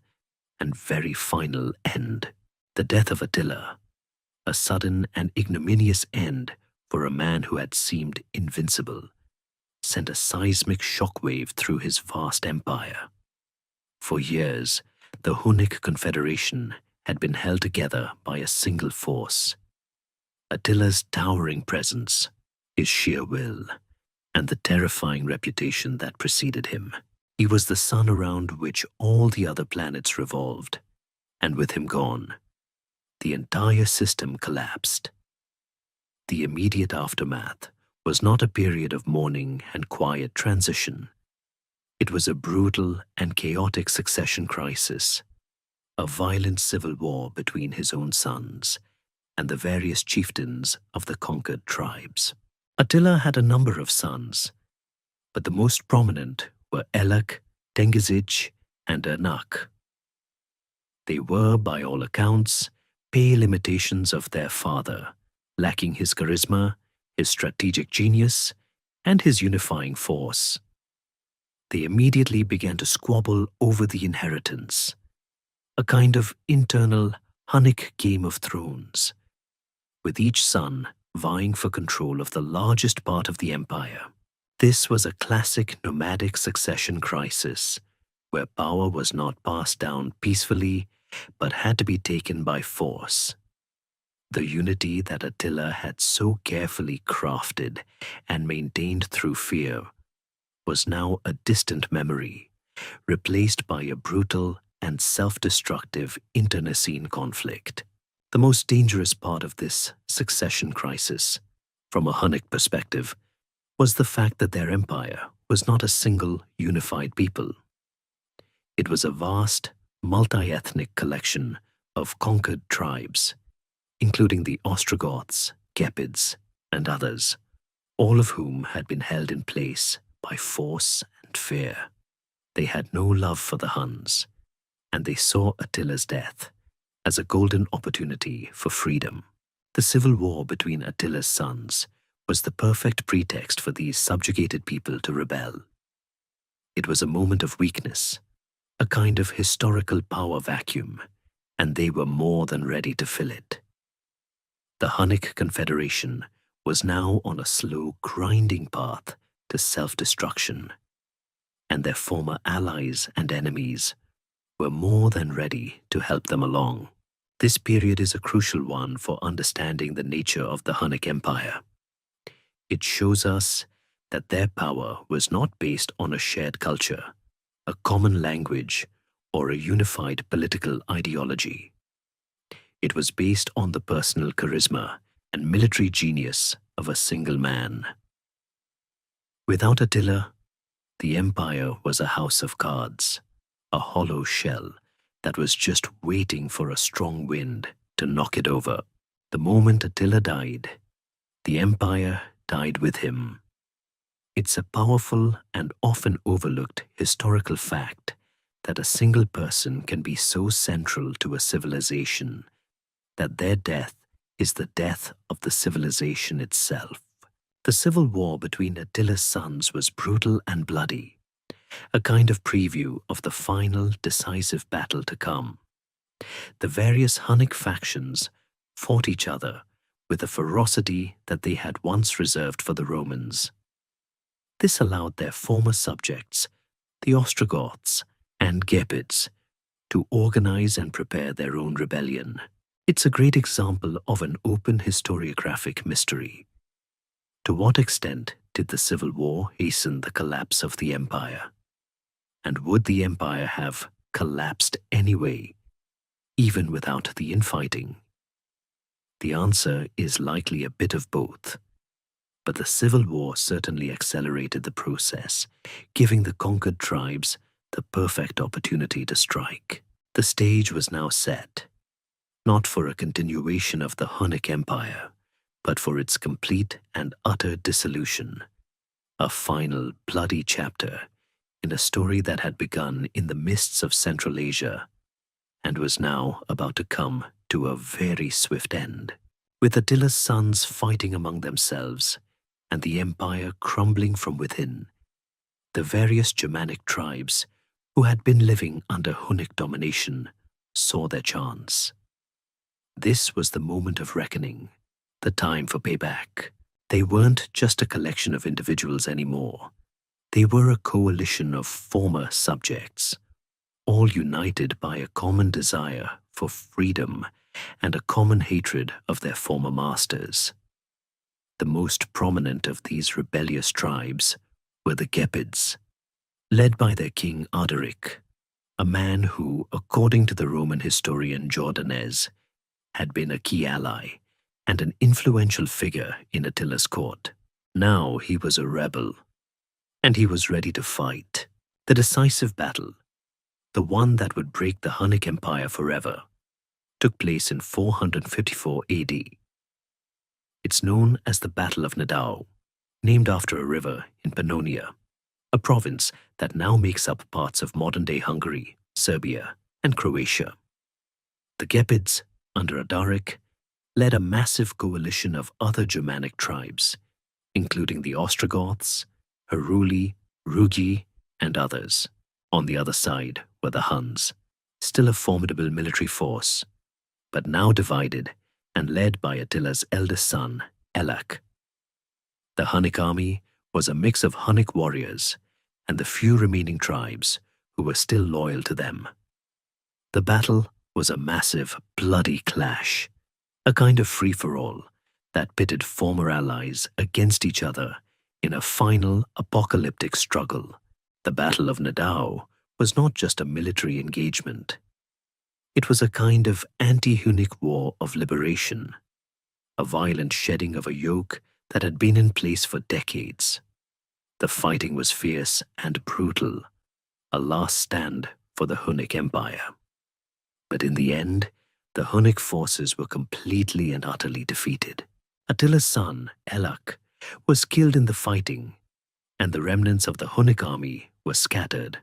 and very final end. The death of Attila, a sudden and ignominious end for a man who had seemed invincible, sent a seismic shockwave through his vast empire. For years, the Hunnic Confederation had been held together by a single force. Attila's towering presence, his sheer will, and the terrifying reputation that preceded him. He was the sun around which all the other planets revolved, and with him gone, the entire system collapsed. The immediate aftermath was not a period of mourning and quiet transition. It was a brutal and chaotic succession crisis, a violent civil war between his own sons and the various chieftains of the conquered tribes. Attila had a number of sons, but the most prominent were Elak, Tengizich, and Ernak. They were, by all accounts, pale imitations of their father, lacking his charisma, his strategic genius, and his unifying force. They immediately began to squabble over the inheritance, a kind of internal Hunnic Game of Thrones, with each son vying for control of the largest part of the empire. This was a classic nomadic succession crisis, where power was not passed down peacefully, but had to be taken by force. The unity that Attila had so carefully crafted and maintained through fear was now a distant memory, replaced by a brutal and self-destructive internecine conflict. The most dangerous part of this succession crisis, from a Hunnic perspective, was the fact that their empire was not a single unified people. It was a vast, multi-ethnic collection of conquered tribes, including the Ostrogoths, Gepids, and others, all of whom had been held in place by force and fear. They had no love for the Huns, and they saw Attila's death as a golden opportunity for freedom. The civil war between Attila's sons was the perfect pretext for these subjugated people to rebel. It was a moment of weakness, a kind of historical power vacuum, and they were more than ready to fill it. The Hunnic Confederation was now on a slow, grinding path to self-destruction, and their former allies and enemies were more than ready to help them along. This period is a crucial one for understanding the nature of the Hunnic Empire. It shows us that their power was not based on a shared culture, a common language, or a unified political ideology. It was based on the personal charisma and military genius of a single man. Without Attila, the empire was a house of cards, a hollow shell that was just waiting for a strong wind to knock it over. The moment Attila died, the empire died with him. It's a powerful and often overlooked historical fact that a single person can be so central to a civilization that their death is the death of the civilization itself. The civil war between Attila's sons was brutal and bloody, a kind of preview of the final decisive battle to come. The various Hunnic factions fought each other with a ferocity that they had once reserved for the Romans. This allowed their former subjects, the Ostrogoths and Gepids, to organize and prepare their own rebellion. It's a great example of an open historiographic mystery. To what extent did the Civil War hasten the collapse of the empire? And would the empire have collapsed anyway, even without the infighting? The answer is likely a bit of both. But the Civil War certainly accelerated the process, giving the conquered tribes the perfect opportunity to strike. The stage was now set, not for a continuation of the Hunnic Empire, but for its complete and utter dissolution, a final bloody chapter in a story that had begun in the mists of Central Asia and was now about to come to a very swift end. With Attila's sons fighting among themselves and the empire crumbling from within, the various Germanic tribes who had been living under Hunnic domination saw their chance. This was the moment of reckoning, the time for payback. They weren't just a collection of individuals anymore. They were a coalition of former subjects, all united by a common desire for freedom and a common hatred of their former masters. The most prominent of these rebellious tribes were the Gepids, led by their king Ardaric, a man who, according to the Roman historian Jordanes, had been a key ally and an influential figure in Attila's court. Now he was a rebel, and he was ready to fight. The decisive battle, the one that would break the Hunnic Empire forever, took place in 454 AD. It's known as the Battle of Nidau, named after a river in Pannonia, a province that now makes up parts of modern-day Hungary, Serbia, and Croatia. The Gepids, under Ardaric, led a massive coalition of other Germanic tribes, including the Ostrogoths, Heruli, Rugi, and others. On the other side were the Huns, still a formidable military force, but now divided and led by Attila's eldest son, Ellak. The Hunnic army was a mix of Hunnic warriors and the few remaining tribes who were still loyal to them. The battle was a massive, bloody clash, a kind of free-for-all that pitted former allies against each other in a final apocalyptic struggle. The Battle of Nidau was not just a military engagement. It was a kind of anti-Hunnic war of liberation, a violent shedding of a yoke that had been in place for decades. The fighting was fierce and brutal, a last stand for the Hunnic Empire. But in the end, the Hunnic forces were completely and utterly defeated. Attila's son, Ellak, was killed in the fighting, and the remnants of the Hunnic army were scattered.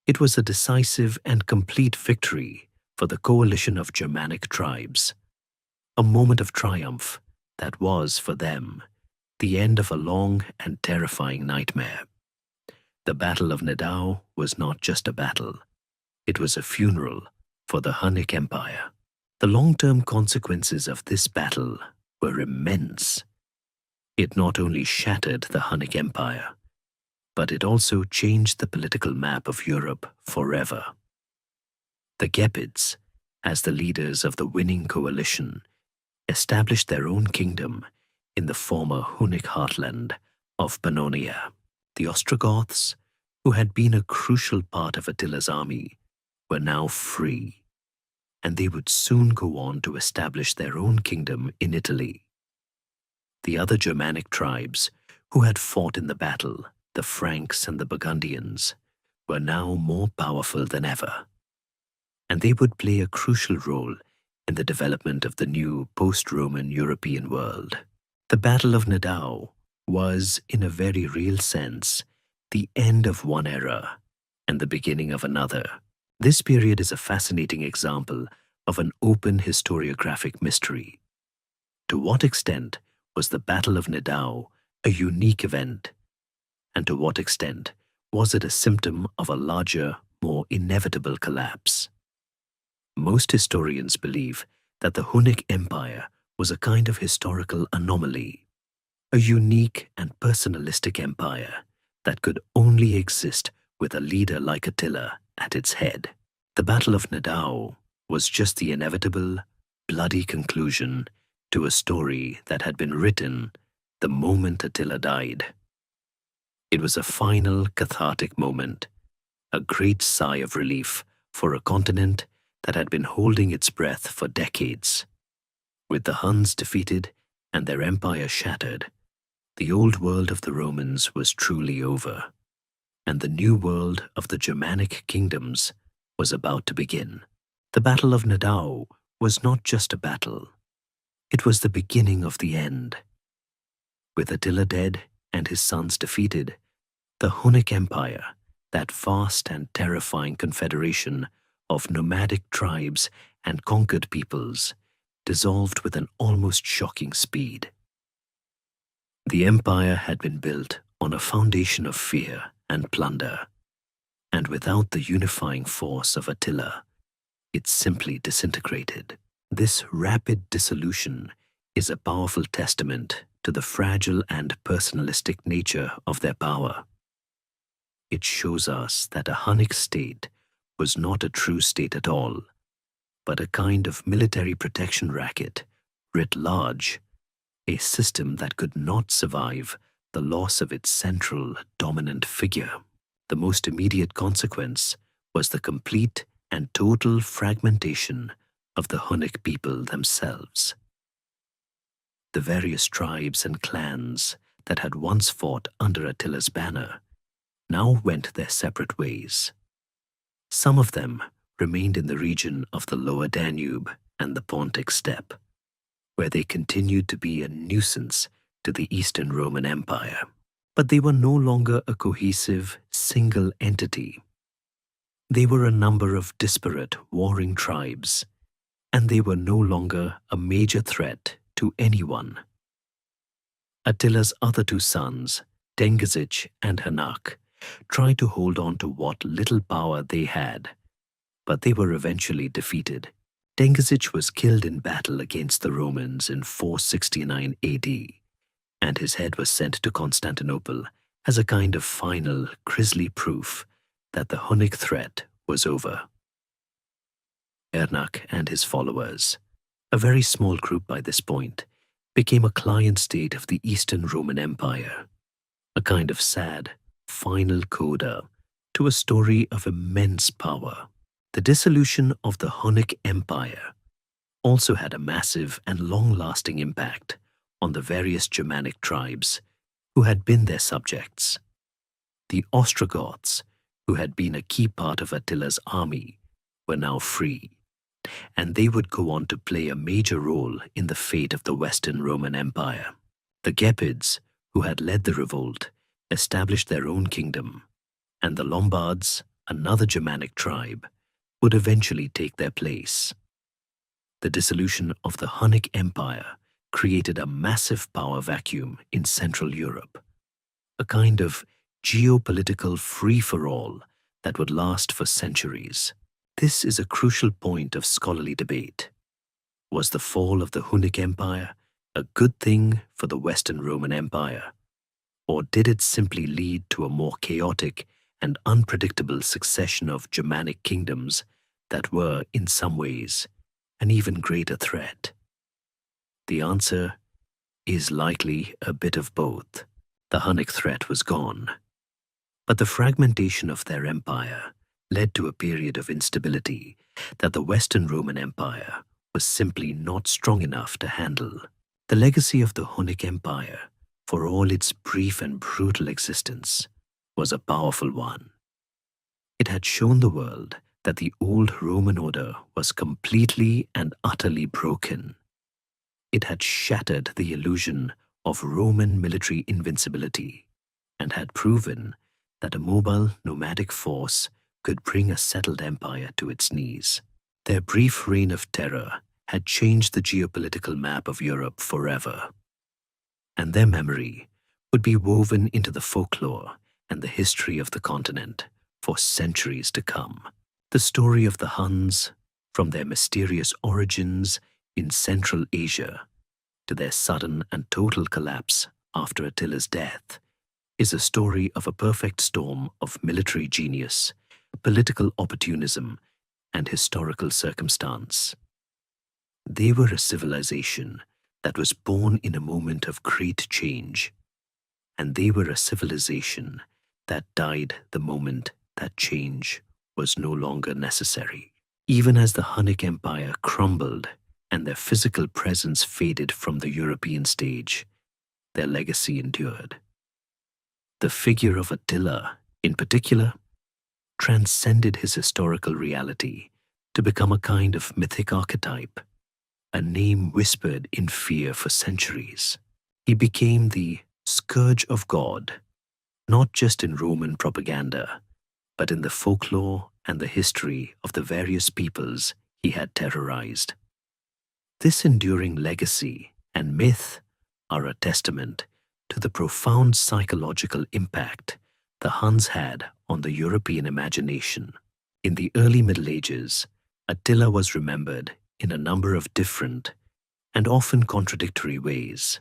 It was a decisive and complete victory for the coalition of Germanic tribes, a moment of triumph that was, for them, the end of a long and terrifying nightmare. The Battle of Nidau was not just a battle, it was a funeral for the Hunnic Empire. The long-term consequences of this battle were immense. It not only shattered the Hunnic Empire, but it also changed the political map of Europe forever. The Gepids, as the leaders of the winning coalition, established their own kingdom in the former Hunnic heartland of Pannonia. The Ostrogoths, who had been a crucial part of Attila's army, were now free, and they would soon go on to establish their own kingdom in Italy. The other Germanic tribes who had fought in the battle, the Franks and the Burgundians, were now more powerful than ever, and they would play a crucial role in the development of the new post-Roman European world. The Battle of Nidau was, in a very real sense, the end of one era and the beginning of another. This period is a fascinating example of an open historiographic mystery. To what extent was the Battle of Nidau a unique event? And to what extent was it a symptom of a larger, more inevitable collapse? Most historians believe that the Hunnic Empire was a kind of historical anomaly, a unique and personalistic empire that could only exist with a leader like Attila at its head. The Battle of Nadao was just the inevitable, bloody conclusion to a story that had been written the moment Attila died. It was a final cathartic moment, a great sigh of relief for a continent that had been holding its breath for decades. With the Huns defeated and their empire shattered, the old world of the Romans was truly over, and the new world of the Germanic kingdoms was about to begin. The Battle of Nadao was not just a battle, it was the beginning of the end. With Attila dead and his sons defeated, the Hunnic Empire, that vast and terrifying confederation of nomadic tribes and conquered peoples, dissolved with an almost shocking speed. The empire had been built on a foundation of fear and plunder, and without the unifying force of Attila, it simply disintegrated. This rapid dissolution is a powerful testament to the fragile and personalistic nature of their power. It shows us that a Hunnic state was not a true state at all, but a kind of military protection racket writ large, a system that could not survive the loss of its central, dominant figure. The most immediate consequence was the complete and total fragmentation of the Hunnic people themselves. The various tribes and clans that had once fought under Attila's banner now went their separate ways. Some of them remained in the region of the lower Danube and the Pontic steppe, where they continued to be a nuisance to the Eastern Roman Empire. But they were no longer a cohesive, single entity. They were a number of disparate, warring tribes, and they were no longer a major threat to anyone. Attila's other two sons, Dengizic and Hanak, tried to hold on to what little power they had, but they were eventually defeated. Dengizic was killed in battle against the Romans in 469 AD, and his head was sent to Constantinople as a kind of final, grisly proof that the Hunnic threat was over. Ernak and his followers, a very small group by this point, became a client state of the Eastern Roman Empire, a kind of sad, final coda to a story of immense power. The dissolution of the Hunnic Empire also had a massive and long-lasting impact on the various Germanic tribes who had been their subjects. The Ostrogoths, who had been a key part of Attila's army, were now free, and they would go on to play a major role in the fate of the Western Roman Empire. The Gepids, who had led the revolt, established their own kingdom, and the Lombards, another Germanic tribe, would eventually take their place. The dissolution of the Hunnic Empire created a massive power vacuum in Central Europe, a kind of geopolitical free-for-all that would last for centuries. This is a crucial point of scholarly debate. Was the fall of the Hunnic Empire a good thing for the Western Roman Empire, or did it simply lead to a more chaotic and unpredictable succession of Germanic kingdoms that were, in some ways, an even greater threat? The answer is likely a bit of both. The Hunnic threat was gone, but the fragmentation of their empire led to a period of instability that the Western Roman Empire was simply not strong enough to handle. The legacy of the Hunnic Empire, for all its brief and brutal existence, was a powerful one. It had shown the world that the old Roman order was completely and utterly broken. It had shattered the illusion of Roman military invincibility and had proven that a mobile, nomadic force could bring a settled empire to its knees. Their brief reign of terror had changed the geopolitical map of Europe forever, and their memory would be woven into the folklore and the history of the continent for centuries to come. The story of the Huns, from their mysterious origins in Central Asia to their sudden and total collapse after Attila's death, is a story of a perfect storm of military genius, political opportunism, and historical circumstance. They were a civilization that was born in a moment of great change, and they were a civilization that died the moment that change was no longer necessary. Even as the Hunnic Empire crumbled and their physical presence faded from the European stage, their legacy endured. The figure of Attila, in particular, transcended his historical reality to become a kind of mythic archetype, a name whispered in fear for centuries. He became the scourge of God, not just in Roman propaganda, but in the folklore and the history of the various peoples he had terrorized. This enduring legacy and myth are a testament to the profound psychological impact the Huns had on the European imagination. In the early Middle Ages, Attila was remembered in a number of different and often contradictory ways.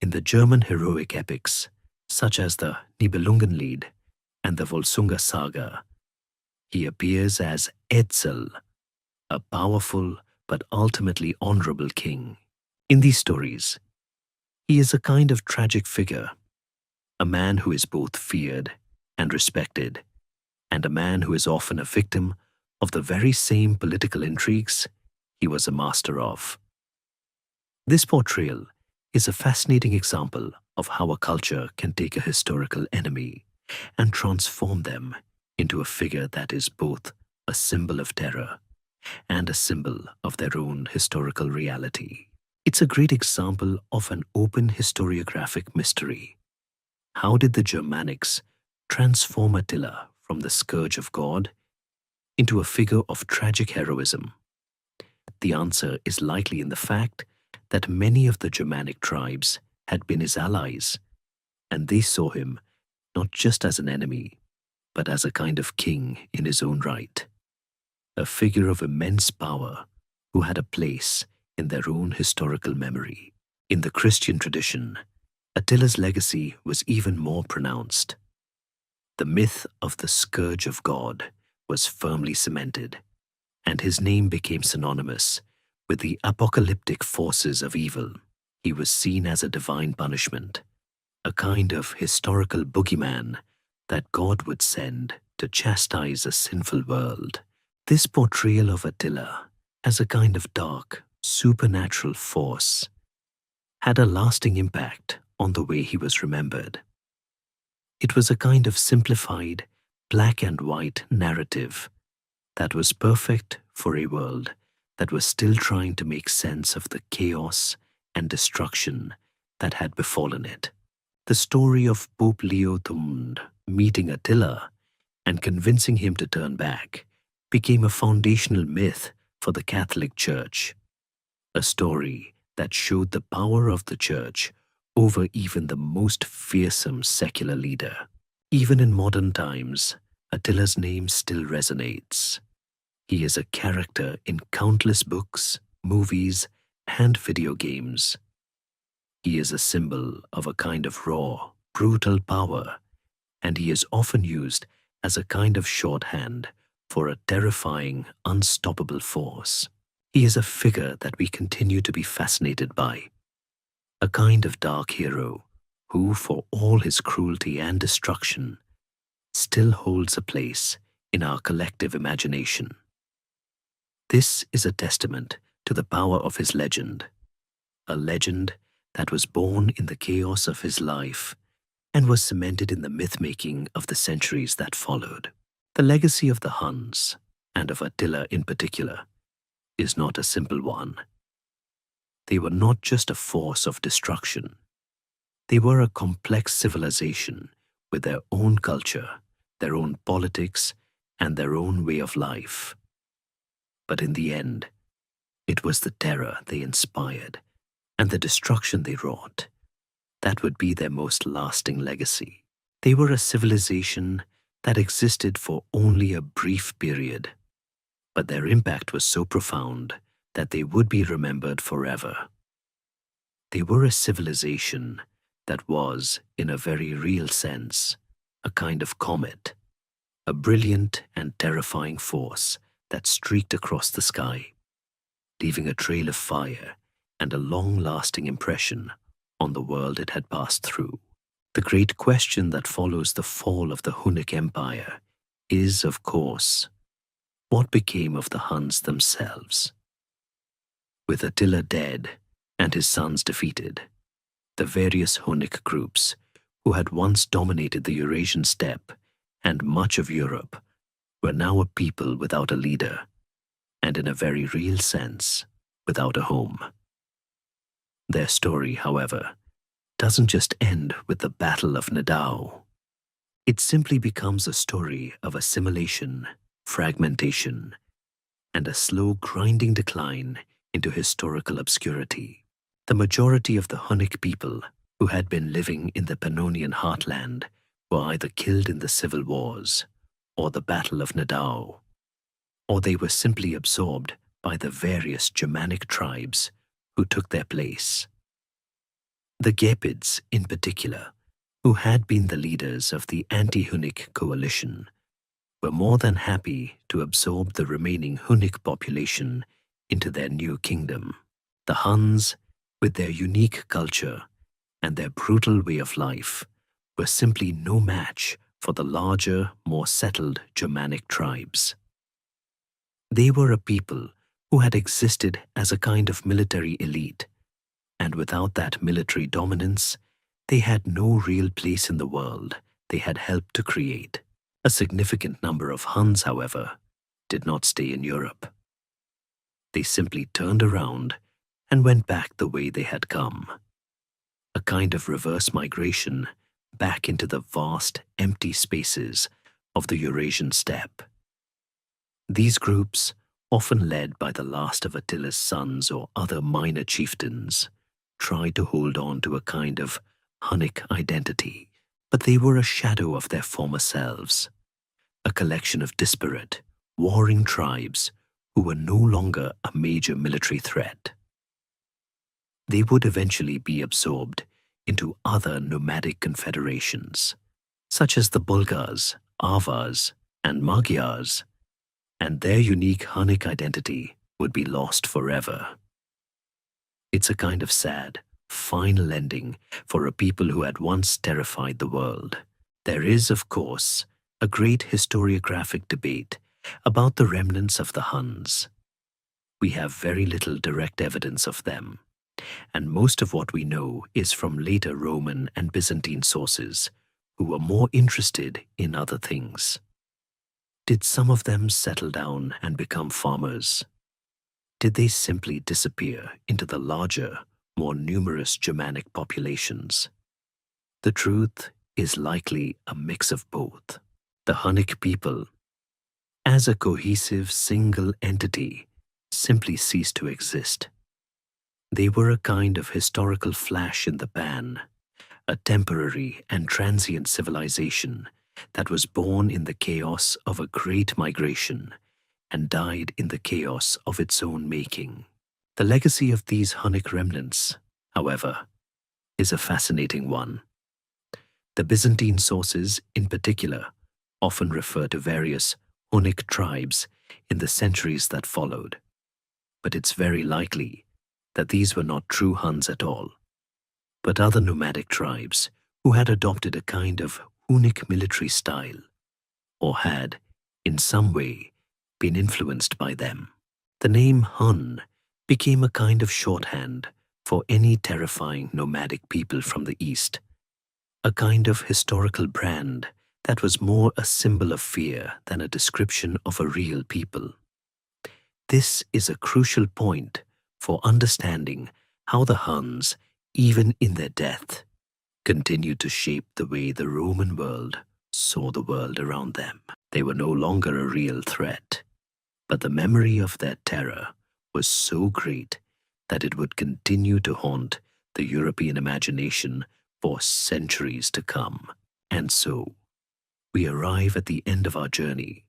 In the German heroic epics, such as the Nibelungenlied and the Volsunga saga, he appears as Etzel, a powerful but ultimately honorable king. In these stories, he is a kind of tragic figure, a man who is both feared and respected, and a man who is often a victim of the very same political intrigues he was a master of. This portrayal is a fascinating example of how a culture can take a historical enemy and transform them into a figure that is both a symbol of terror and a symbol of their own historical reality. It's a great example of an open historiographic mystery. How did the Germanics transform Attila from the scourge of God into a figure of tragic heroism? The answer is likely in the fact that many of the Germanic tribes had been his allies, and they saw him not just as an enemy, but as a kind of king in his own right, a figure of immense power who had a place in their own historical memory. In the Christian tradition, Attila's legacy was even more pronounced. The myth of the scourge of God was firmly cemented, and his name became synonymous with the apocalyptic forces of evil. He was seen as a divine punishment, a kind of historical boogeyman that God would send to chastise a sinful world. This portrayal of Attila as a kind of dark, supernatural force had a lasting impact on the way he was remembered. It was a kind of simplified, black and white narrative that was perfect for a world that was still trying to make sense of the chaos and destruction that had befallen it. The story of Pope Leo III meeting Attila and convincing him to turn back became a foundational myth for the Catholic Church, a story that showed the power of the Church over even the most fearsome secular leader. Even in modern times, Attila's name still resonates. He is a character in countless books, movies, and video games. He is a symbol of a kind of raw, brutal power, and he is often used as a kind of shorthand for a terrifying, unstoppable force. He is a figure that we continue to be fascinated by, a kind of dark hero who, for all his cruelty and destruction, still holds a place in our collective imagination. This is a testament to the power of his legend, a legend that was born in the chaos of his life and was cemented in the myth-making of the centuries that followed. The legacy of the Huns, and of Attila in particular, is not a simple one. They were not just a force of destruction. They were a complex civilization with their own culture, their own politics, and their own way of life. But in the end, it was the terror they inspired and the destruction they wrought that would be their most lasting legacy. They were a civilization that existed for only a brief period, but their impact was so profound that they would be remembered forever. They were a civilization that was, in a very real sense, a kind of comet, a brilliant and terrifying force that streaked across the sky, leaving a trail of fire and a long-lasting impression on the world it had passed through. The great question that follows the fall of the Hunnic Empire is, of course, what became of the Huns themselves? With Attila dead and his sons defeated, the various Hunnic groups who had once dominated the Eurasian steppe and much of Europe were now a people without a leader, and in a very real sense, without a home. Their story, however, doesn't just end with the Battle of Nidau. It simply becomes a story of assimilation, fragmentation, and a slow grinding decline into historical obscurity. The majority of the Hunnic people who had been living in the Pannonian heartland were either killed in the civil wars, or the Battle of Nidau, or they were simply absorbed by the various Germanic tribes who took their place. The Gepids, in particular, who had been the leaders of the anti-Hunnic coalition, were more than happy to absorb the remaining Hunnic population into their new kingdom. The Huns, with their unique culture and their brutal way of life, were simply no match for the larger, more settled Germanic tribes. They were a people who had existed as a kind of military elite, and without that military dominance, they had no real place in the world they had helped to create. A significant number of Huns, however, did not stay in Europe. They simply turned around and went back the way they had come, a kind of reverse migration back into the vast, empty spaces of the Eurasian steppe. These groups, often led by the last of Attila's sons or other minor chieftains, tried to hold on to a kind of Hunnic identity, but they were a shadow of their former selves, a collection of disparate, warring tribes who were no longer a major military threat. They would eventually be absorbed into other nomadic confederations, such as the Bulgars, Avars, and Magyars, and their unique Hunnic identity would be lost forever. It's a kind of sad, final ending for a people who had once terrified the world. There is, of course, a great historiographic debate about the remnants of the Huns. We have very little direct evidence of them, and most of what we know is from later Roman and Byzantine sources who were more interested in other things. Did some of them settle down and become farmers? Did they simply disappear into the larger, more numerous Germanic populations? The truth is likely a mix of both. The Hunnic people, as a cohesive single entity, simply ceased to exist. They were a kind of historical flash in the pan, a temporary and transient civilization that was born in the chaos of a great migration and died in the chaos of its own making. The legacy of these Hunnic remnants, however, is a fascinating one. The Byzantine sources, in particular, often refer to various Hunnic tribes in the centuries that followed, but it's very likely that these were not true Huns at all, but other nomadic tribes who had adopted a kind of Hunnic military style, or had, in some way, been influenced by them. The name Hun became a kind of shorthand for any terrifying nomadic people from the East, a kind of historical brand that was more a symbol of fear than a description of a real people. This is a crucial point for understanding how the Huns, even in their death, continued to shape the way the Roman world saw the world around them. They were no longer a real threat, but the memory of their terror was so great that it would continue to haunt the European imagination for centuries to come. And so, we arrive at the end of our journey,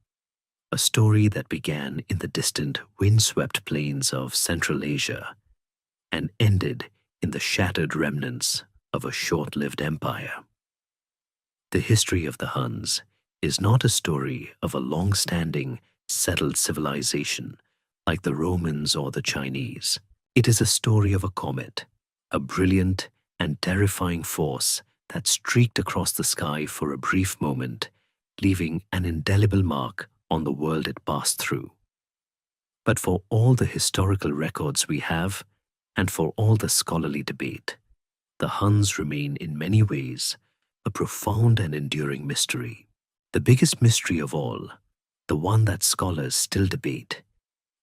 a story that began in the distant, windswept plains of Central Asia and ended in the shattered remnants of a short-lived empire. The history of the Huns is not a story of a long-standing, settled civilization like the Romans or the Chinese. It is a story of a comet, a brilliant and terrifying force that streaked across the sky for a brief moment, leaving an indelible mark on the world it passed through. But for all the historical records we have, and for all the scholarly debate, the Huns remain in many ways a profound and enduring mystery. The biggest mystery of all, the one that scholars still debate,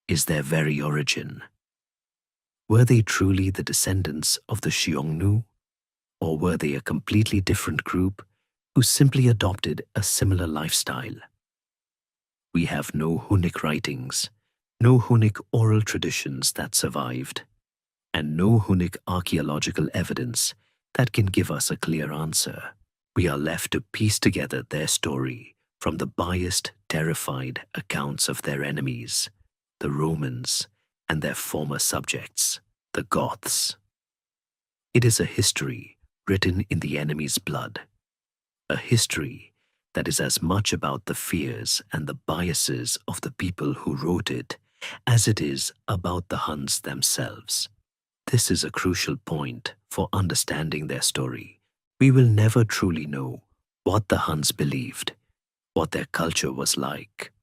is their very origin. Were they truly the descendants of the Xiongnu, or were they a completely different group who simply adopted a similar lifestyle? We have no Hunnic writings, no Hunnic oral traditions that survived, and no Hunnic archaeological evidence that can give us a clear answer. We are left to piece together their story from the biased, terrified accounts of their enemies, the Romans, and their former subjects, the Goths. It is a history written in the enemy's blood, a history that is as much about the fears and the biases of the people who wrote it as it is about the Huns themselves. This is a crucial point for understanding their story. We will never truly know what the Huns believed, what their culture was like,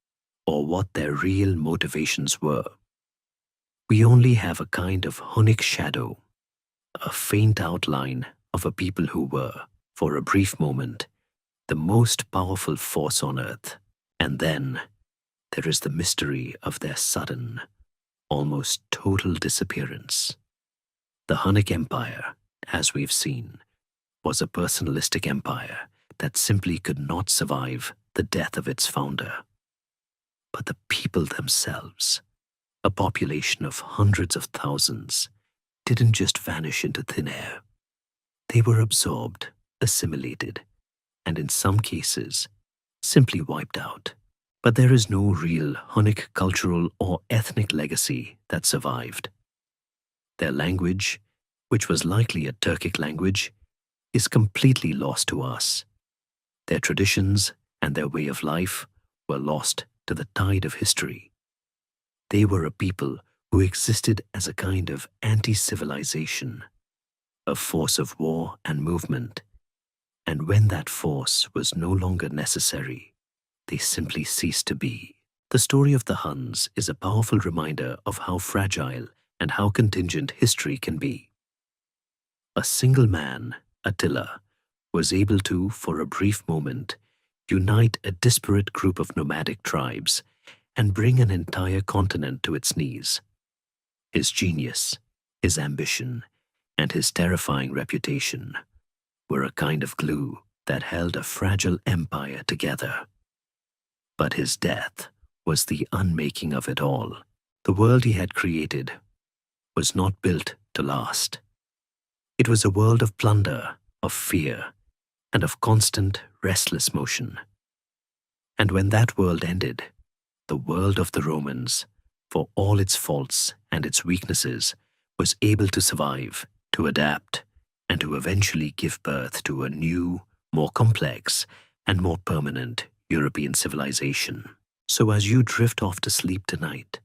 or what their real motivations were. We only have a kind of Hunnic shadow, a faint outline of a people who were, for a brief moment, the most powerful force on earth. And then there is the mystery of their sudden, almost total disappearance. The Hunnic Empire, as we've seen, was a personalistic empire that simply could not survive the death of its founder. But the people themselves, a population of hundreds of thousands, didn't just vanish into thin air. They were absorbed, assimilated, and in some cases, simply wiped out. But there is no real Hunnic cultural or ethnic legacy that survived. Their language, which was likely a Turkic language, is completely lost to us. Their traditions and their way of life were lost to the tide of history. They were a people who existed as a kind of anti-civilization, a force of war and movement, and when that force was no longer necessary, they simply ceased to be. The story of the Huns is a powerful reminder of how fragile and how contingent history can be. A single man, Attila, was able to, for a brief moment, unite a disparate group of nomadic tribes and bring an entire continent to its knees. His genius, his ambition, and his terrifying reputation were a kind of glue that held a fragile empire together. But his death was the unmaking of it all. The world he had created was not built to last. It was a world of plunder, of fear, and of constant, restless motion. And when that world ended, the world of the Romans, for all its faults and its weaknesses, was able to survive, to adapt, and to eventually give birth to a new, more complex, and more permanent European civilization. So as you drift off to sleep tonight,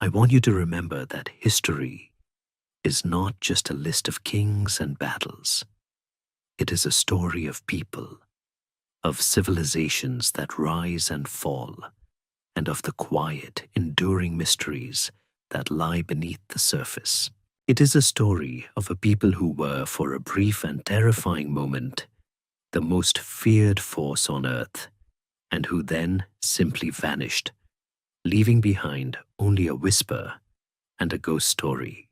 I want you to remember that history is not just a list of kings and battles. It is a story of people, of civilizations that rise and fall, and of the quiet, enduring mysteries that lie beneath the surface. It is a story of a people who were, for a brief and terrifying moment, the most feared force on earth, and who then simply vanished, leaving behind only a whisper and a ghost story.